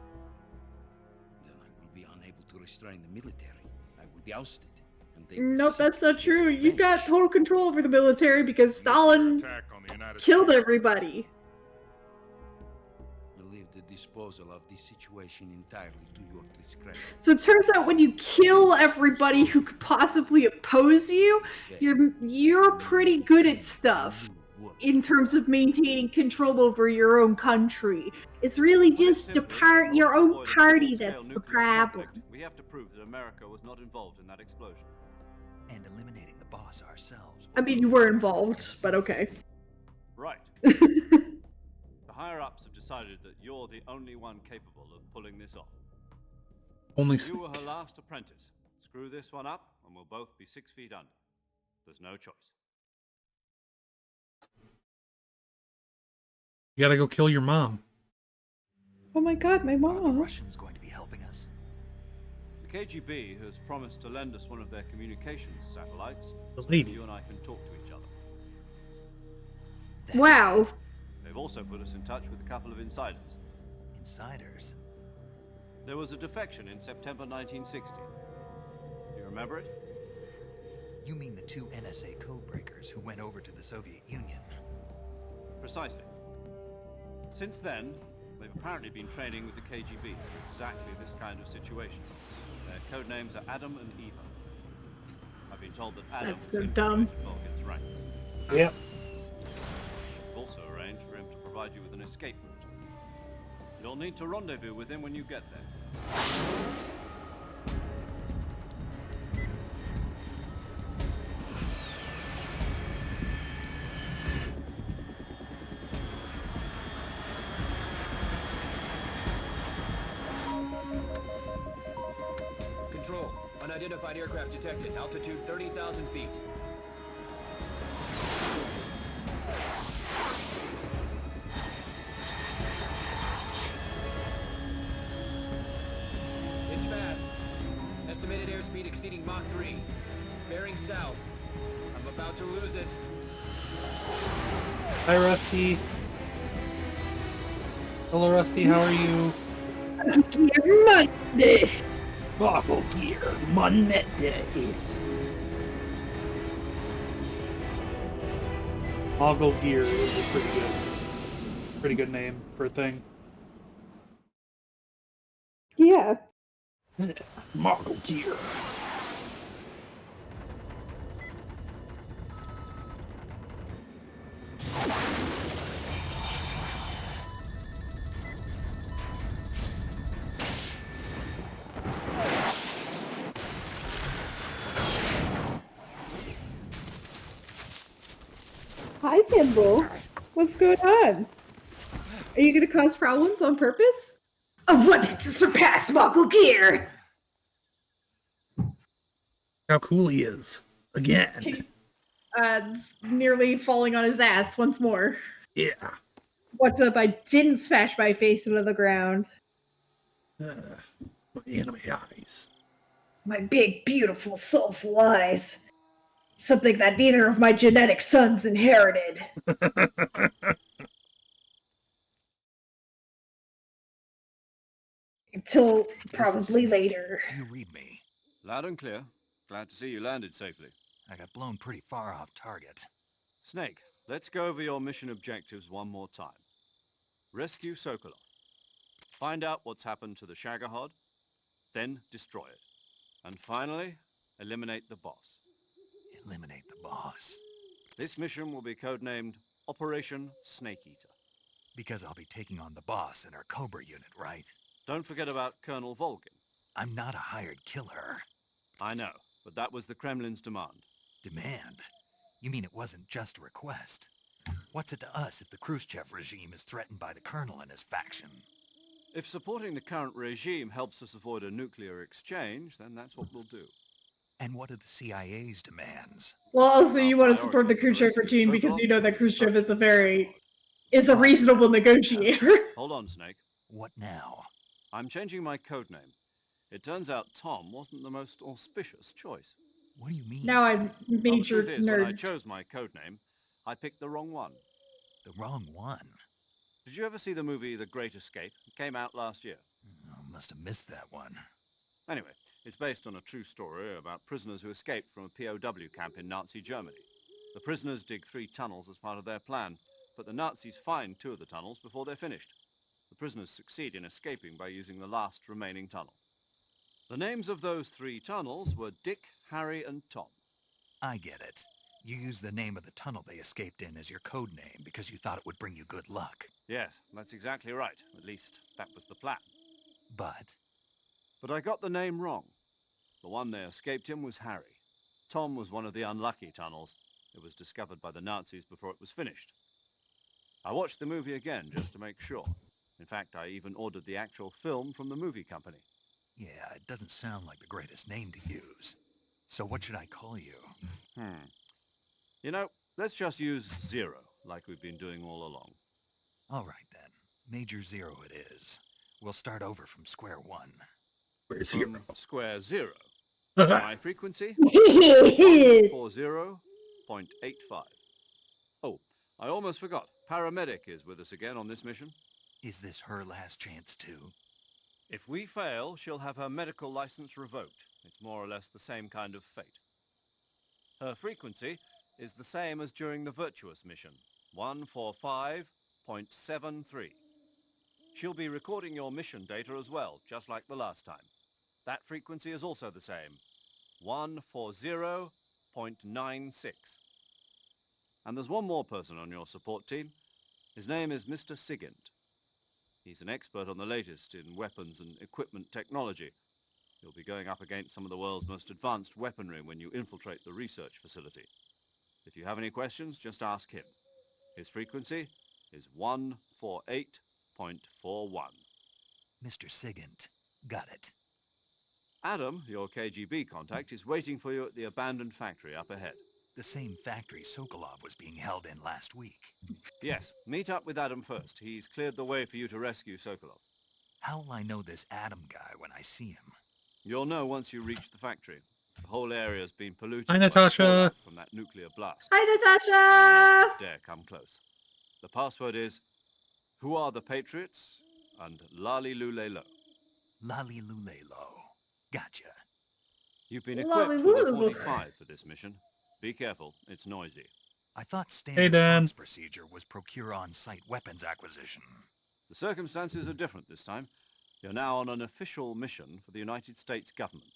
Speaker 14: Then I will be unable to restrain the military. I will be ousted. And they will
Speaker 2: Nope, that's not true. You
Speaker 14: revenge.
Speaker 2: got total control over the military because Stalin
Speaker 13: Attack on the United
Speaker 2: killed
Speaker 13: States.
Speaker 2: everybody.
Speaker 14: I leave the disposal of this situation entirely to your discretion.
Speaker 2: So it turns out when you kill everybody who could possibly oppose you, you're pretty good at stuff in terms of maintaining control over your own country. It's really just your own party that's the problem.
Speaker 6: We have to prove that America was not involved in that explosion.
Speaker 3: And eliminating the boss ourselves.
Speaker 2: I mean, you were involved, but okay.
Speaker 6: Right. The higher-ups have decided that you're the only one capable of pulling this off.
Speaker 1: Only
Speaker 6: You were
Speaker 1: Snake.
Speaker 6: her last apprentice. Screw this one up, and we'll both be 6 feet under. There's no choice.
Speaker 1: You gotta go kill your mom.
Speaker 2: Oh my god, my
Speaker 3: Are the
Speaker 2: mom.
Speaker 3: Russians going to be helping us?
Speaker 6: The KGB has promised to lend us one of their communications satellites.
Speaker 1: The
Speaker 6: so
Speaker 1: lady.
Speaker 6: you and I can talk to each other.
Speaker 2: Wow.
Speaker 6: They've also put us in touch with a couple of insiders.
Speaker 3: Insiders?
Speaker 6: There was a defection in September 1960. Do you remember it?
Speaker 3: You mean the 2 NSA codebreakers who went over to the Soviet Union?
Speaker 6: Precisely. Since then, they've apparently been training with the KGB in exactly this kind of situation. Their code names are Adam and Eva. I've been told that Adam
Speaker 2: That's
Speaker 6: has
Speaker 2: so dumb.
Speaker 6: infiltrated Volgin's ranks.
Speaker 1: Yep.
Speaker 6: We've also arranged for him to provide you with an escape route. You'll need to rendezvous with him when you get there.
Speaker 11: Control. Unidentified aircraft detected. Altitude 30,000 feet. It's fast. Estimated airspeed exceeding Mach 3. Bearing south. I'm about to lose it.
Speaker 1: Hi, Rusty. Hello, Rusty. How are you?
Speaker 2: Gear Monday.
Speaker 1: Boggle Gear Monday. Boggle Gear is a pretty good name for a thing.
Speaker 2: Yeah.
Speaker 1: Boggle Gear.
Speaker 2: Hi, Kimball. What's going on? Are you gonna cause problems on purpose? A weapon to surpass Mongol gear!
Speaker 1: How cool he is. Again.
Speaker 2: It's nearly falling on his ass once more.
Speaker 1: Yeah.
Speaker 2: What's up? I didn't smash my face into the ground.
Speaker 1: My enemy eyes.
Speaker 2: My big, beautiful, soulful eyes. Something that neither of my genetic sons inherited. Until probably later.
Speaker 3: Do you read me?
Speaker 6: Loud and clear. Glad to see you landed safely.
Speaker 3: I got blown pretty far off target.
Speaker 6: Snake, let's go over your mission objectives one more time. Rescue Sokolov. Find out what's happened to the Shagohod, then destroy it. And finally, eliminate the boss.
Speaker 3: Eliminate the boss.
Speaker 6: This mission will be codenamed Operation Snake Eater.
Speaker 3: Because I'll be taking on the boss in our Cobra unit, right?
Speaker 6: Don't forget about Colonel Volgin.
Speaker 3: I'm not a hired killer.
Speaker 6: I know, but that was the Kremlin's demand.
Speaker 3: Demand? You mean it wasn't just a request? What's it to us if the Khrushchev regime is threatened by the Colonel and his faction?
Speaker 6: If supporting the current regime helps us avoid a nuclear exchange, then that's what we'll do.
Speaker 3: And what are the CIA's demands?
Speaker 2: Well, also you want to support the Khrushchev regime because you know that Khrushchev is a reasonable negotiator.
Speaker 6: Hold on, Snake.
Speaker 3: What now?
Speaker 6: I'm changing my codename. It turns out Tom wasn't the most auspicious choice.
Speaker 3: What do you mean?
Speaker 2: Now I'm major
Speaker 6: well, the truth is, when I
Speaker 2: nerd.
Speaker 6: chose my codename, I picked the wrong one.
Speaker 3: The wrong one?
Speaker 6: Did you ever see the movie The Great Escape? It came out last year.
Speaker 3: I must have missed that one.
Speaker 6: Anyway, it's based on a true story about prisoners who escaped from a POW camp in Nazi Germany. The prisoners dig 3 tunnels as part of their plan, but the Nazis find 2 of the tunnels before they're finished. The prisoners succeed in escaping by using the last remaining tunnel. The names of those 3 tunnels were Dick, Harry, and Tom.
Speaker 3: I get it. You used the name of the tunnel they escaped in as your code name because you thought it would bring you good luck.
Speaker 6: Yes, that's exactly right. At least, that was the plan.
Speaker 3: But
Speaker 6: I got the name wrong. The one they escaped in was Harry. Tom was one of the unlucky tunnels. It was discovered by the Nazis before it was finished. I watched the movie again just to make sure. In fact, I even ordered the actual film from the movie company.
Speaker 3: yeah, it doesn't sound like the greatest name to use. So what should I call you?
Speaker 6: You know, let's just use Zero, like we've been doing all along.
Speaker 3: All right, then. Major Zero it is. We'll start over from square one.
Speaker 1: Where's Zero?
Speaker 6: Square zero.
Speaker 1: Oh,
Speaker 6: My frequency? 140.85. Oh, I almost forgot. Paramedic is with us again on this mission.
Speaker 3: Is this her last chance, too?
Speaker 6: If we fail, she'll have her medical license revoked. It's more or less the same kind of fate. Her frequency is the same as during the Virtuous mission, 145.73. She'll be recording your mission data as well, just like the last time. That frequency is also the same, 140.96. And there's one more person on your support team. His name is Mr. Sigint. He's an expert on the latest in weapons and equipment technology. You'll be going up against some of the world's most advanced weaponry when you infiltrate the research facility. If you have any questions, just ask him. His frequency is 148.41.
Speaker 3: Mr. Sigint. Got it.
Speaker 6: Adam, your KGB contact, is waiting for you at the abandoned factory up ahead.
Speaker 3: The same factory Sokolov was being held in last week.
Speaker 6: Yes, meet up with Adam first. He's cleared the way for you to rescue Sokolov.
Speaker 3: How will I know this Adam guy when I see him?
Speaker 6: You'll know once you reach the factory. The whole area's been polluted
Speaker 1: Hi,
Speaker 6: by the
Speaker 1: Natasha.
Speaker 6: fallout from that nuclear blast.
Speaker 2: Hi, Natasha!
Speaker 6: Dare come close. The password is, who are the Patriots? And Lali Lule Lo.
Speaker 3: Lali Lule Lo. Gotcha.
Speaker 6: You've been
Speaker 2: Lali
Speaker 6: equipped with a
Speaker 2: Lule.
Speaker 6: 45 for this mission. Be careful, it's noisy.
Speaker 3: I thought standard
Speaker 1: Dan.
Speaker 3: Fox procedure was procure on-site weapons acquisition.
Speaker 6: The circumstances are different this time. You're now on an official mission for the United States government.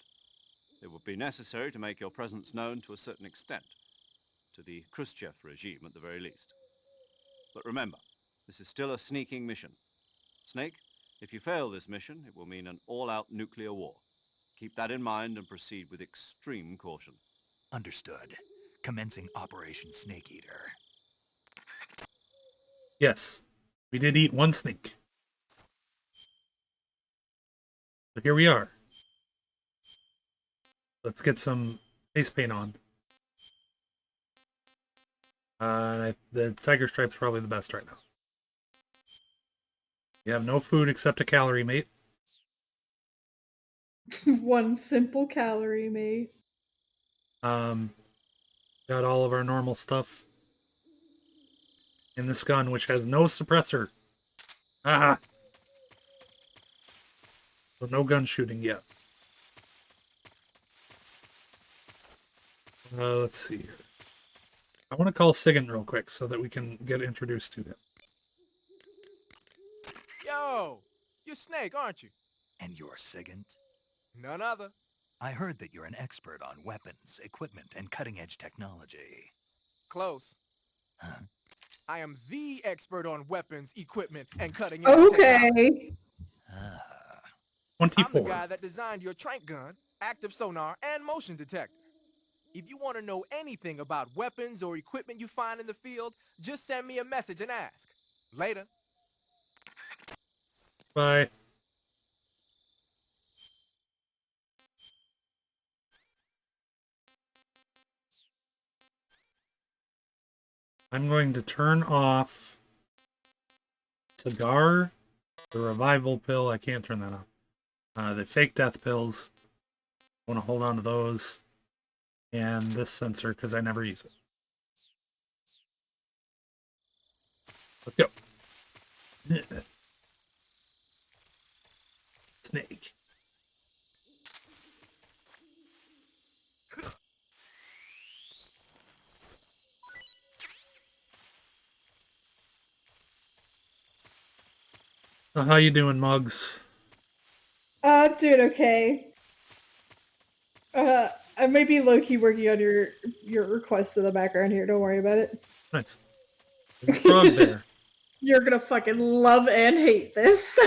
Speaker 6: It would be necessary to make your presence known to a certain extent, to the Khrushchev regime at the very least. But remember, this is still a sneaking mission. Snake, if you fail this mission, it will mean an all-out nuclear war. Keep that in mind and proceed with extreme caution.
Speaker 3: Understood. Commencing Operation Snake Eater.
Speaker 1: Yes, we did eat one snake. So here we are. Let's get some face paint on. The Tiger Stripe's probably the best right now. You have no food except a calorie mate.
Speaker 2: One simple calorie, mate.
Speaker 1: Got all of our normal stuff in this gun, which has no suppressor. Ah! So no gun shooting yet. Let's see here. I want to call Sigan real quick so that we can get introduced to him.
Speaker 12: Yo, you're Snake, aren't you?
Speaker 3: And you're Sigint?
Speaker 12: None other.
Speaker 3: I heard that you're an expert on weapons, equipment, and cutting-edge technology.
Speaker 12: Close.
Speaker 3: Huh?
Speaker 12: I am the expert on weapons, equipment, and cutting-edge technology.
Speaker 2: Okay.
Speaker 3: Ah.
Speaker 1: 24.
Speaker 12: I'm the guy that designed your trank gun, active sonar, and motion detector. If you want to know anything about weapons or equipment you find in the field, just send me a message and ask. Later.
Speaker 1: Bye. I'm going to turn off cigar, the revival pill. I can't turn that off. The fake death pills. I want to hold on to those. And this sensor because I never use it. Let's go. Snake. So how you doing, Muggs?
Speaker 2: Dude, okay. I might be low-key working on your requests in the background here. Don't worry about it.
Speaker 1: Nice. There's a frog there.
Speaker 2: You're gonna fucking love and hate this.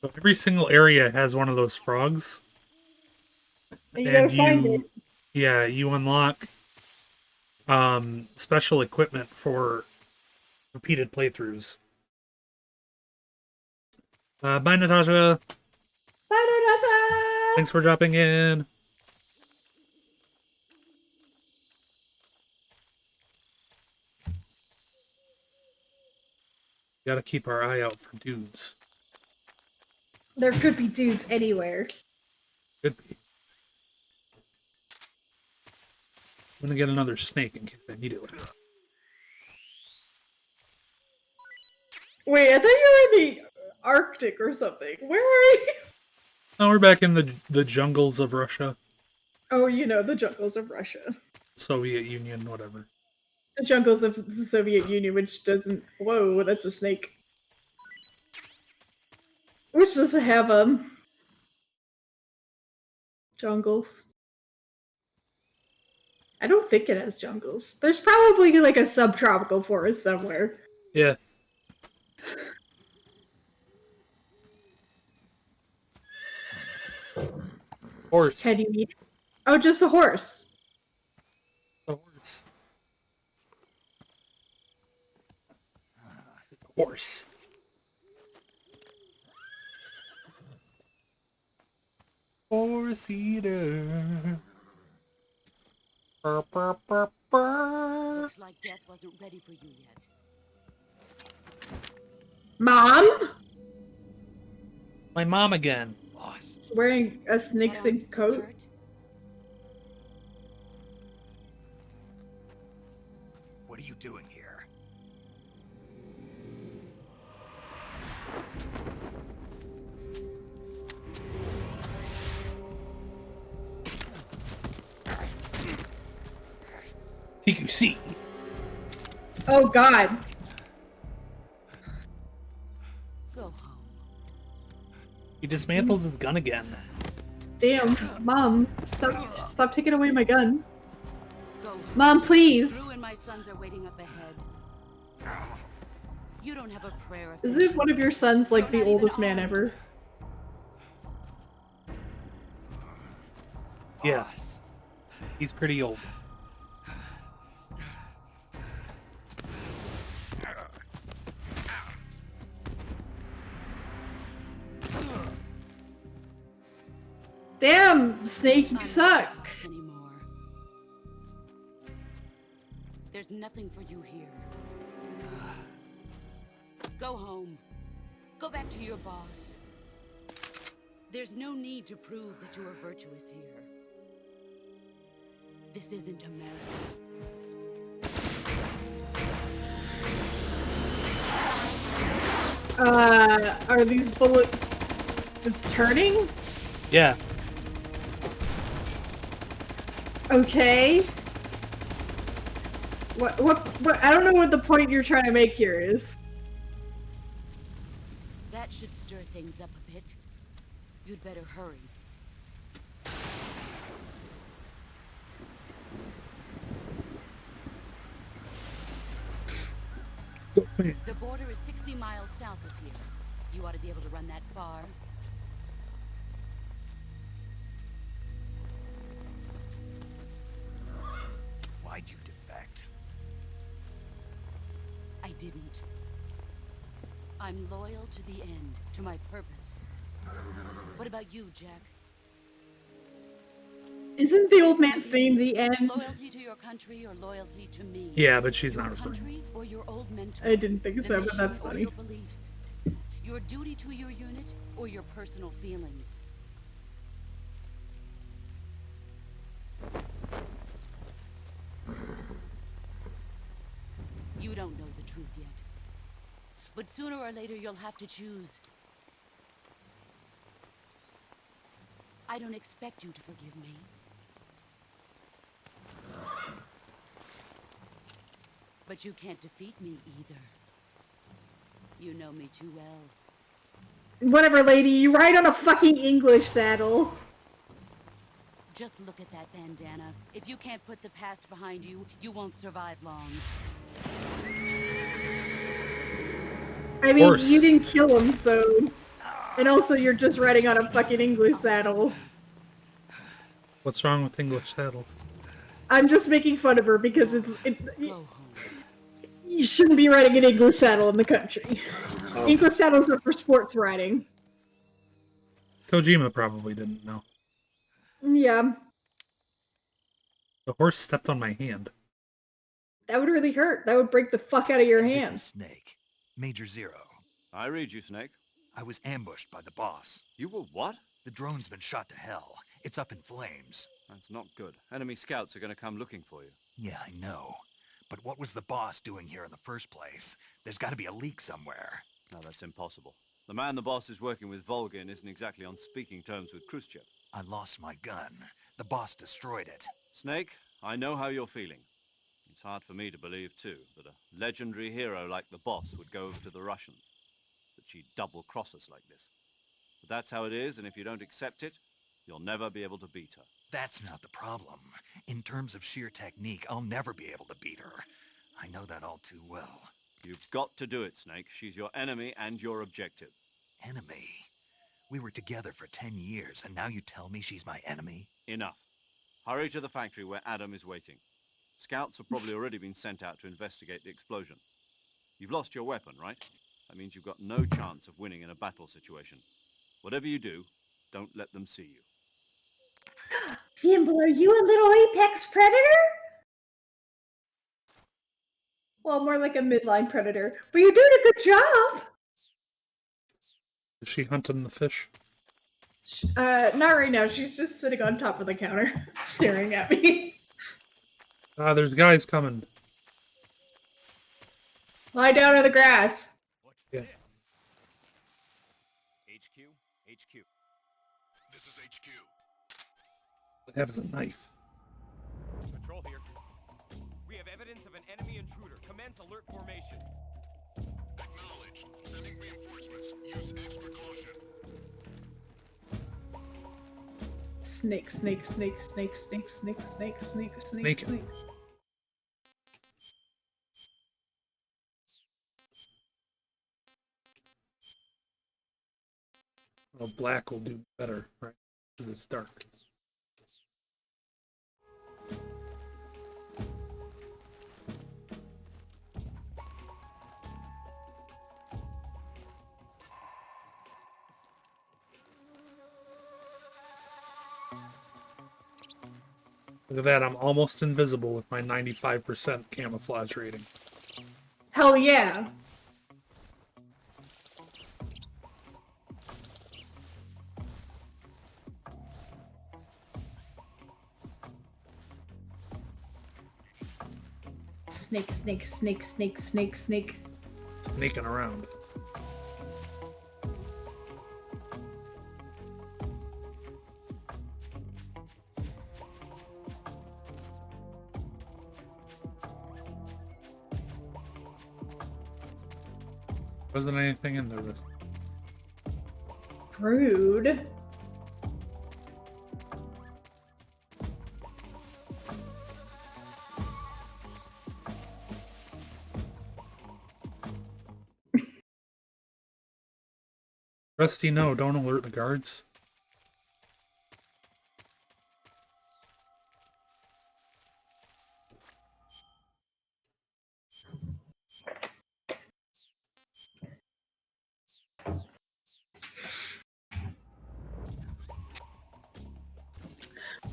Speaker 1: So every single area has one of those frogs.
Speaker 2: You gotta find it.
Speaker 1: Yeah, you unlock special equipment for repeated playthroughs. Bye, Natasha.
Speaker 2: Bye, Natasha.
Speaker 1: Thanks for dropping in. Gotta keep our eye out for dudes.
Speaker 2: There could be dudes anywhere.
Speaker 1: Could be. I'm gonna get another snake in case I need it later.
Speaker 2: Wait, I thought you were in the Arctic or something. Where are you?
Speaker 1: Oh, we're back in the jungles of Russia.
Speaker 2: Oh, you know, the jungles of Russia.
Speaker 1: Soviet Union, whatever.
Speaker 2: The jungles of the Soviet Union, which doesn't... Whoa, that's a snake. Which doesn't have, jungles. I don't think it has jungles. There's probably, like, a subtropical forest somewhere.
Speaker 1: Yeah. Horse.
Speaker 2: Can you eat? Oh, just a horse.
Speaker 1: A horse. Horse. Horse eater. Burr, burr, burr, burr.
Speaker 8: Looks like death wasn't ready for you yet.
Speaker 2: Mom?
Speaker 1: My mom again.
Speaker 3: Boss.
Speaker 2: Wearing a snakeskin coat?
Speaker 3: What are you doing here?
Speaker 1: TQC.
Speaker 2: Oh, God.
Speaker 8: Go home.
Speaker 1: He dismantles his gun again.
Speaker 2: Damn, Mom, stop taking away my gun.
Speaker 8: Go home.
Speaker 2: Mom, please.
Speaker 8: Drew and my sons are waiting up ahead. You don't have a prayer of
Speaker 2: Isn't one of your sons like the oldest man ever?
Speaker 1: Yeah. He's pretty old.
Speaker 2: Damn, Snake, you suck.
Speaker 8: There's nothing for you here. Go home. Go back to your boss. There's no need to prove that you are virtuous here. This isn't America.
Speaker 2: Are these bullets just turning?
Speaker 1: Yeah.
Speaker 2: Okay. What, I don't know what the point you're trying to make here is.
Speaker 8: That should stir things up a bit. You'd better hurry. The border is 60 miles south of here. You ought to be able to run that far.
Speaker 3: Why'd you defect?
Speaker 8: I didn't. I'm loyal to the end, to my purpose. What about you, Jack?
Speaker 2: Isn't the old man's name the end?
Speaker 8: Loyalty to your country or loyalty to me?
Speaker 1: Yeah, but she's
Speaker 8: your
Speaker 1: not referring.
Speaker 8: country or your old mentor?
Speaker 2: I didn't think
Speaker 8: The
Speaker 2: so, but
Speaker 8: mission
Speaker 2: that's
Speaker 8: or
Speaker 2: funny.
Speaker 8: Your beliefs? Your duty to your unit or your personal feelings? You don't know the truth yet. But sooner or later you'll have to choose. I don't expect you to forgive me. But you can't defeat me either. You know me too well.
Speaker 2: Whatever, lady, you ride on a fucking English saddle.
Speaker 8: Just look at that bandana. If you can't put the past behind you, you won't survive long.
Speaker 2: I mean, you didn't kill him, so... And also, you're just riding on a fucking English saddle.
Speaker 1: What's wrong with English saddles?
Speaker 2: I'm just making fun of her because you shouldn't be riding an English saddle in the country.
Speaker 1: Oh.
Speaker 2: English saddles are for sports riding.
Speaker 1: Kojima probably didn't know.
Speaker 2: Yeah,
Speaker 1: The horse stepped on my hand.
Speaker 2: that would really hurt. That would break the fuck out of your
Speaker 3: This
Speaker 2: hand.
Speaker 3: is Snake. Major Zero.
Speaker 6: I read you, Snake.
Speaker 3: I was ambushed by the boss.
Speaker 6: You were what?
Speaker 3: The drone's been shot to hell. It's up in flames.
Speaker 6: That's not good. Enemy scouts are going to come looking for you.
Speaker 3: Yeah, I know. But what was the boss doing here in the first place? There's got to be a leak somewhere.
Speaker 6: No, that's impossible. The man the boss is working with, Volgin, isn't exactly on speaking terms with Khrushchev.
Speaker 3: I lost my gun. The boss destroyed it.
Speaker 6: Snake, I know how you're feeling. It's hard for me to believe, too, that a legendary hero like the boss would go over to the Russians. That she'd double-cross us like this. But that's how it is, and if you don't accept it, you'll never be able to beat her.
Speaker 3: That's not the problem. In terms of sheer technique, I'll never be able to beat her. I know that all too well.
Speaker 6: You've got to do it, Snake. She's your enemy and your objective.
Speaker 3: Enemy? We were together for 10 years, and now you tell me she's my enemy?
Speaker 6: Enough. Hurry to the factory where Adam is waiting. Scouts have probably already been sent out to investigate the explosion. You've lost your weapon, right? That means you've got no chance of winning in a battle situation. Whatever you do, don't let them see you.
Speaker 2: Gamble, are you a little apex predator? Well, more like a midline predator. But you're doing a good job!
Speaker 1: Is she hunting the fish?
Speaker 2: Not right now. She's just sitting on top of the counter, staring at me.
Speaker 1: Ah, there's guys coming.
Speaker 2: Lie down in the grass.
Speaker 11: What's
Speaker 1: Yeah.
Speaker 11: this? HQ? HQ.
Speaker 9: This is HQ.
Speaker 1: They have a knife.
Speaker 11: Patrol here. We have evidence of an enemy intruder. Commence alert formation.
Speaker 9: Acknowledged. Sending reinforcements. Use extra caution.
Speaker 2: Snake, snake, snake, snake, snake, snake, snake, snake, snake,
Speaker 1: Snake.
Speaker 2: snake.
Speaker 1: Well, black will do better, right? Because it's dark. Look at that, I'm almost invisible with my 95% camouflage rating.
Speaker 2: Hell yeah. Snake, snake, snake, snake, snake, snake.
Speaker 1: Sneaking around. Wasn't anything in there this.
Speaker 2: Rude.
Speaker 1: Rusty, no, don't alert the guards.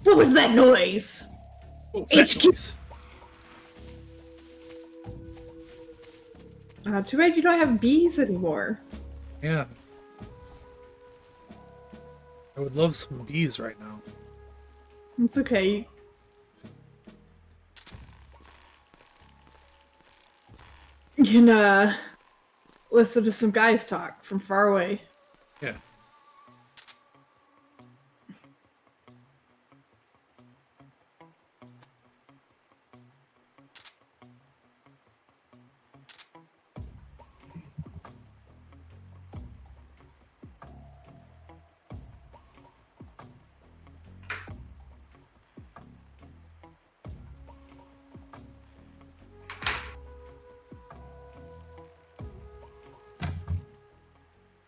Speaker 2: What was that noise? HQ. Too bad you don't have bees anymore.
Speaker 1: Yeah. I would love some bees right now.
Speaker 2: It's okay. You can, listen to some guys talk from far away.
Speaker 1: Yeah.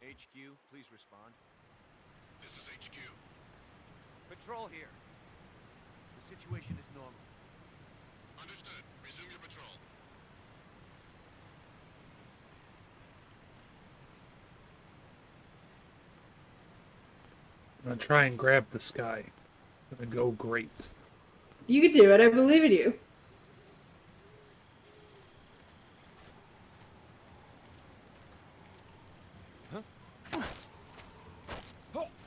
Speaker 11: HQ, please respond.
Speaker 9: This is HQ.
Speaker 11: Patrol here. The situation is normal.
Speaker 9: Understood. Resume your patrol.
Speaker 1: I'm gonna try and grab this guy. It's gonna go great.
Speaker 2: You can do it. I believe in you.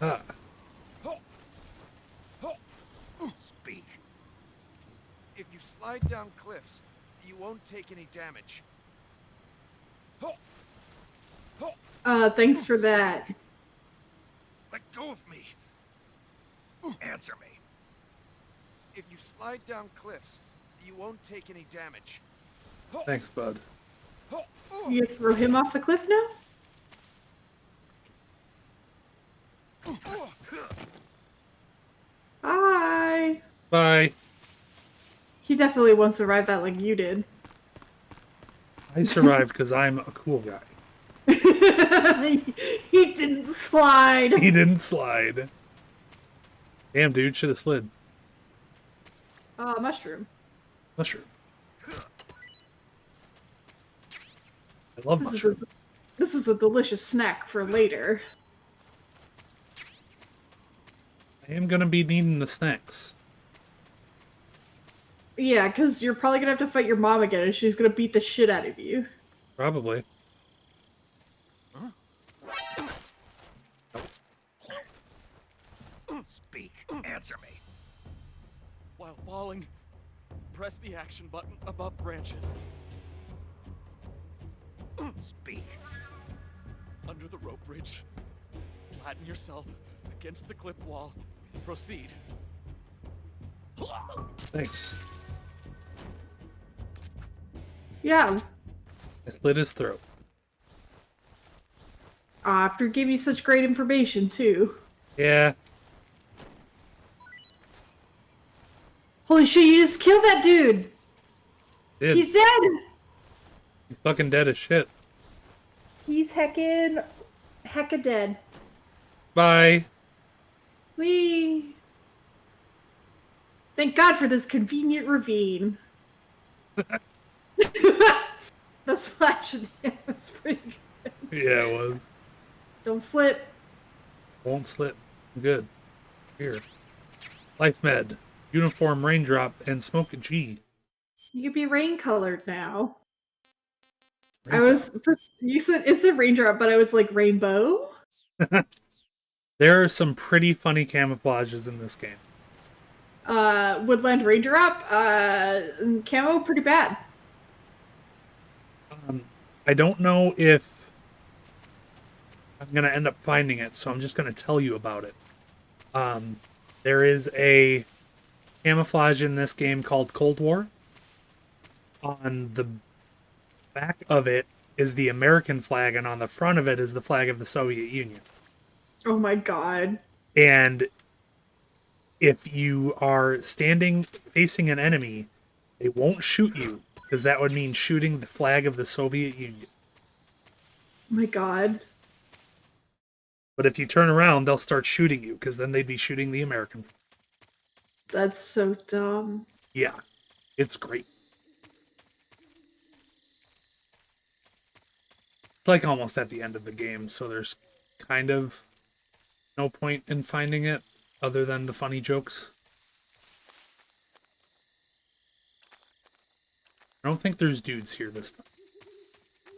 Speaker 1: Ah.
Speaker 15: Speak. If you slide down cliffs, you won't take any damage.
Speaker 2: Thanks for that.
Speaker 15: Let go of me. Answer me. If you slide down cliffs, you won't take any damage.
Speaker 1: Thanks, bud.
Speaker 2: You gonna throw him off the cliff now? Bye.
Speaker 1: Bye.
Speaker 2: He definitely won't survive that like you did.
Speaker 1: I survived because I'm a cool guy.
Speaker 2: He didn't slide.
Speaker 1: He didn't slide. Damn, dude, should have slid.
Speaker 2: Mushroom.
Speaker 1: Mushroom. I love mushroom.
Speaker 2: This is a delicious snack for later.
Speaker 1: I am gonna be needing the snacks.
Speaker 2: Yeah, because you're probably gonna have to fight your mom again, and she's gonna beat the shit out of you.
Speaker 1: Probably.
Speaker 11: Speak. Answer me. While falling, press the action button above branches. Speak. Under the rope bridge, flatten yourself against the cliff wall. Proceed.
Speaker 1: Thanks.
Speaker 2: Yeah.
Speaker 1: I slit his throat.
Speaker 2: After giving you such great information, too.
Speaker 1: Yeah.
Speaker 2: Holy shit, you just killed that dude!
Speaker 1: Did.
Speaker 2: He's dead!
Speaker 1: He's fucking dead as shit.
Speaker 2: He's hecka dead.
Speaker 1: Bye.
Speaker 2: Whee! Thank God for this convenient ravine. The splash at the end was pretty good.
Speaker 1: Yeah, it was.
Speaker 2: Don't slip.
Speaker 1: Won't slip. Good. Here. Life med. Uniform raindrop and smoke G.
Speaker 2: You could be rain colored now.
Speaker 1: Raindrop.
Speaker 2: You said it's a raindrop, but I was like rainbow.
Speaker 1: There are some pretty funny camouflages in this game.
Speaker 2: Woodland raindrop, camo pretty bad.
Speaker 1: I don't know if I'm gonna end up finding it, so I'm just gonna tell you about it. There is a camouflage in this game called Cold War. On the back of it is the American flag, and on the front of it is the flag of the Soviet Union.
Speaker 2: Oh my god.
Speaker 1: And if you are standing facing an enemy, they won't shoot you, because that would mean shooting the flag of the Soviet Union.
Speaker 2: Oh my god.
Speaker 1: But if you turn around, they'll start shooting you, because then they'd be shooting the American flag.
Speaker 2: That's so dumb.
Speaker 1: Yeah, it's great. It's like almost at the end of the game, so there's kind of no point in finding it other than the funny jokes. I don't think there's dudes here this time.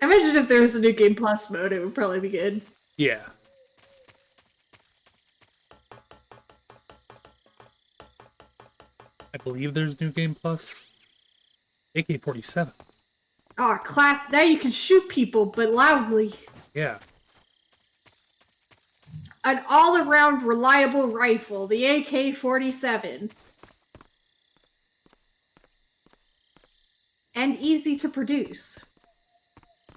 Speaker 2: I imagine if there was a new Game Plus mode, it would probably be good.
Speaker 1: Yeah. I believe there's New Game Plus. AK-47.
Speaker 2: Oh, class. Now you can shoot people, but loudly.
Speaker 1: Yeah.
Speaker 2: An all-around reliable rifle, the AK-47. And easy to produce.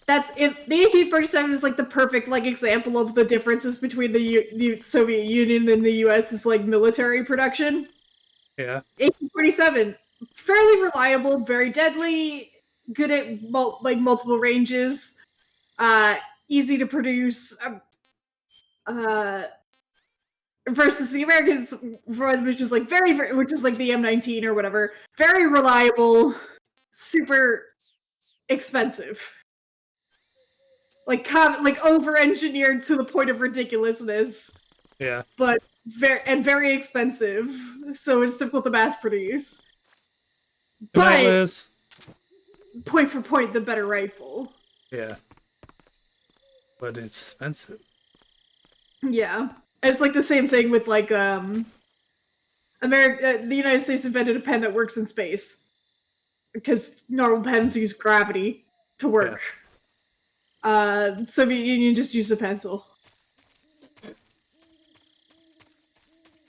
Speaker 2: That's it. The AK-47 is like the perfect example of the differences between the Soviet Union and the U.S. is like military production.
Speaker 1: Yeah.
Speaker 2: AK-47, fairly reliable, very deadly, good at multiple ranges, easy to produce. Versus the Americans, which is like which is like the M19 or whatever, very reliable, super expensive, like over-engineered to the point of ridiculousness.
Speaker 1: Yeah.
Speaker 2: But very expensive, so it's difficult to mass produce. But point for point, the better rifle.
Speaker 1: Yeah. But it's expensive.
Speaker 2: Yeah. It's like the same thing with the United States invented a pen that works in space. Because normal pens use gravity to work. Yeah. Soviet Union just used a pencil.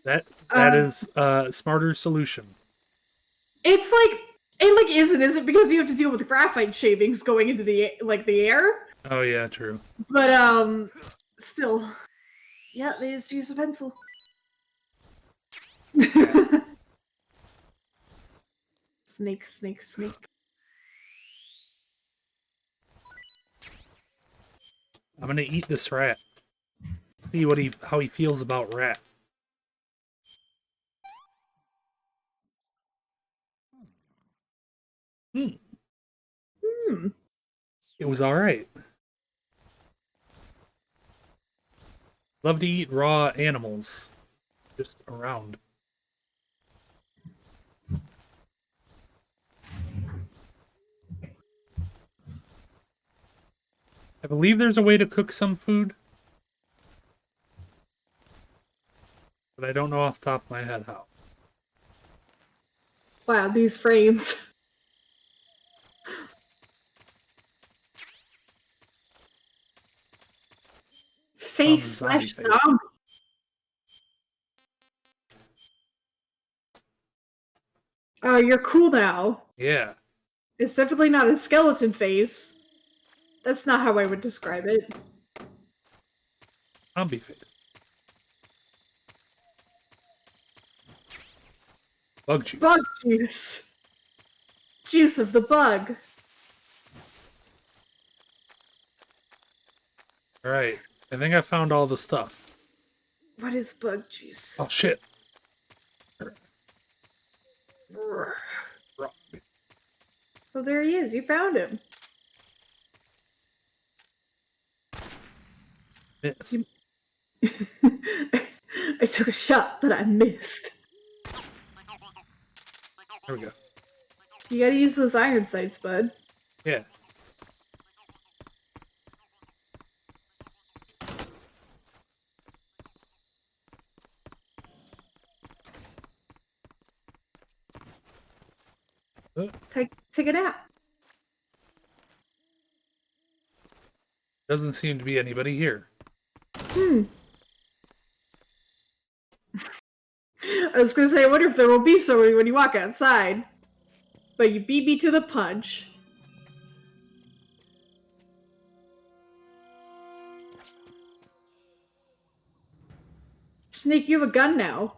Speaker 1: That is a smarter solution.
Speaker 2: It's it isn't because you have to deal with graphite shavings going into the air.
Speaker 1: Oh yeah, true.
Speaker 2: But still, yeah, they just use a pencil. Snake.
Speaker 1: I'm gonna eat this rat. See how he feels about rat. It was alright. Love to eat raw animals. Just around. I believe there's a way to cook some food. But I don't know off the top of my head how.
Speaker 2: Wow, these frames. Face slash zombie. Oh, you're cool now.
Speaker 1: Yeah.
Speaker 2: It's definitely not a skeleton face. That's not how I would describe it.
Speaker 1: Zombie face. Bug juice.
Speaker 2: Bug juice. Juice of the bug.
Speaker 1: Alright. I think I found all the stuff.
Speaker 2: What is bug juice?
Speaker 1: Oh shit.
Speaker 2: Oh, there he is. You found him.
Speaker 1: Missed.
Speaker 2: I took a shot, but I missed.
Speaker 1: There we go.
Speaker 2: You gotta use those iron sights, bud.
Speaker 1: Yeah.
Speaker 2: Take it out.
Speaker 1: Doesn't seem to be anybody here.
Speaker 2: I was gonna say, I wonder if there will be somebody when you walk outside. But you beat me to the punch. Snake, you have a gun now.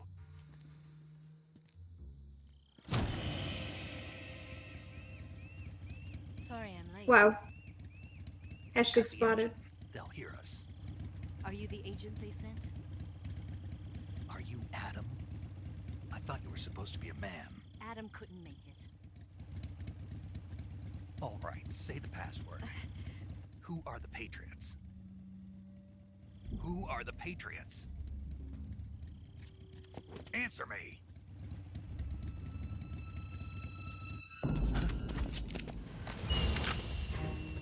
Speaker 16: Sorry I'm late.
Speaker 2: Wow. Hashtag
Speaker 3: Cut the
Speaker 2: spotted.
Speaker 3: engine. They'll hear us.
Speaker 16: Are you the agent they sent?
Speaker 3: Are you Adam? I thought you were supposed to be a man.
Speaker 16: Adam couldn't make it.
Speaker 3: All right, say the password. Who are the Patriots? Who are the Patriots? Answer me.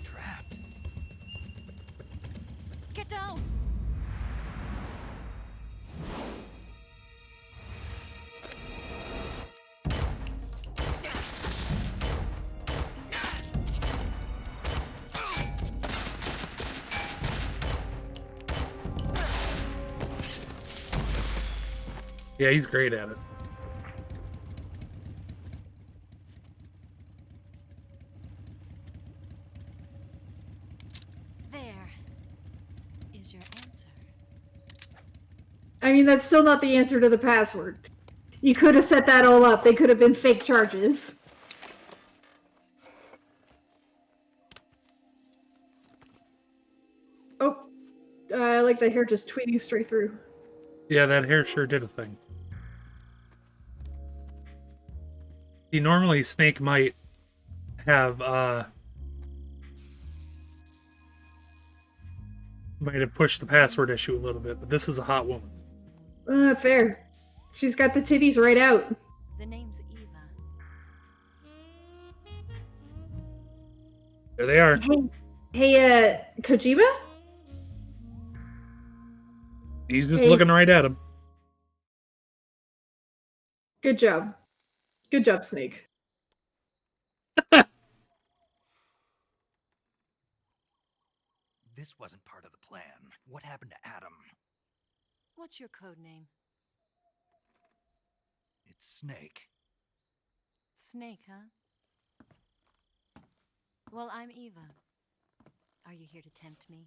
Speaker 3: Trapped.
Speaker 16: Get down!
Speaker 1: Yeah, he's great at it.
Speaker 16: There is your answer.
Speaker 2: I mean, that's still not the answer to the password. You could have set that all up. They could have been fake charges. Oh. I like that hair just tweeting straight through.
Speaker 1: Yeah, that hair sure did a thing. See, normally Snake might have pushed the password issue a little bit, but this is a hot woman.
Speaker 2: Fair. She's got the titties right out.
Speaker 16: The name's Eva.
Speaker 1: There they are.
Speaker 2: Hey, Kojima?
Speaker 1: He's just looking right at him.
Speaker 2: Good job. Good job, Snake.
Speaker 3: This wasn't part of the plan. What happened to Adam?
Speaker 16: What's your code name?
Speaker 3: It's Snake.
Speaker 16: Snake, huh? Well, I'm Eva. Are you here to tempt me?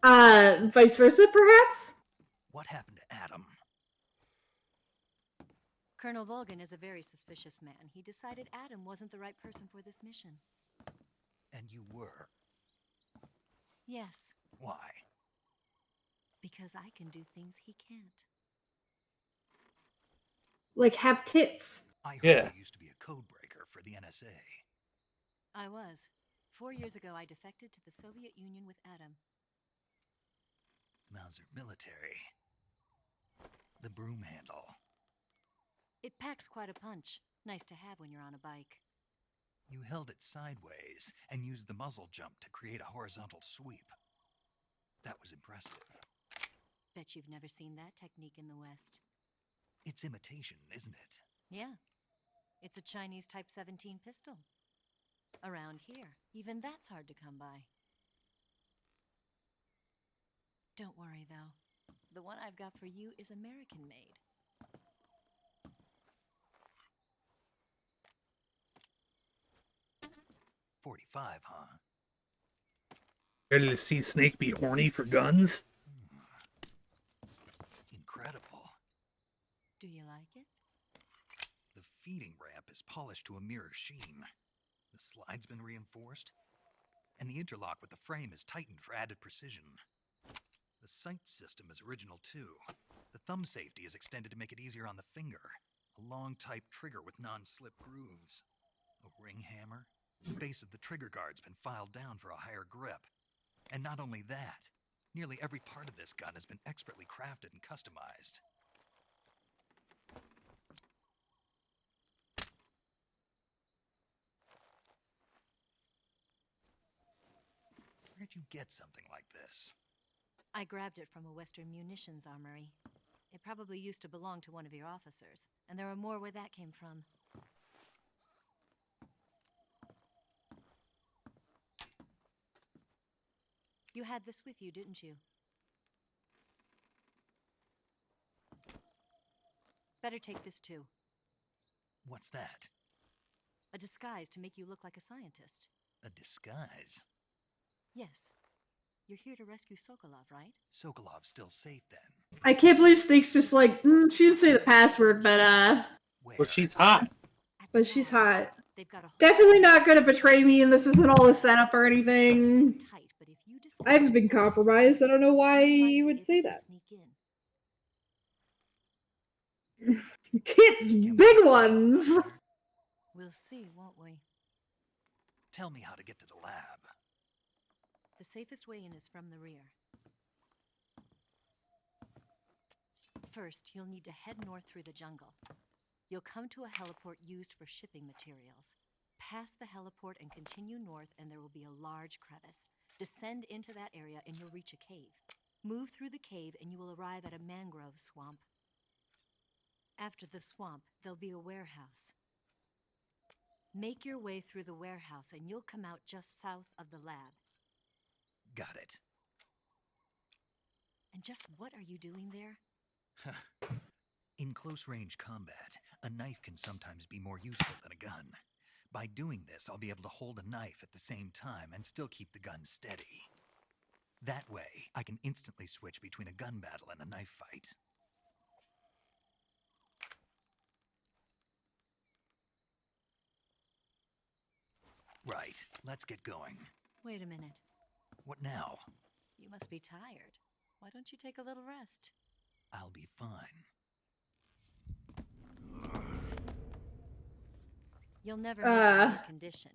Speaker 2: Vice versa, perhaps?
Speaker 3: What happened to Adam?
Speaker 16: Colonel Volgan is a very suspicious man. He decided Adam wasn't the right person for this mission.
Speaker 3: And you were.
Speaker 16: Yes.
Speaker 3: Why?
Speaker 16: Because I can do things he can't.
Speaker 2: Like, have tits.
Speaker 3: I heard you used to be a code breaker for the NSA.
Speaker 16: I was. 4 years ago, I defected to the Soviet Union with Adam.
Speaker 3: Mauser military. The broom handle.
Speaker 16: It packs quite a punch. Nice to have when you're on a bike.
Speaker 3: You held it sideways and used the muzzle jump to create a horizontal sweep. That was impressive.
Speaker 16: Bet you've never seen that technique in the West.
Speaker 3: It's imitation, isn't it?
Speaker 16: Yeah. It's a Chinese Type 17 pistol. Around here, even that's hard to come by. Don't worry, though. The one I've got for you is American-made.
Speaker 3: .45, huh?
Speaker 1: Ready to see Snake be horny for guns?
Speaker 3: Incredible.
Speaker 16: Do you like it?
Speaker 3: The feeding ramp is polished to a mirror sheen. The slide's been reinforced, and the interlock with the frame is tightened for added precision. The sight system is original too. The thumb safety is extended to make it easier on the finger. A long type trigger with non-slip grooves. A ring hammer. The base of the trigger guard's been filed down for a higher grip. And not only that, nearly every part of this gun has been expertly crafted and customized. did you get something like this?
Speaker 16: I grabbed it from a Western munitions armory. It probably used to belong to one of your officers, and there are more where that came from. You had this with you, didn't you? Better take this too.
Speaker 3: What's that?
Speaker 16: A disguise to make you look like a scientist.
Speaker 3: A disguise?
Speaker 16: Yes. You're here to rescue Sokolov, right?
Speaker 3: Sokolov's still safe then.
Speaker 2: I can't believe Snake's just like, she didn't say the password, but
Speaker 1: she's hot.
Speaker 2: But she's hot.
Speaker 16: They've got a
Speaker 2: Definitely not gonna betray me, and this isn't all a setup or anything. I haven't been compromised. I don't know why you would say that. Tits, big ones.
Speaker 16: We'll see, won't we?
Speaker 3: Tell me how to get to the lab.
Speaker 16: The safest way in is from the rear. First, you'll need to head north through the jungle. You'll come to a heliport used for shipping materials. Pass the heliport and continue north, and there will be a large crevice. Descend into that area and you'll reach a cave. Move through the cave and you will arrive at a mangrove swamp. After the swamp, there'll be a warehouse. Make your way through the warehouse and you'll come out just south of the lab.
Speaker 3: Got it.
Speaker 16: And just what are you doing there?
Speaker 3: In close-range combat, a knife can sometimes be more useful than a gun. By doing this, I'll be able to hold a knife at the same time and still keep the gun steady. That way, I can instantly switch between a gun battle and a knife fight. Right, let's get going.
Speaker 16: Wait a minute.
Speaker 3: What now?
Speaker 16: You must be tired. Why don't you take a little rest?
Speaker 3: I'll be fine.
Speaker 16: You'll never make it in your condition.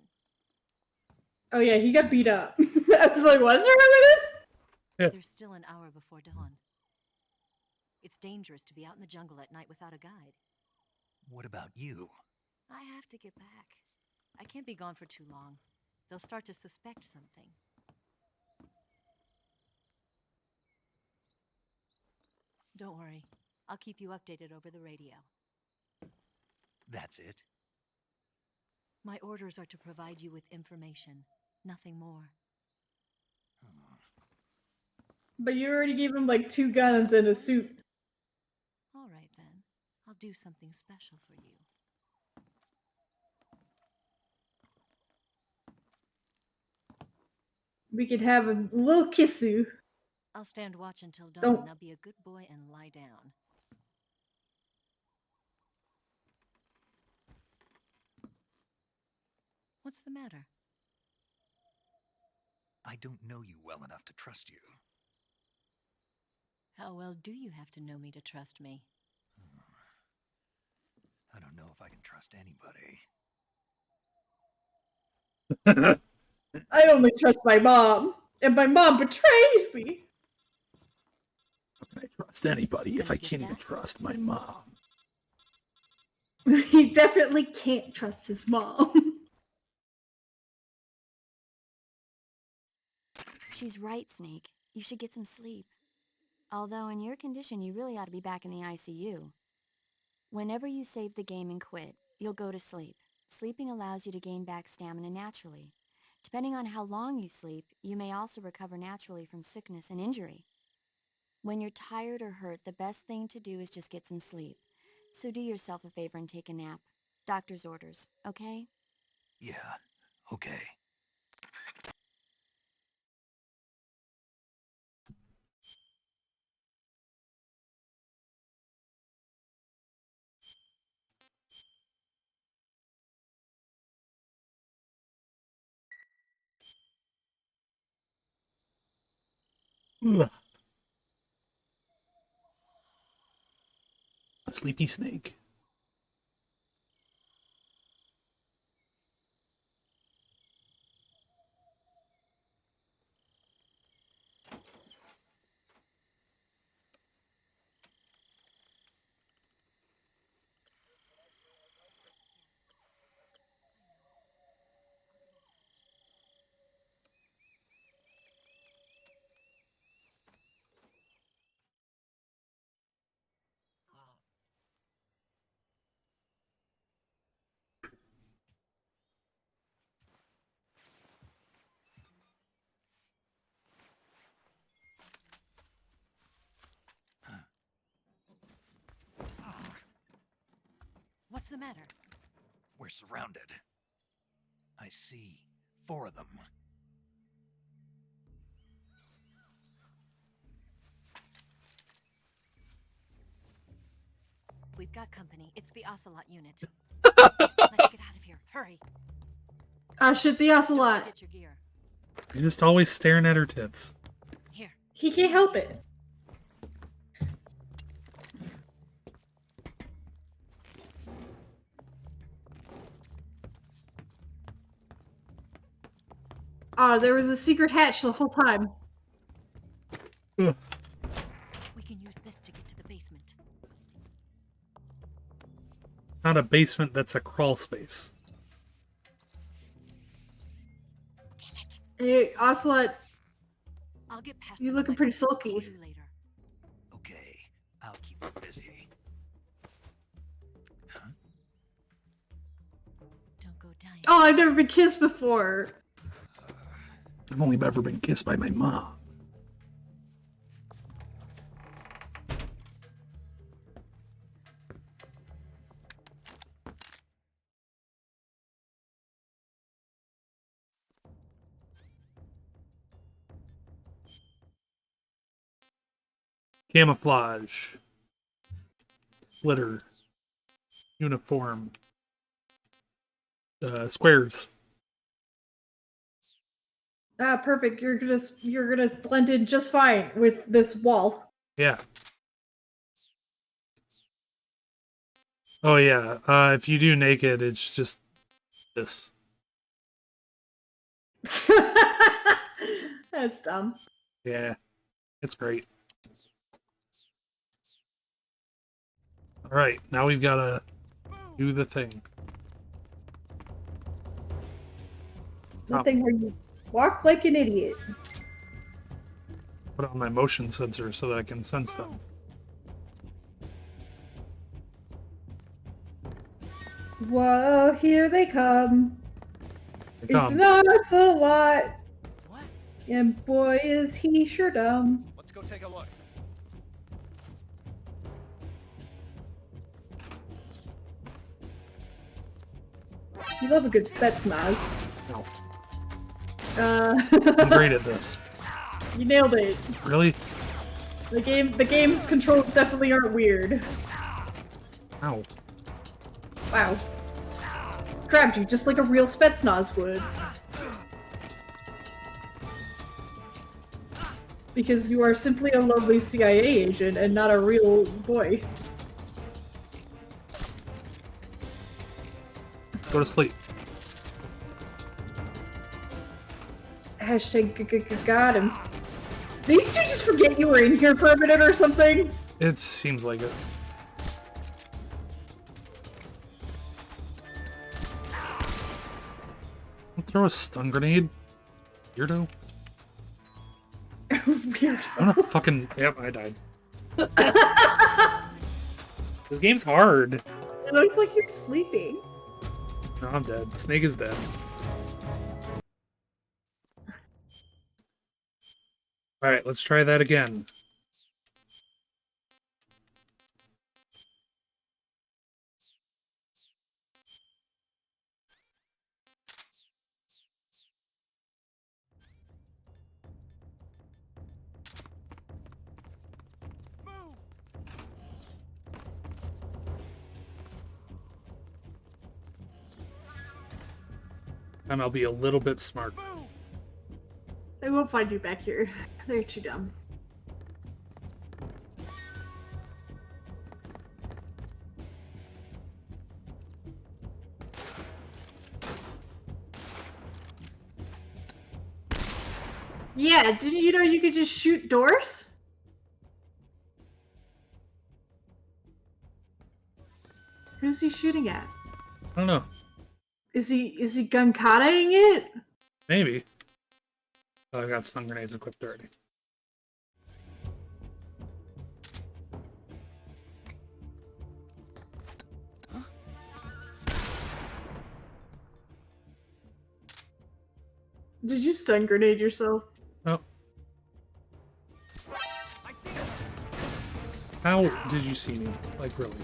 Speaker 2: Oh yeah, he got beat up. I was like, was there a minute?
Speaker 16: There's still an hour before dawn. It's dangerous to be out in the jungle at night without a guide.
Speaker 3: What about you?
Speaker 16: I have to get back. I can't be gone for too long. They'll start to suspect something. Don't worry. I'll keep you updated over the radio.
Speaker 3: That's it?
Speaker 16: My orders are to provide you with information, nothing more.
Speaker 2: But you already gave him like 2 guns and a suit.
Speaker 16: All right then. I'll do something special for you.
Speaker 2: We could have a little kissu.
Speaker 16: I'll stand watch until dawn,
Speaker 2: Don't.
Speaker 16: and I'll be a good boy and lie down. What's the matter?
Speaker 3: I don't know you well enough to trust you.
Speaker 16: How well do you have to know me to trust me?
Speaker 3: I don't know if I can trust anybody.
Speaker 2: I only trust my mom, and my mom betrayed me.
Speaker 1: How can I trust anybody if I can't even trust my mom?
Speaker 2: He definitely can't trust his mom.
Speaker 7: She's right, Snake. You should get some sleep. Although in your condition, you really ought to be back in the ICU. Whenever you save the game and quit, you'll go to sleep. Sleeping allows you to gain back stamina naturally. Depending on how long you sleep, you may also recover naturally from sickness and injury. When you're tired or hurt, the best thing to do is just get some sleep. So do yourself a favor and take a nap. Doctor's orders, okay?
Speaker 3: Yeah, okay.
Speaker 1: Ugh. Sleepy Snake.
Speaker 16: What's the matter?
Speaker 3: We're surrounded. I see 4 of them.
Speaker 16: We've got company. It's the Ocelot unit. Let's get out of here. Hurry.
Speaker 2: Ah, shit, the Ocelot.
Speaker 16: Get your gear.
Speaker 1: You're just always staring at her tits.
Speaker 16: Here.
Speaker 2: He can't help it. There was a secret hatch the whole time.
Speaker 1: Ugh.
Speaker 16: We can use this to get to the basement.
Speaker 1: Not a basement, that's a crawl space.
Speaker 16: Damn it.
Speaker 2: Hey, Ocelot,
Speaker 16: I'll get past
Speaker 2: you
Speaker 16: them
Speaker 2: looking
Speaker 16: and
Speaker 2: pretty
Speaker 16: let you
Speaker 2: sulky.
Speaker 16: call you later.
Speaker 3: Okay, I'll keep you busy. Huh?
Speaker 16: Don't go dying.
Speaker 2: Oh, I've never been kissed before.
Speaker 1: I've only ever been kissed by my mom. Camouflage. Splitter. Uniform. Squares.
Speaker 2: Ah, perfect. You're gonna blend in just fine with this wall.
Speaker 1: Yeah. Oh yeah. If you do naked, it's just this.
Speaker 2: That's dumb.
Speaker 1: Yeah. It's great. Alright, now we've gotta do the thing.
Speaker 2: The thing where you walk like an idiot.
Speaker 1: Put on my motion sensor so that I can sense them.
Speaker 2: Whoa, here they come.
Speaker 1: They come.
Speaker 2: It's not a lot. What? And boy, is he sure dumb.
Speaker 11: Let's go take a look.
Speaker 2: You love a good Spetsnaz.
Speaker 1: No.
Speaker 2: I'm
Speaker 1: great at this.
Speaker 2: You nailed it.
Speaker 1: Really?
Speaker 2: The game's controls definitely aren't weird.
Speaker 1: Ow.
Speaker 2: Wow. Grabbed you just like a real Spetsnaz would. Because you are simply a lovely CIA agent and not a real boy.
Speaker 1: Go to sleep.
Speaker 2: Hashtag got him. These two just forget you were in here for a minute or something.
Speaker 1: It seems like it. Don't throw a stun grenade. Weirdo.
Speaker 2: Weirdo.
Speaker 1: I'm gonna fucking. Yep, I died. This game's hard.
Speaker 2: It looks like you're sleeping.
Speaker 1: No, I'm dead. Snake is dead. Alright, let's try that again. Time I'll be a little bit smart.
Speaker 2: They won't find you back here. They're too dumb. Yeah, didn't you know you could just shoot doors? Who's he shooting at?
Speaker 1: I don't know.
Speaker 2: Is he gun-kataing it?
Speaker 1: Maybe. Oh, I got stun grenades equipped already.
Speaker 2: Did you stun grenade yourself?
Speaker 1: Oh. How did you see me? Like, really?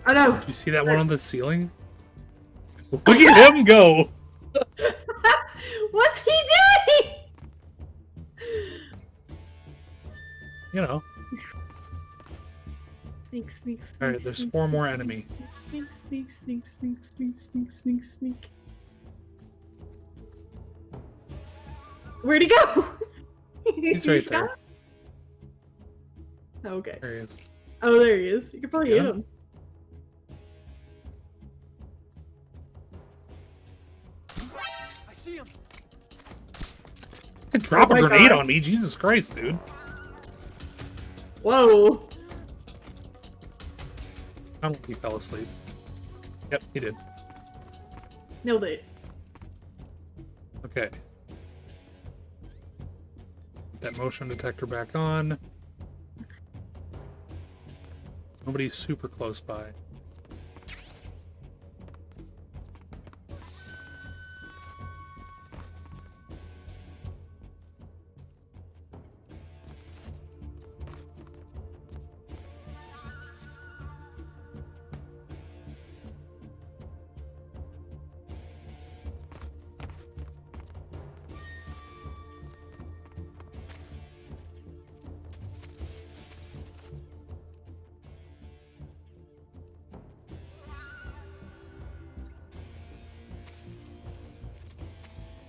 Speaker 2: Oh no!
Speaker 1: Did you see that one on the ceiling? Look at him go!
Speaker 2: What's he doing?
Speaker 1: You know.
Speaker 2: Sneak, sneak, sneak.
Speaker 1: Alright, there's
Speaker 2: sneak,
Speaker 1: 4 more enemy.
Speaker 2: Sneak, sneak, sneak, sneak, sneak, sneak, sneak, sneak. Where'd he go?
Speaker 1: He's right there.
Speaker 2: Okay.
Speaker 1: There he is.
Speaker 2: Oh, there he is. You could probably hit him.
Speaker 11: I see him.
Speaker 1: Drop
Speaker 2: Oh
Speaker 1: a
Speaker 2: my
Speaker 1: grenade
Speaker 2: God.
Speaker 1: on me, Jesus Christ, dude.
Speaker 2: Whoa.
Speaker 1: I don't think he fell asleep. Yep, he did.
Speaker 2: Nailed it.
Speaker 1: Okay. Put that motion detector back on. Nobody's super close by.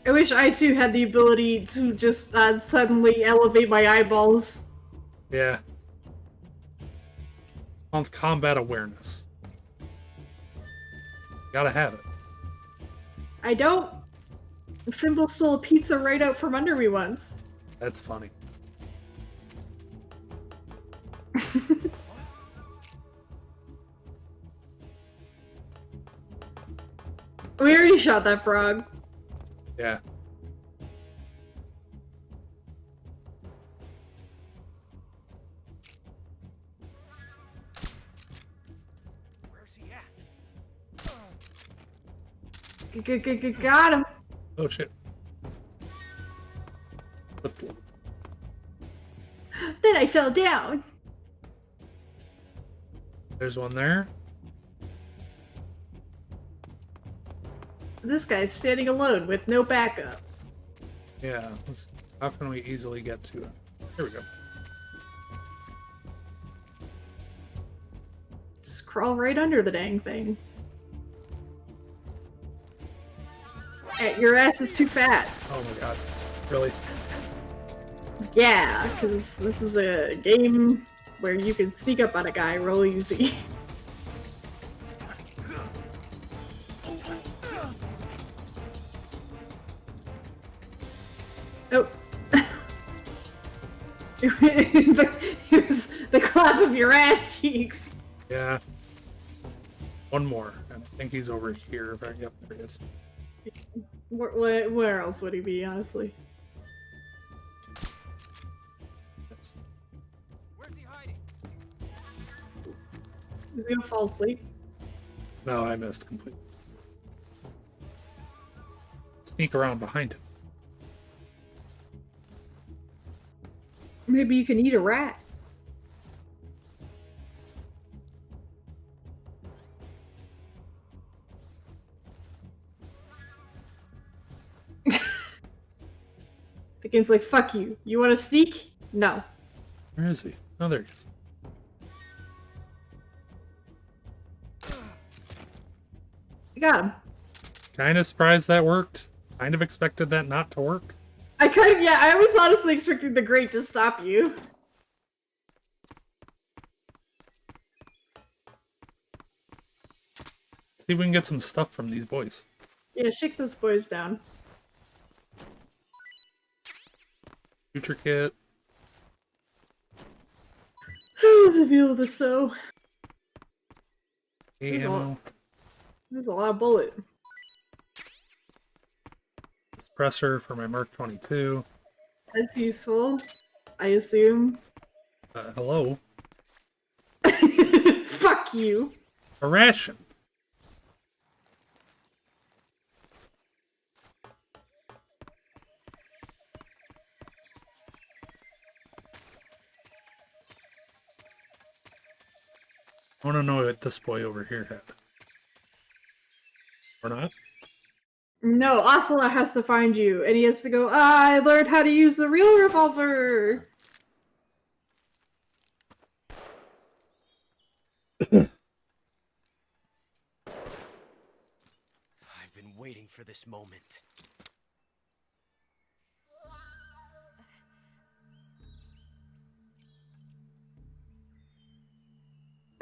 Speaker 2: I wish I too had the ability to just suddenly elevate my eyeballs.
Speaker 1: Yeah. It's called combat awareness. Gotta have it.
Speaker 2: I don't. Fimble stole a pizza right out from under me once.
Speaker 1: That's funny.
Speaker 2: We already shot that frog.
Speaker 1: Yeah.
Speaker 11: Where's he at?
Speaker 2: Got him.
Speaker 1: Oh shit.
Speaker 2: Then I fell down.
Speaker 1: There's one there.
Speaker 2: This guy's standing alone with no backup.
Speaker 1: Yeah. How can we easily get to it? Here we go.
Speaker 2: Just crawl right under the dang thing. Hey, your ass is too fat.
Speaker 1: Oh my god. Really?
Speaker 2: Yeah, because this is a game where you can sneak up on a guy real easy. Oh. It was the clap of your ass cheeks.
Speaker 1: Yeah. One more. I think he's over here. Yep, there he is.
Speaker 2: Where else would he be, honestly?
Speaker 11: Where's he hiding?
Speaker 2: He's gonna fall asleep.
Speaker 1: No, I missed completely. Sneak around behind him.
Speaker 2: Maybe you can eat a rat. The game's like, fuck you. You want to sneak? No.
Speaker 1: Where is he? Oh, there he is.
Speaker 2: I got him.
Speaker 1: Kind of surprised that worked. Kind of expected that not to work.
Speaker 2: I was honestly expecting the grate to stop you.
Speaker 1: See if we can get some stuff from these boys.
Speaker 2: Yeah, shake those boys down.
Speaker 1: Future kit.
Speaker 2: The view of the so. There's
Speaker 1: Ammo.
Speaker 2: a lot of bullet.
Speaker 1: Suppressor for my Mark 22.
Speaker 2: That's useful, I assume.
Speaker 1: Hello.
Speaker 2: Fuck you.
Speaker 1: A ration. I want to know what this boy over here had. Or not?
Speaker 2: No, Ocelot has to find you, and he has to go, I learned how to use a real revolver!
Speaker 17: I've been waiting for this moment.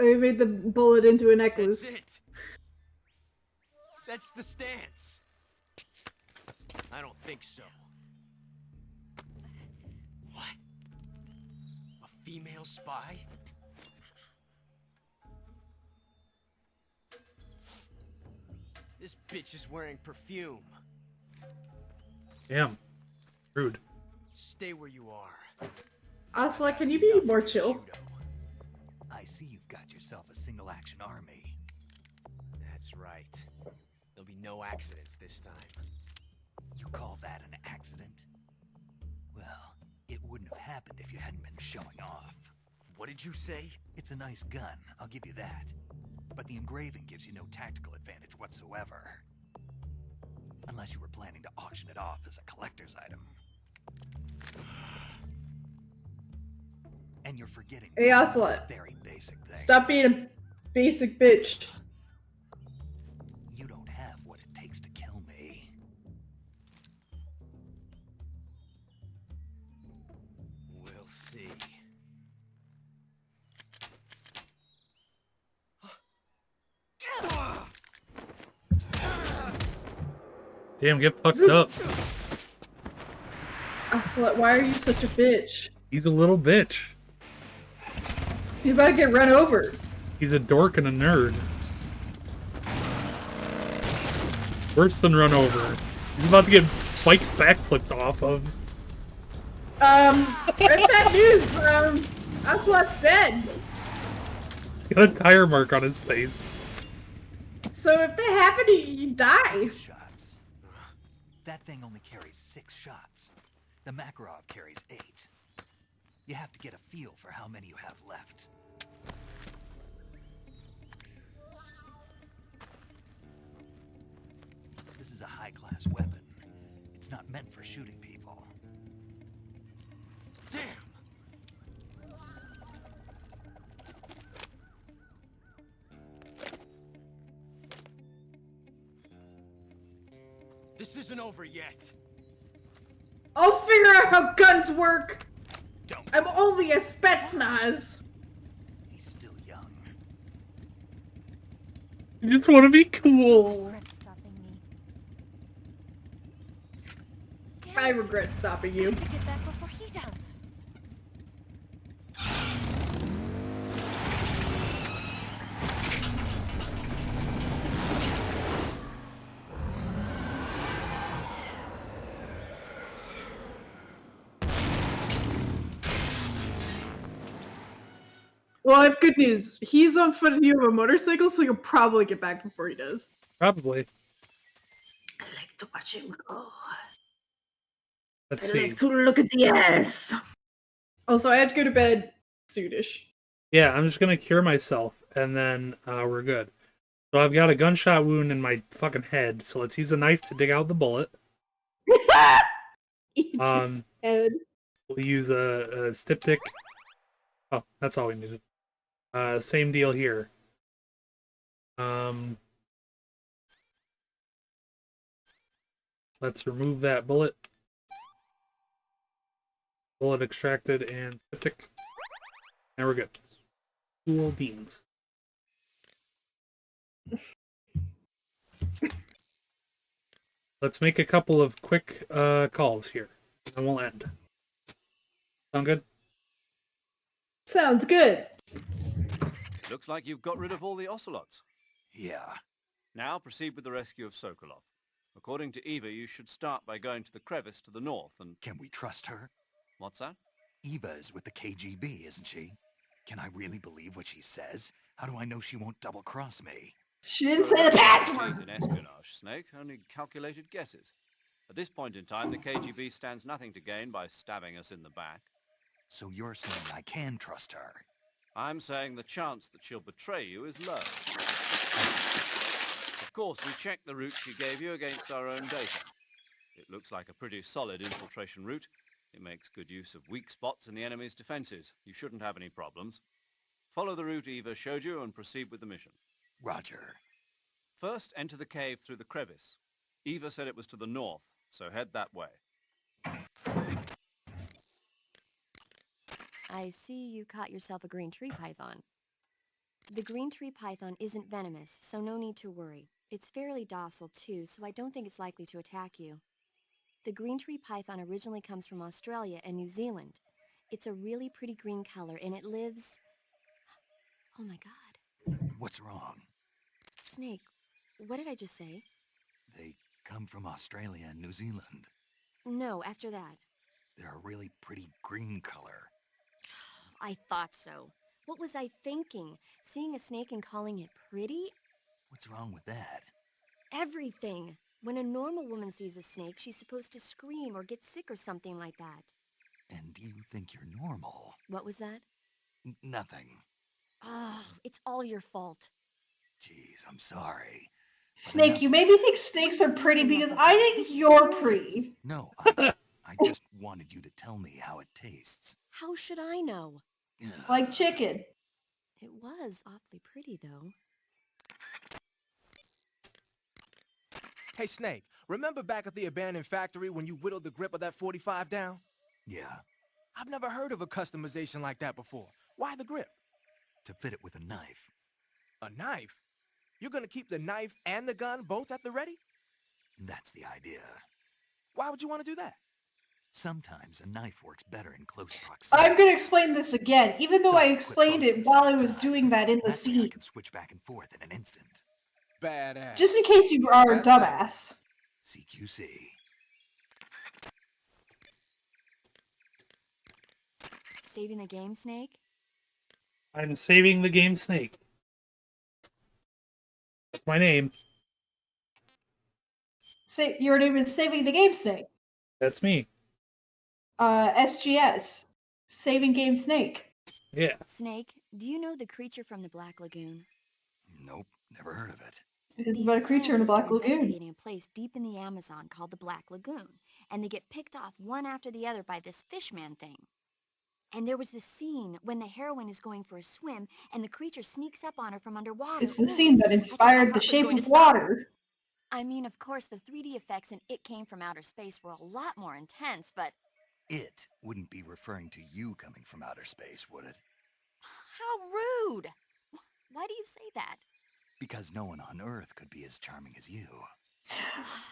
Speaker 2: I made the bullet into a necklace.
Speaker 17: That's it! That's the stance! I don't think so. What? A female spy? This bitch is wearing perfume.
Speaker 1: Damn. Rude.
Speaker 17: Stay where you are.
Speaker 2: Ocelot, can you be more chill?
Speaker 3: I see you've got yourself a single-action army.
Speaker 17: That's right. There'll be no accidents this time.
Speaker 3: You call that an accident? Well, it wouldn't have happened if you hadn't been showing off.
Speaker 17: What did you say?
Speaker 3: It's a nice gun, I'll give you that. But the engraving gives you no tactical advantage whatsoever. Unless you were planning to auction it off as a collector's item. And you're forgetting
Speaker 2: Hey,
Speaker 3: one
Speaker 2: Ocelot.
Speaker 3: very basic thing.
Speaker 2: Stop being a basic bitch.
Speaker 3: You don't have what it takes to kill me.
Speaker 17: We'll see.
Speaker 1: Damn, get fucked up.
Speaker 2: Ocelot, why are you such a bitch?
Speaker 1: He's a little bitch.
Speaker 2: You about to get run over.
Speaker 1: He's a dork and a nerd. Worse than run over. He's about to get bike backflipped off of.
Speaker 2: I've bad news, Ocelot's dead.
Speaker 1: He's got a tire mark on his face.
Speaker 2: So if that happened, you die.
Speaker 3: Shots. That thing only carries 6 shots. The Makarov carries 8. You have to get a feel for how many you have left. This is a high-class weapon. It's not meant for shooting people.
Speaker 17: Damn! This isn't over yet.
Speaker 2: I'll figure out how guns work. I'm only a Spetsnaz.
Speaker 3: He's still young.
Speaker 1: You just want to be cool.
Speaker 2: I regret stopping you.
Speaker 16: To get back before he does.
Speaker 2: Well, I have good news. He's on foot and you have a motorcycle, so you'll probably get back before he does.
Speaker 1: Probably.
Speaker 2: I like to watch him go.
Speaker 1: Let's
Speaker 2: I
Speaker 1: see.
Speaker 2: like to look at the ass. Also, I had to go to bed soonish.
Speaker 1: Yeah, I'm just gonna cure myself, and then we're good. So I've got a gunshot wound in my fucking head, so let's use a knife to dig out the bullet.
Speaker 2: Head.
Speaker 1: We'll use a styptic. Oh, that's all we needed. Same deal here. Let's remove that bullet. Bullet extracted and styptic. And we're good. Cool beans. Let's make a couple of quick calls here, and we'll end. Sound good?
Speaker 2: Sounds good.
Speaker 6: Looks like you've got rid of all the ocelots.
Speaker 3: Yeah.
Speaker 6: Now proceed with the rescue of Sokolov. According to Eva, you should start by going to the crevice to the north and...
Speaker 3: Can we trust her?
Speaker 6: What's that?
Speaker 3: Eva is with the KGB, isn't she? Can I really believe what she says? How do I know she won't double-cross me?
Speaker 2: She didn't say the password!
Speaker 6: In espionage, Snake, only calculated guesses. At this point in time, the KGB stands nothing to gain by stabbing us in the back.
Speaker 3: So you're saying I can trust her?
Speaker 6: I'm saying the chance that she'll betray you is low. Of course, we checked the route she gave you against our own data. It looks like a pretty solid infiltration route. It makes good use of weak spots in the enemy's defenses. You shouldn't have any problems. Follow the route Eva showed you and proceed with the mission.
Speaker 3: Roger.
Speaker 6: First, enter the cave through the crevice. Eva said it was to the north, so head that way.
Speaker 7: I see you caught yourself a green tree python. The green tree python isn't venomous, so no need to worry. It's fairly docile too, so I don't think it's likely to attack you. The green tree python originally comes from Australia and New Zealand. It's a really pretty green color, and it lives... Oh my god.
Speaker 3: What's wrong?
Speaker 7: Snake, what did I just say?
Speaker 3: They come from Australia and New Zealand.
Speaker 7: No, after that.
Speaker 3: They're a really pretty green color.
Speaker 7: I thought so. What was I thinking? Seeing a snake and calling it pretty?
Speaker 3: What's wrong with that?
Speaker 7: Everything. When a normal woman sees a snake, she's supposed to scream or get sick or something like that.
Speaker 3: And you think you're normal?
Speaker 7: What was that?
Speaker 3: Nothing.
Speaker 7: Oh, it's all your fault.
Speaker 3: Jeez, I'm sorry.
Speaker 2: Snake, you made me think snakes are pretty because I think you're pretty.
Speaker 3: No, I just wanted you to tell me how it tastes.
Speaker 7: How should I know?
Speaker 2: Like chicken.
Speaker 7: It was awfully pretty, though.
Speaker 12: Hey, Snake, remember back at the abandoned factory when you whittled the grip of that 45 down?
Speaker 3: Yeah,
Speaker 12: I've never heard of a customization like that before. Why the grip?
Speaker 3: to fit it with a knife.
Speaker 12: A knife? You're gonna keep the knife and the gun both at the ready?
Speaker 3: That's the idea.
Speaker 12: Why would you want to do that?
Speaker 3: Sometimes a knife works better in close proximity.
Speaker 2: I'm going to explain this again, even though I explained it while I was doing that in the scene.
Speaker 3: I can switch back and forth in an instant.
Speaker 12: Badass.
Speaker 2: Just in case you are a dumbass.
Speaker 3: CQC.
Speaker 7: Saving the game, Snake?
Speaker 1: I'm saving the game, Snake. That's my name.
Speaker 2: Say your name is Saving the Game Snake.
Speaker 1: That's me.
Speaker 2: SGS. Saving Game Snake.
Speaker 1: Yeah.
Speaker 7: Snake, do you know the creature from the Black Lagoon?
Speaker 3: Nope, never heard of it.
Speaker 2: It's about a creature in a black lagoon.
Speaker 7: Investigating a place deep in the Amazon called the Black Lagoon, and they get picked off one after the other by this fishman thing. And there was this scene when the heroine is going for a swim, and the creature sneaks up on her from underwater.
Speaker 2: It's the scene that inspired The Shape of Water.
Speaker 7: I mean, of course, the 3D effects in It Came from Outer Space were a lot more intense, but...
Speaker 3: It wouldn't be referring to you coming from outer space, would it?
Speaker 7: How rude! Why do you say that?
Speaker 3: Because no one on Earth could be as charming as you.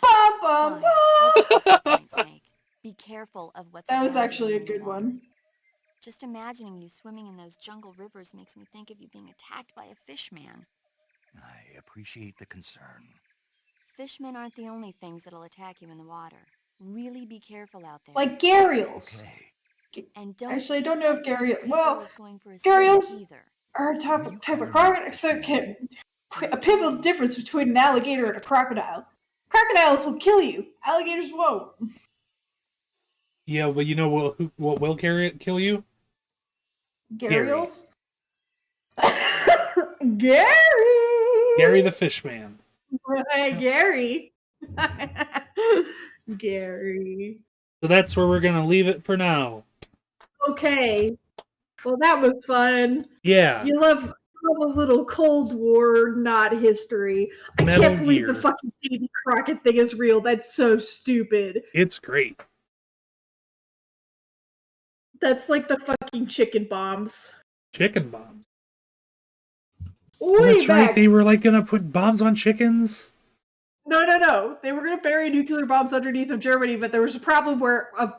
Speaker 2: Bum, bum,
Speaker 7: Fine. I'll just get to the point, Snake. Be careful of what's
Speaker 2: That was
Speaker 7: around you
Speaker 2: actually a
Speaker 7: when you're
Speaker 2: good one.
Speaker 7: Just imagining you swimming in those jungle rivers makes me think of you being attacked by a fishman.
Speaker 3: I appreciate the concern.
Speaker 7: Fishmen aren't the only things that'll attack you in the water. Really be careful out there.
Speaker 2: Like Gharials.
Speaker 3: Okay.
Speaker 7: And don't
Speaker 2: Actually, I don't know if Gharials... Well,
Speaker 7: going for a swim
Speaker 2: Gharials
Speaker 7: either.
Speaker 2: are a type of crocodile. So a pivotal difference between an alligator and a crocodile. Crocodiles will kill you. Alligators won't.
Speaker 1: Yeah, well, you know what will kill you?
Speaker 2: Gharials? Gary!
Speaker 1: Gary the Fishman.
Speaker 2: Hey, Gary. Gary.
Speaker 1: So that's where we're going to leave it for now.
Speaker 2: Okay. Well, that was fun.
Speaker 1: Yeah.
Speaker 2: You love a little Cold War, not history. I
Speaker 1: Metal
Speaker 2: can't believe the
Speaker 1: Gear.
Speaker 2: fucking Davy Crockett thing is real. That's so stupid.
Speaker 1: It's great.
Speaker 2: That's like the fucking chicken bombs.
Speaker 1: Chicken bombs.
Speaker 2: Way
Speaker 1: Oh, that's right.
Speaker 2: back.
Speaker 1: They were like going to put bombs on chickens.
Speaker 2: No. They were going to bury nuclear bombs underneath of Germany, but there was a problem where a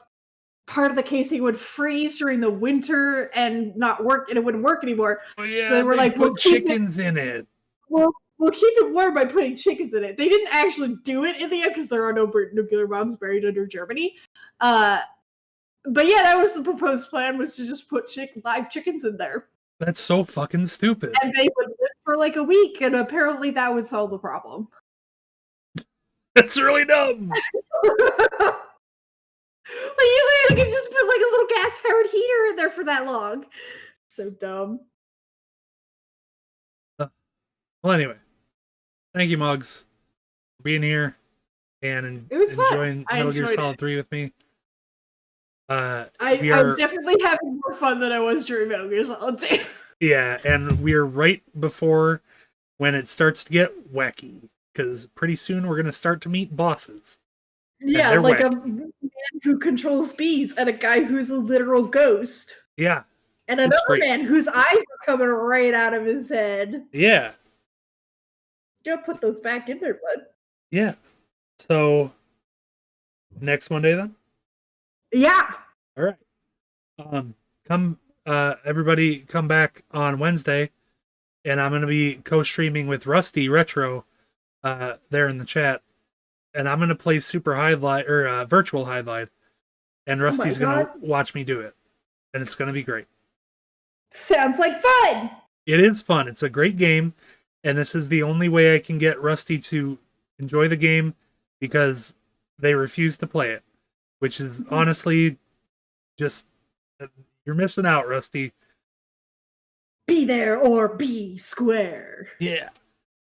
Speaker 2: part of the casing would freeze during the winter and not work, and it wouldn't work anymore.
Speaker 1: Oh, yeah,
Speaker 2: so they were like,
Speaker 1: put
Speaker 2: we'll keep
Speaker 1: chickens in it.
Speaker 2: We'll keep it warm by putting chickens in it. They didn't actually do it in the end because there are no nuclear bombs buried under Germany. But yeah, that was the proposed plan, was to just put live chickens in there.
Speaker 1: That's so fucking stupid.
Speaker 2: And they would live for like a week, and apparently that would solve the problem.
Speaker 1: That's really dumb.
Speaker 2: Like, you literally could just put like a little gas-powered heater in there for that long. So dumb.
Speaker 1: Well, anyway, thank you, Mugs, for being here and
Speaker 2: It was fun.
Speaker 1: enjoying
Speaker 2: I
Speaker 1: Metal Gear
Speaker 2: enjoyed
Speaker 1: Solid
Speaker 2: it.
Speaker 1: 3 with me.
Speaker 2: I'm
Speaker 1: are
Speaker 2: definitely having more fun than I was during Metal Gear Solid 2.
Speaker 1: Yeah, and we're right before when it starts to get wacky, because pretty soon we're going to start to meet bosses.
Speaker 2: Yeah,
Speaker 1: they're
Speaker 2: like
Speaker 1: wacky.
Speaker 2: a man who controls bees and a guy who's a literal ghost.
Speaker 1: Yeah.
Speaker 2: And
Speaker 1: it's
Speaker 2: another
Speaker 1: great.
Speaker 2: man whose eyes are coming right out of his head.
Speaker 1: Yeah.
Speaker 2: You gotta put those back in there, bud.
Speaker 1: Yeah. So, next Monday then?
Speaker 2: Yeah.
Speaker 1: All right. Everybody come back on Wednesday, and I'm going to be co-streaming with Rusty Retro there in the chat, and I'm going to play Super Highlight or Virtual Highlight, and Rusty's going to watch me do it, and it's going to be great.
Speaker 2: Sounds like fun.
Speaker 1: It is fun. It's a great game, and this is the only way I can get Rusty to enjoy the game because they refuse to play it, which is honestly just you're missing out, Rusty.
Speaker 2: Be there or be square.
Speaker 1: Yeah.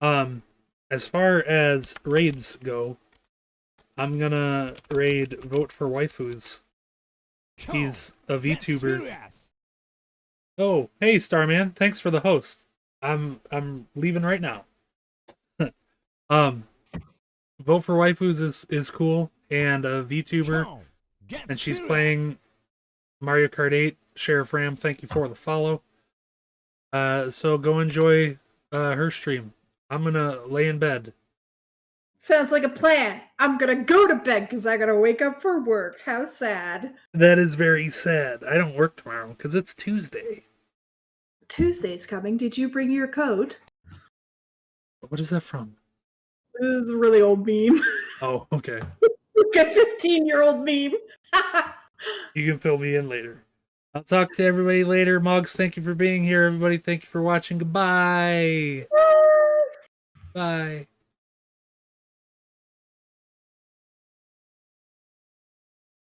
Speaker 1: As far as raids go, I'm gonna raid Vote for Waifus. He's a VTuber. Oh, hey Starman, thanks for the host. I'm leaving right now. Vote for Waifus is cool and a VTuber, and she's playing Mario Kart 8. Sheriff Ram, thank you for the follow. So go enjoy her stream. I'm gonna lay in bed.
Speaker 2: Sounds like a plan. I'm gonna go to bed because I gotta wake up for work. How sad.
Speaker 1: That is very sad. I don't work tomorrow because it's Tuesday.
Speaker 2: Tuesday's coming. Did you bring your coat?
Speaker 1: What is that from?
Speaker 2: This is a really old meme.
Speaker 1: Oh, okay.
Speaker 2: Like a 15-year-old meme.
Speaker 1: You can fill me in later. I'll talk to everybody later. Moggs, thank you for being here. Everybody, thank you for watching. Goodbye. Bye.